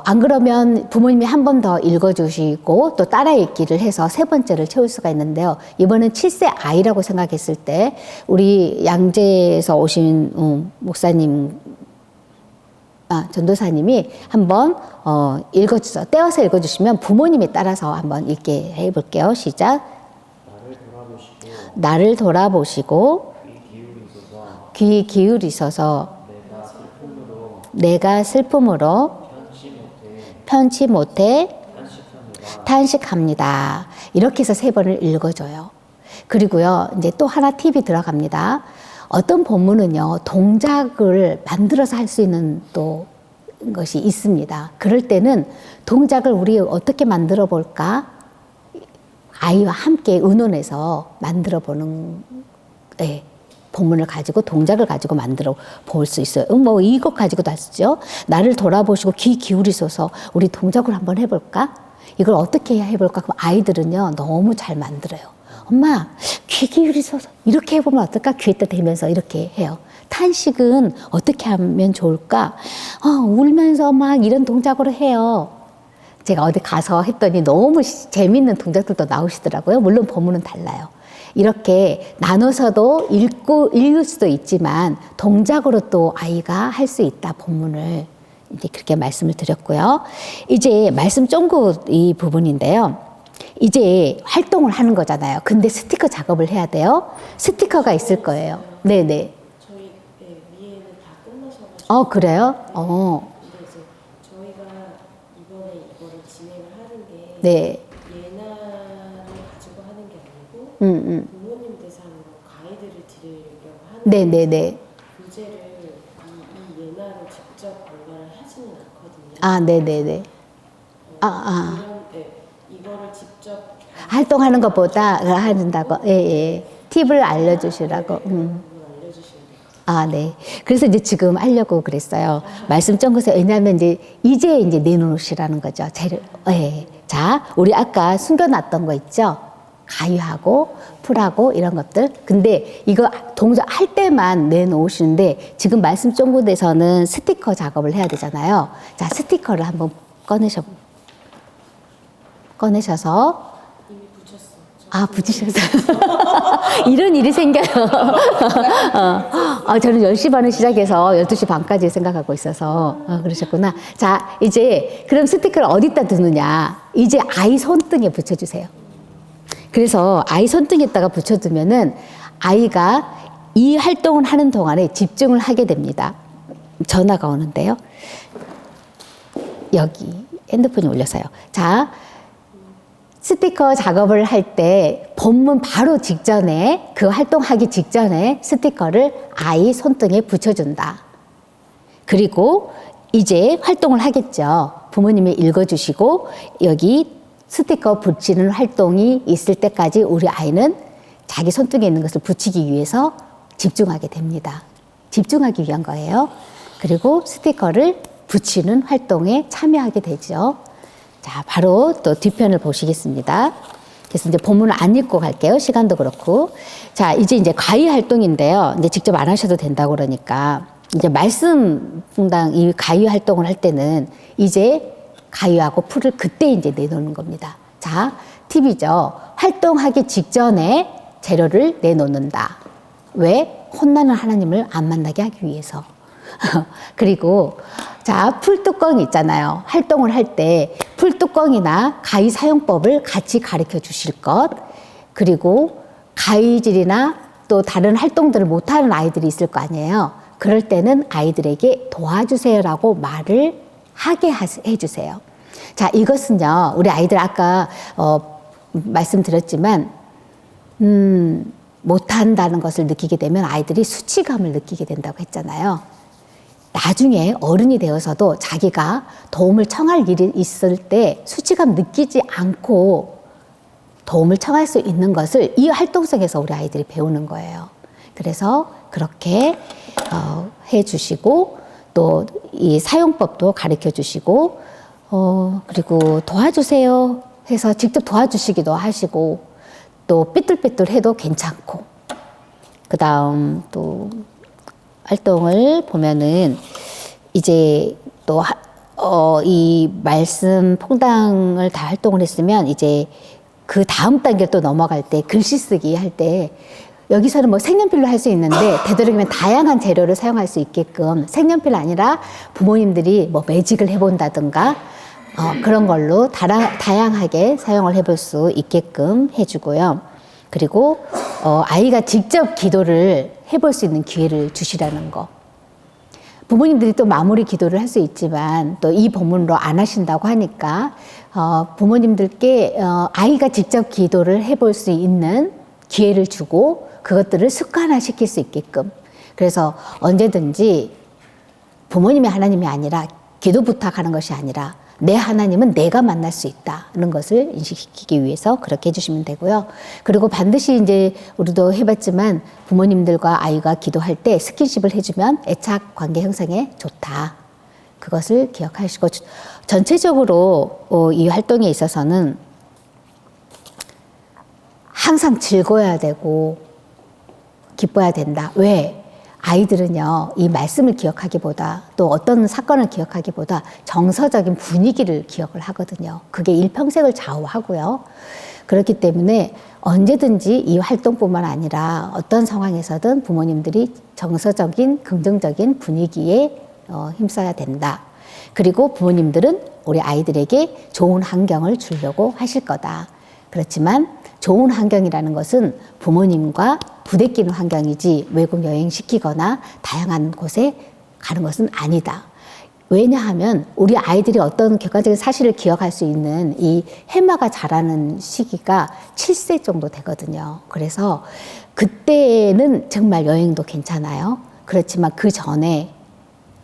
안 그러면 부모님이 한 번 더 읽어주시고 또 따라 읽기를 해서 3번째를 채울 수가 있는데요. 이번엔 7세 아이라고 생각했을 때, 우리 양재에서 오신 목사님, 전도사님이 한번 읽어주세요. 떼어서 읽어주시면 부모님이 따라서 한번 읽게 해볼게요. 시작. 나를 돌아보시고 귀 기울이소서. 내가 슬픔으로 편치 못해 탄식합니다. 이렇게 해서 3번을 읽어줘요. 그리고요, 이제 또 하나 팁이 들어갑니다. 어떤 본문은요, 동작을 만들어서 할 수 있는 또 것이 있습니다. 그럴 때는 동작을 우리 어떻게 만들어 볼까? 아이와 함께 의논해서 만들어 보는, 네, 본문을 가지고 동작을 가지고 만들어 볼 수 있어요. 뭐 이것 가지고도 할 수 있죠. 나를 돌아보시고 귀 기울이소서. 우리 동작을 한번 해볼까? 이걸 어떻게 해야 해볼까? 그럼 아이들은요, 너무 잘 만들어요. 엄마, 귀 기울이소서. 이렇게 해보면 어떨까? 귀에다 대면서 이렇게 해요. 탄식은 어떻게 하면 좋을까? 울면서 막 이런 동작으로 해요. 제가 어디 가서 했더니 너무 재미있는 동작들도 나오시더라고요. 물론 본문은 달라요. 이렇게 나눠서도 읽을 수도 있지만 동작으로 또 아이가 할 수 있다, 본문을. 이제 그렇게 말씀을 드렸고요. 이제 말씀 쫑구 이 부분인데요. 이제 활동을 하는 거잖아요. 근데 스티커 작업을 해야 돼요. 스티커가 있을 거예요. 네네. 저희 위에는 다 끝나셔가지고. 그래요? 근데 이제 저희가 이번에 이거를 진행을 하는 게 네. 예나를 가지고 하는 게 아니고 부모님 대상으로 가이드를 드리려고 하는 네네네. 교재를 이 예나를 직접 발간을 하지는 않거든요. 아, 네네네. 이거를 직접 활동하는 것보다 한다고, 예. 팁을 알려주시라고. 알려주시면 돼요. 아, 네. 그래서 이제 지금 하려고 그랬어요. 말씀 좀 그래서 왜냐하면 이제 내놓으시라는 거죠. 재료. 예. 자, 우리 아까 숨겨놨던 거 있죠? 가위하고 풀하고 이런 것들. 근데 이거 동작 할 때만 내놓으시는데 지금 말씀 쫑구에서는 스티커 작업을 해야 되잖아요. 자, 스티커를 한번 꺼내셔서 이미 붙였어. 아, 붙이셨어요. 이런 일이 생겨요. 저는 10시 반에 시작해서 12시 반까지 생각하고 있어서 그러셨구나. 자, 이제 그럼 스티커를 어디다 두느냐. 이제 아이 손등에 붙여주세요. 그래서 아이 손등에다가 붙여두면은 아이가 이 활동을 하는 동안에 집중을 하게 됩니다. 전화가 오는데요. 여기 핸드폰이 울려서요. 자, 스티커 작업을 할 때 본문 바로 직전에 그 활동하기 직전에 스티커를 아이 손등에 붙여준다. 그리고 이제 활동을 하겠죠. 부모님이 읽어주시고 여기 스티커 붙이는 활동이 있을 때까지 우리 아이는 자기 손등에 있는 것을 붙이기 위해서 집중하게 됩니다. 집중하기 위한 거예요. 그리고 스티커를 붙이는 활동에 참여하게 되죠. 자, 바로 또 뒤편을 보시겠습니다. 그래서 이제 본문을 안 읽고 갈게요. 시간도 그렇고. 자, 이제 과외 활동인데요. 이제 직접 안 하셔도 된다고 그러니까. 이제 말씀 분당 이 과외 활동을 할 때는 이제 가위하고 풀을 그때 이제 내놓는 겁니다. 자, 팁이죠. 활동하기 직전에 재료를 내놓는다. 왜? 혼나는 하나님을 안 만나게 하기 위해서. 그리고 자, 풀뚜껑이 있잖아요. 활동을 할 때 풀뚜껑이나 가위 사용법을 같이 가르쳐 주실 것. 그리고 가위질이나 또 다른 활동들을 못하는 아이들이 있을 거 아니에요. 그럴 때는 아이들에게 도와주세요라고 말을 하게 해주세요. 자, 이것은요, 우리 아이들 아까 말씀드렸지만 못한다는 것을 느끼게 되면 아이들이 수치감을 느끼게 된다고 했잖아요. 나중에 어른이 되어서도 자기가 도움을 청할 일이 있을 때 수치감 느끼지 않고 도움을 청할 수 있는 것을 이 활동 속에서 우리 아이들이 배우는 거예요. 그래서 그렇게 해주시고 또 이 사용법도 가르쳐 주시고 그리고 도와주세요 해서 직접 도와주시기도 하시고 또 삐뚤빼뚤해도 괜찮고 그 다음 또 활동을 보면은 이제 또 이 말씀 퐁당을 다 활동을 했으면 이제 그 다음 단계 또 넘어갈 때 글씨 쓰기 할 때 여기서는 뭐 색연필로 할 수 있는데 되도록이면 다양한 재료를 사용할 수 있게끔 색연필 아니라 부모님들이 뭐 매직을 해본다든가 그런 걸로 다양하게 사용을 해볼 수 있게끔 해주고요. 그리고 아이가 직접 기도를 해볼 수 있는 기회를 주시라는 거. 부모님들이 또 마무리 기도를 할 수 있지만 또 이 본문으로 안 하신다고 하니까 부모님들께 아이가 직접 기도를 해볼 수 있는 기회를 주고 그것들을 습관화시킬 수 있게끔. 그래서 언제든지 부모님의 하나님이 아니라 기도 부탁하는 것이 아니라 내 하나님은 내가 만날 수 있다는 것을 인식시키기 위해서 그렇게 해주시면 되고요. 그리고 반드시 이제 우리도 해봤지만 부모님들과 아이가 기도할 때 스킨십을 해주면 애착 관계 형성에 좋다. 그것을 기억하시고 전체적으로 이 활동에 있어서는 항상 즐거워야 되고 기뻐야 된다. 왜? 아이들은요, 이 말씀을 기억하기보다 또 어떤 사건을 기억하기보다 정서적인 분위기를 기억을 하거든요. 그게 일평생을 좌우하고요. 그렇기 때문에 언제든지 이 활동뿐만 아니라 어떤 상황에서든 부모님들이 정서적인 긍정적인 분위기에 힘써야 된다. 그리고 부모님들은 우리 아이들에게 좋은 환경을 주려고 하실 거다. 그렇지만 좋은 환경이라는 것은 부모님과 부대끼는 환경이지 외국 여행시키거나 다양한 곳에 가는 것은 아니다. 왜냐하면 우리 아이들이 어떤 객관적인 사실을 기억할 수 있는 이 해마가 자라는 시기가 7세 정도 되거든요. 그래서 그때는 정말 여행도 괜찮아요. 그렇지만 그 전에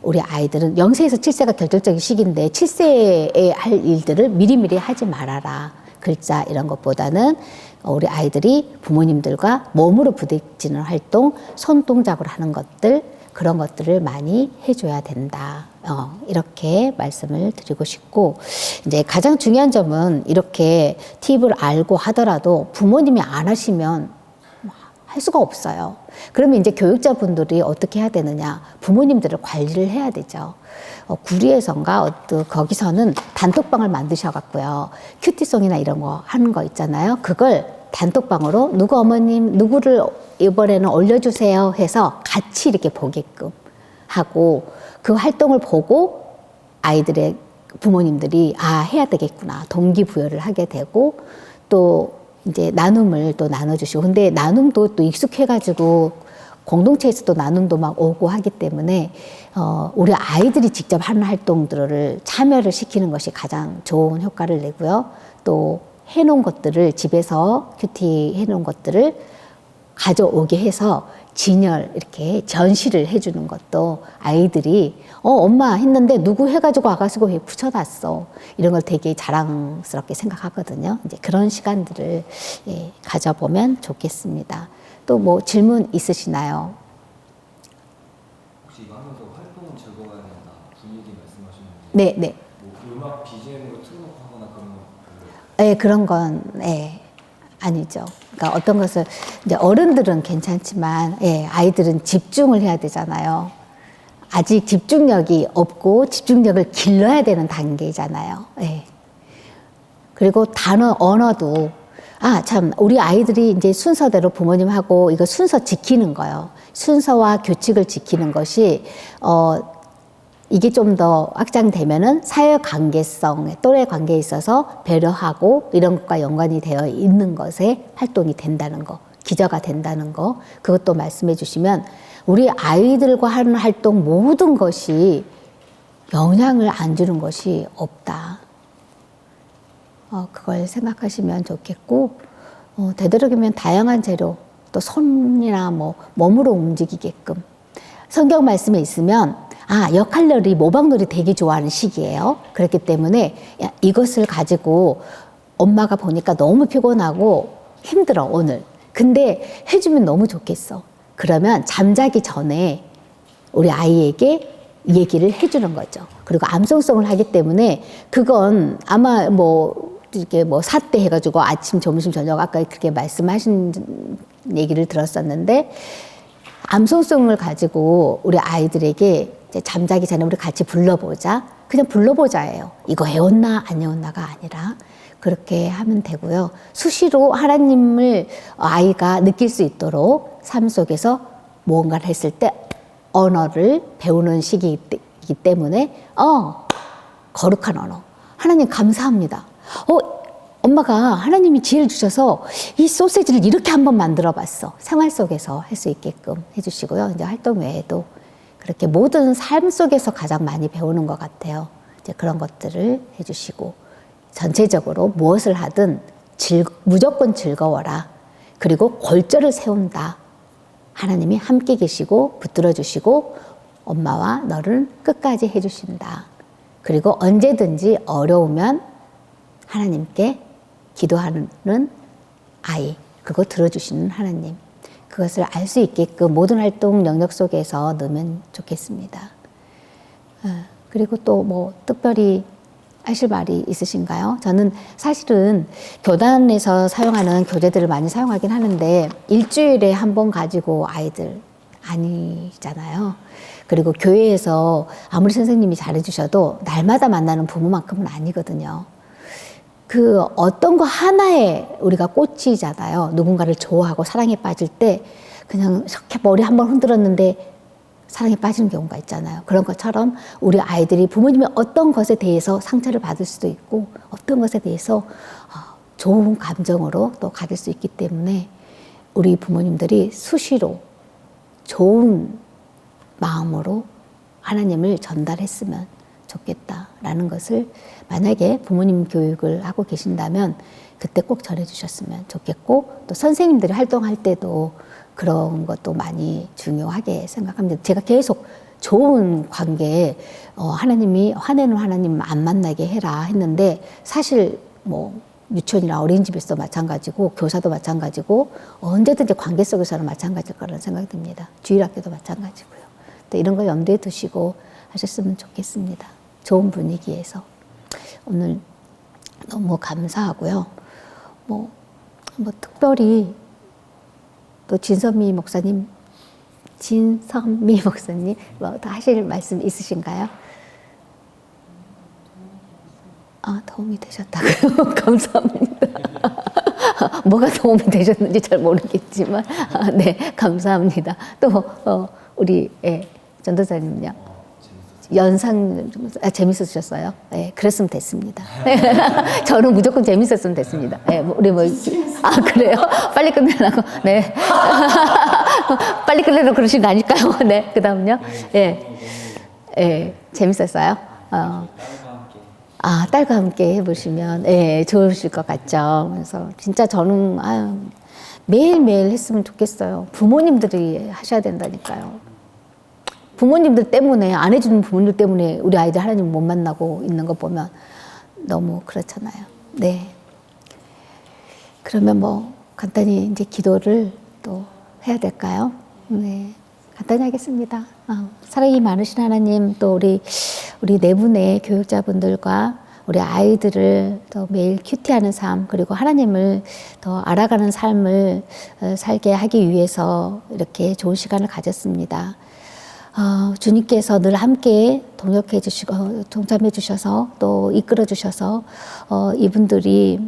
우리 아이들은 0세에서 7세가 결정적인 시기인데 7세에 할 일들을 미리미리 하지 말아라. 글자 이런 것보다는 우리 아이들이 부모님들과 몸으로 부딪히는 활동, 손동작으로 하는 것들, 그런 것들을 많이 해줘야 된다. 이렇게 말씀을 드리고 싶고, 이제 가장 중요한 점은 이렇게 팁을 알고 하더라도 부모님이 안 하시면 할 수가 없어요. 그러면 이제 교육자분들이 어떻게 해야 되느냐? 부모님들을 관리를 해야 되죠. 구리에선가 거기서는 단톡방을 만드셔갖고요. 큐티송이나 이런 거 하는 거 있잖아요. 그걸 단톡방으로 누구 어머님 누구를 이번에는 올려주세요 해서 같이 이렇게 보게끔 하고 그 활동을 보고 아이들의 부모님들이 아 해야 되겠구나 동기부여를 하게 되고 또 이제 나눔을 또 나눠주시고 근데 나눔도 또 익숙해가지고 공동체에서도 나눔도 막 오고 하기 때문에 우리 아이들이 직접 하는 활동들을 참여를 시키는 것이 가장 좋은 효과를 내고요. 또 해놓은 것들을 집에서 큐티 해놓은 것들을 가져오게 해서 진열 이렇게 전시를 해주는 것도 아이들이 엄마 했는데 누구 해가지고 와가지고 왜 붙여놨어 이런 걸 되게 자랑스럽게 생각하거든요. 이제 그런 시간들을 가져보면 좋겠습니다. 또 뭐 질문 있으시나요? 혹시 이거 하면서 활동은 즐거워야 된다 분위기 말씀하셨는데 네, 네. 뭐 음악 BGM으로 틀어놓고 하거나 그런 거 네, 그런 건 아니죠. 그러니까 어떤 것을 이제 어른들은 괜찮지만 아이들은 집중을 해야 되잖아요. 아직 집중력이 없고 집중력을 길러야 되는 단계잖아요. 그리고 언어도 참 우리 아이들이 이제 순서대로 부모님하고 이거 순서 지키는 거요. 순서와 규칙을 지키는 것이 이게 좀 더 확장되면은 사회 관계성, 또래 관계에 있어서 배려하고 이런 것과 연관이 되어 있는 것에 활동이 된다는 거, 기저가 된다는 거, 그것도 말씀해 주시면 우리 아이들과 하는 활동 모든 것이 영향을 안 주는 것이 없다. 그걸 생각하시면 좋겠고, 되도록이면 다양한 재료, 또 손이나 뭐 몸으로 움직이게끔 성경 말씀에 있으면 역할놀이, 모방놀이 되게 좋아하는 시기예요. 그렇기 때문에 이것을 가지고 엄마가 보니까 너무 피곤하고 힘들어 오늘. 근데 해주면 너무 좋겠어. 그러면 잠자기 전에 우리 아이에게 얘기를 해주는 거죠. 그리고 암송송을 하기 때문에 그건 아마 이렇게 사대 해가지고 아침, 점심, 저녁 아까 그렇게 말씀하신 얘기를 들었었는데 암송송을 가지고 우리 아이들에게 이제 잠자기 전에 우리 같이 불러보자. 그냥 불러보자예요. 이거 해왔나 안 해왔나가 아니라 그렇게 하면 되고요. 수시로 하나님을 아이가 느낄 수 있도록 삶 속에서 무언가를 했을 때 언어를 배우는 시기이기 때문에 거룩한 언어. 하나님 감사합니다. 엄마가 하나님이 지혜를 주셔서 이 소세지를 이렇게 한번 만들어 봤어. 생활 속에서 할 수 있게끔 해주시고요. 이제 활동 외에도 그렇게 모든 삶 속에서 가장 많이 배우는 것 같아요. 이제 그런 것들을 해주시고 전체적으로 무엇을 하든 무조건 즐거워라. 그리고 골절을 세운다. 하나님이 함께 계시고 붙들어 주시고 엄마와 너를 끝까지 해주신다. 그리고 언제든지 어려우면 하나님께 기도하는 아이, 그거 들어주시는 하나님, 그것을 알 수 있게끔 모든 활동 영역 속에서 넣으면 좋겠습니다. 그리고 또 특별히 하실 말이 있으신가요? 저는 사실은 교단에서 사용하는 교재들을 많이 사용하긴 하는데 일주일에 한 번 가지고 아니잖아요. 그리고 교회에서 아무리 선생님이 잘해주셔도 날마다 만나는 부모만큼은 아니거든요. 그 어떤 거 하나에 우리가 꽂히잖아요. 누군가를 좋아하고 사랑에 빠질 때 그냥 이렇게 머리 한번 흔들었는데 사랑에 빠지는 경우가 있잖아요. 그런 것처럼 우리 아이들이 부모님의 어떤 것에 대해서 상처를 받을 수도 있고 어떤 것에 대해서 좋은 감정으로 또 가질 수 있기 때문에 우리 부모님들이 수시로 좋은 마음으로 하나님을 전달했으면 좋겠다라는 것을 만약에 부모님 교육을 하고 계신다면 그때 꼭 전해주셨으면 좋겠고 또 선생님들이 활동할 때도 그런 것도 많이 중요하게 생각합니다. 제가 계속 좋은 관계에 하나님이 화내는 하나님 안 만나게 해라 했는데 사실 뭐 유치원이나 어린이집에서 마찬가지고 교사도 마찬가지고 언제든지 관계 속에서는 마찬가지일 거라는 생각이 듭니다. 주일학교도 마찬가지고요. 또 이런 걸 염두에 두시고 하셨으면 좋겠습니다. 좋은 분위기에서 오늘 너무 감사하고요. 뭐 특별히 또 진선미 목사님 뭐 더 하실 말씀 있으신가요? 도움이 되셨다고요? 감사합니다. 뭐가 도움이 되셨는지 잘 모르겠지만 네, 감사합니다. 또 우리 전도사님요. 재밌으셨어요? 네, 그랬으면 됐습니다. 저는 무조건 재밌었으면 됐습니다. 네, 우리 그래요? 빨리 끝내려고. 네. 빨리 끝내려고 그러신 거 아닐까요? 네, 그 다음요? 재밌었어요? 딸과 함께 해보시면, 좋으실 것 같죠. 그래서 진짜 저는, 매일매일 했으면 좋겠어요. 부모님들이 하셔야 된다니까요. 부모님들 때문에, 안 해주는 부모님들 때문에 우리 아이들 하나님 못 만나고 있는 거 보면 너무 그렇잖아요. 네. 그러면 간단히 이제 기도를 또 해야 될까요? 네. 간단히 하겠습니다. 사랑이 많으신 하나님, 또 우리 네 분의 교육자분들과 우리 아이들을 더 매일 큐티하는 삶, 그리고 하나님을 더 알아가는 삶을 살게 하기 위해서 이렇게 좋은 시간을 가졌습니다. 주님께서 늘 함께 동역해 주시고 동참해 주셔서 또 이끌어 주셔서 이분들이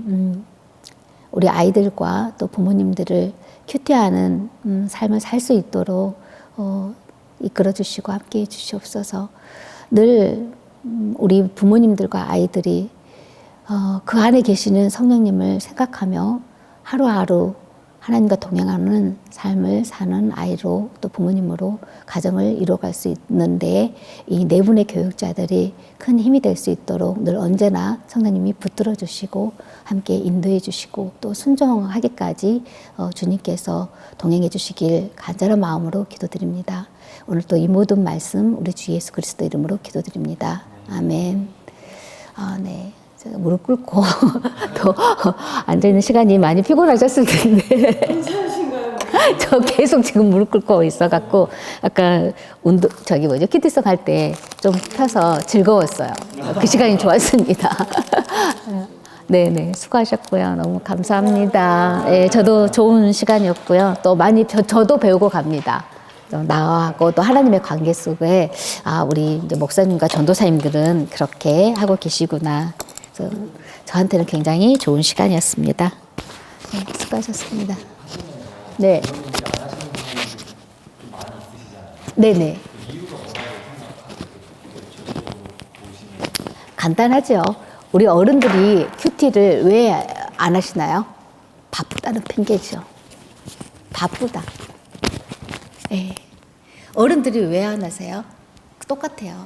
우리 아이들과 또 부모님들을 큐티하는 삶을 살 수 있도록 이끌어 주시고 함께 해 주시옵소서. 늘 우리 부모님들과 아이들이 그 안에 계시는 성령님을 생각하며 하루하루 하나님과 동행하는 삶을 사는 아이로 또 부모님으로 가정을 이루어갈 수 있는데 이 네 분의 교육자들이 큰 힘이 될 수 있도록 늘 언제나 성령님이 붙들어 주시고 함께 인도해 주시고 또 순종하기까지 주님께서 동행해 주시길 간절한 마음으로 기도드립니다. 오늘 또 이 모든 말씀 우리 주 예수 그리스도 이름으로 기도드립니다. 아멘. 네. 제가 무릎 꿇고 또 앉아있는 시간이 많이 피곤하셨을 텐데 괜찮으신가요? 저 계속 지금 무릎 꿇고 있어갖고 아까 키티송 할 때 좀 펴서 즐거웠어요. 그 시간이 좋았습니다. 네네, 수고하셨고요. 너무 감사합니다. 네, 저도 좋은 시간이었고요. 또 많이 저도 배우고 갑니다. 나하고 또 하나님의 관계 속에 우리 이제 목사님과 전도사님들은 그렇게 하고 계시구나. 그래서 저한테는 굉장히 좋은 시간이었습니다. 네, 수고하셨습니다. 네. 네네. 간단하죠. 우리 어른들이 큐티를 왜 안 하시나요? 바쁘다는 핑계죠. 바쁘다. 네. 어른들이 왜 안 하세요? 똑같아요.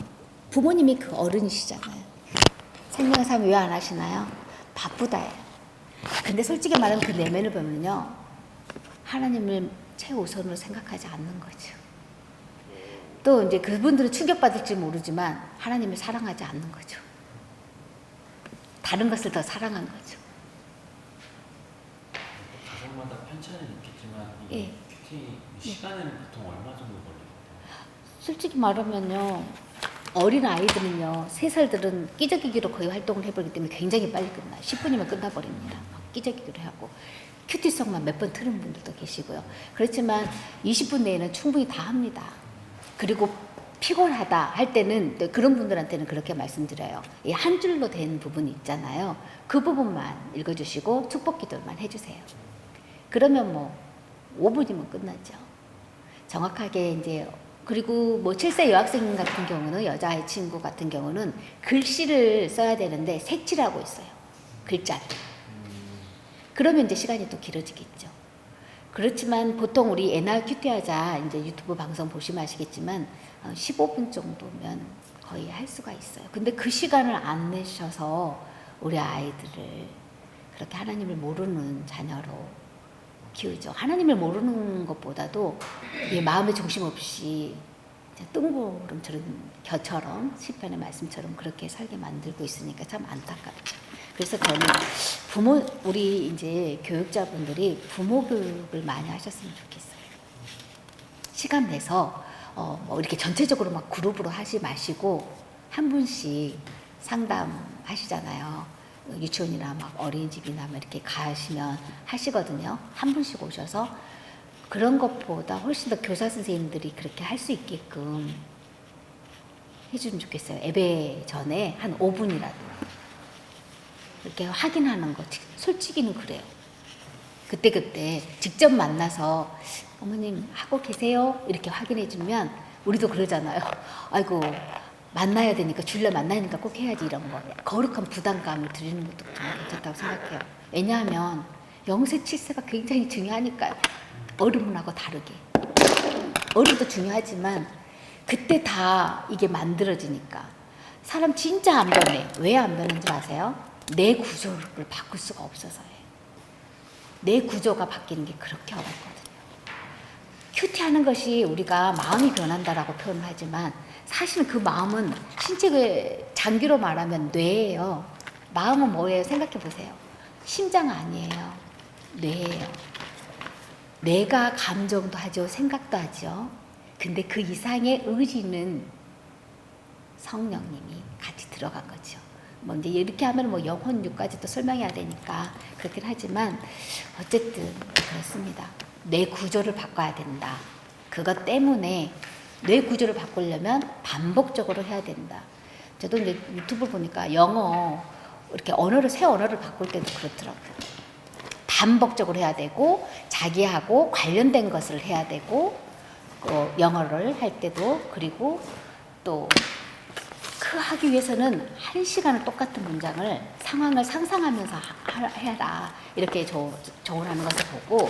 부모님이 그 어른이시잖아요. 생명의 삶 왜 안 하시나요? 바쁘다예요. 근데 솔직히 말하면 그 내면을 보면요. 하나님을 최우선으로 생각하지 않는 거죠. 또 이제 그분들은 충격받을지 모르지만 하나님을 사랑하지 않는 거죠. 다른 것을 더 사랑한 거죠. 가정마다 편차는 있겠지만 이 큐티 시간은 보통 얼마 정도 걸려요? 솔직히 말하면요. 어린 아이들은요. 3살들은 끼적이기로 거의 활동을 해버리기 때문에 굉장히 빨리 끝나요. 10분이면 끝나버립니다. 끼적이기로 하고. 큐티송만 몇 번 틀은 분들도 계시고요. 그렇지만 20분 내에는 충분히 다 합니다. 그리고 피곤하다 할 때는 그런 분들한테는 그렇게 말씀드려요. 이 한 줄로 된 부분이 있잖아요. 그 부분만 읽어주시고 축복기도만 해주세요. 그러면 뭐 5분이면 끝나죠. 정확하게 이제 그리고 뭐 7세 여학생 같은 경우는 여자아이 친구 같은 경우는 글씨를 써야 되는데 색칠하고 있어요. 글자를. 그러면 이제 시간이 또 길어지겠죠. 그렇지만 보통 우리 애나 큐티하자 이제 유튜브 방송 보시면 아시겠지만 15분 정도면 거의 할 수가 있어요. 근데 그 시간을 안 내셔서 우리 아이들을 그렇게 하나님을 모르는 자녀로 키우죠. 하나님을 모르는 것보다도 이 마음의 중심 없이 뜬구름처럼 겨처럼 시편의 말씀처럼 그렇게 살게 만들고 있으니까 참 안타깝죠. 그래서 저는 우리 이제 교육자분들이 부모 교육을 많이 하셨으면 좋겠어요. 시간 내서 뭐 이렇게 전체적으로 막 그룹으로 하지 마시고 한 분씩 상담하시잖아요. 유치원이나 막 어린이집이나 막 이렇게 가시면 하시거든요. 한 분씩 오셔서 그런 것보다 훨씬 더 교사 선생님들이 그렇게 할 수 있게끔 해주면 좋겠어요. 예배 전에 한 5분이라도 이렇게 확인하는 거. 솔직히는 그래요. 그때 직접 만나서 어머님 하고 계세요? 이렇게 확인해 주면 우리도 그러잖아요. 아이고 만나야 되니까 주일날 만나니까 꼭 해야지 이런 거. 거룩한 부담감을 드리는 것도 정말 괜찮다고 생각해요. 왜냐하면 0세, 7세가 굉장히 중요하니까요. 어른하고 다르게. 어른도 중요하지만 그때 다 이게 만들어지니까. 사람 진짜 안 변해. 왜 안 변하는 줄 아세요? 내 구조를 바꿀 수가 없어서예요. 내 구조가 바뀌는 게 그렇게 어렵거든요. 큐티하는 것이 우리가 마음이 변한다라고 표현을 하지만 사실은 그 마음은 신체의 장기로 말하면 뇌예요. 마음은 뭐예요? 생각해 보세요. 심장 아니에요. 뇌예요. 뇌가 감정도 하죠. 생각도 하죠. 근데 그 이상의 의지는 성령님이 같이 들어간 거죠. 뭐 이제 이렇게 하면 뭐 영혼육까지 또 설명해야 되니까 그렇긴 하지만 어쨌든 그렇습니다. 뇌 구조를 바꿔야 된다. 그것 때문에 뇌 구조를 바꾸려면 반복적으로 해야 된다. 저도 이제 유튜브 보니까 영어 이렇게 새 언어를 바꿀 때도 그렇더라고요. 반복적으로 해야 되고 자기하고 관련된 것을 해야 되고 영어를 할 때도 그리고 또 그 하기 위해서는 1시간을 똑같은 문장을 상황을 상상하면서 해라 이렇게 조언하는 것을 보고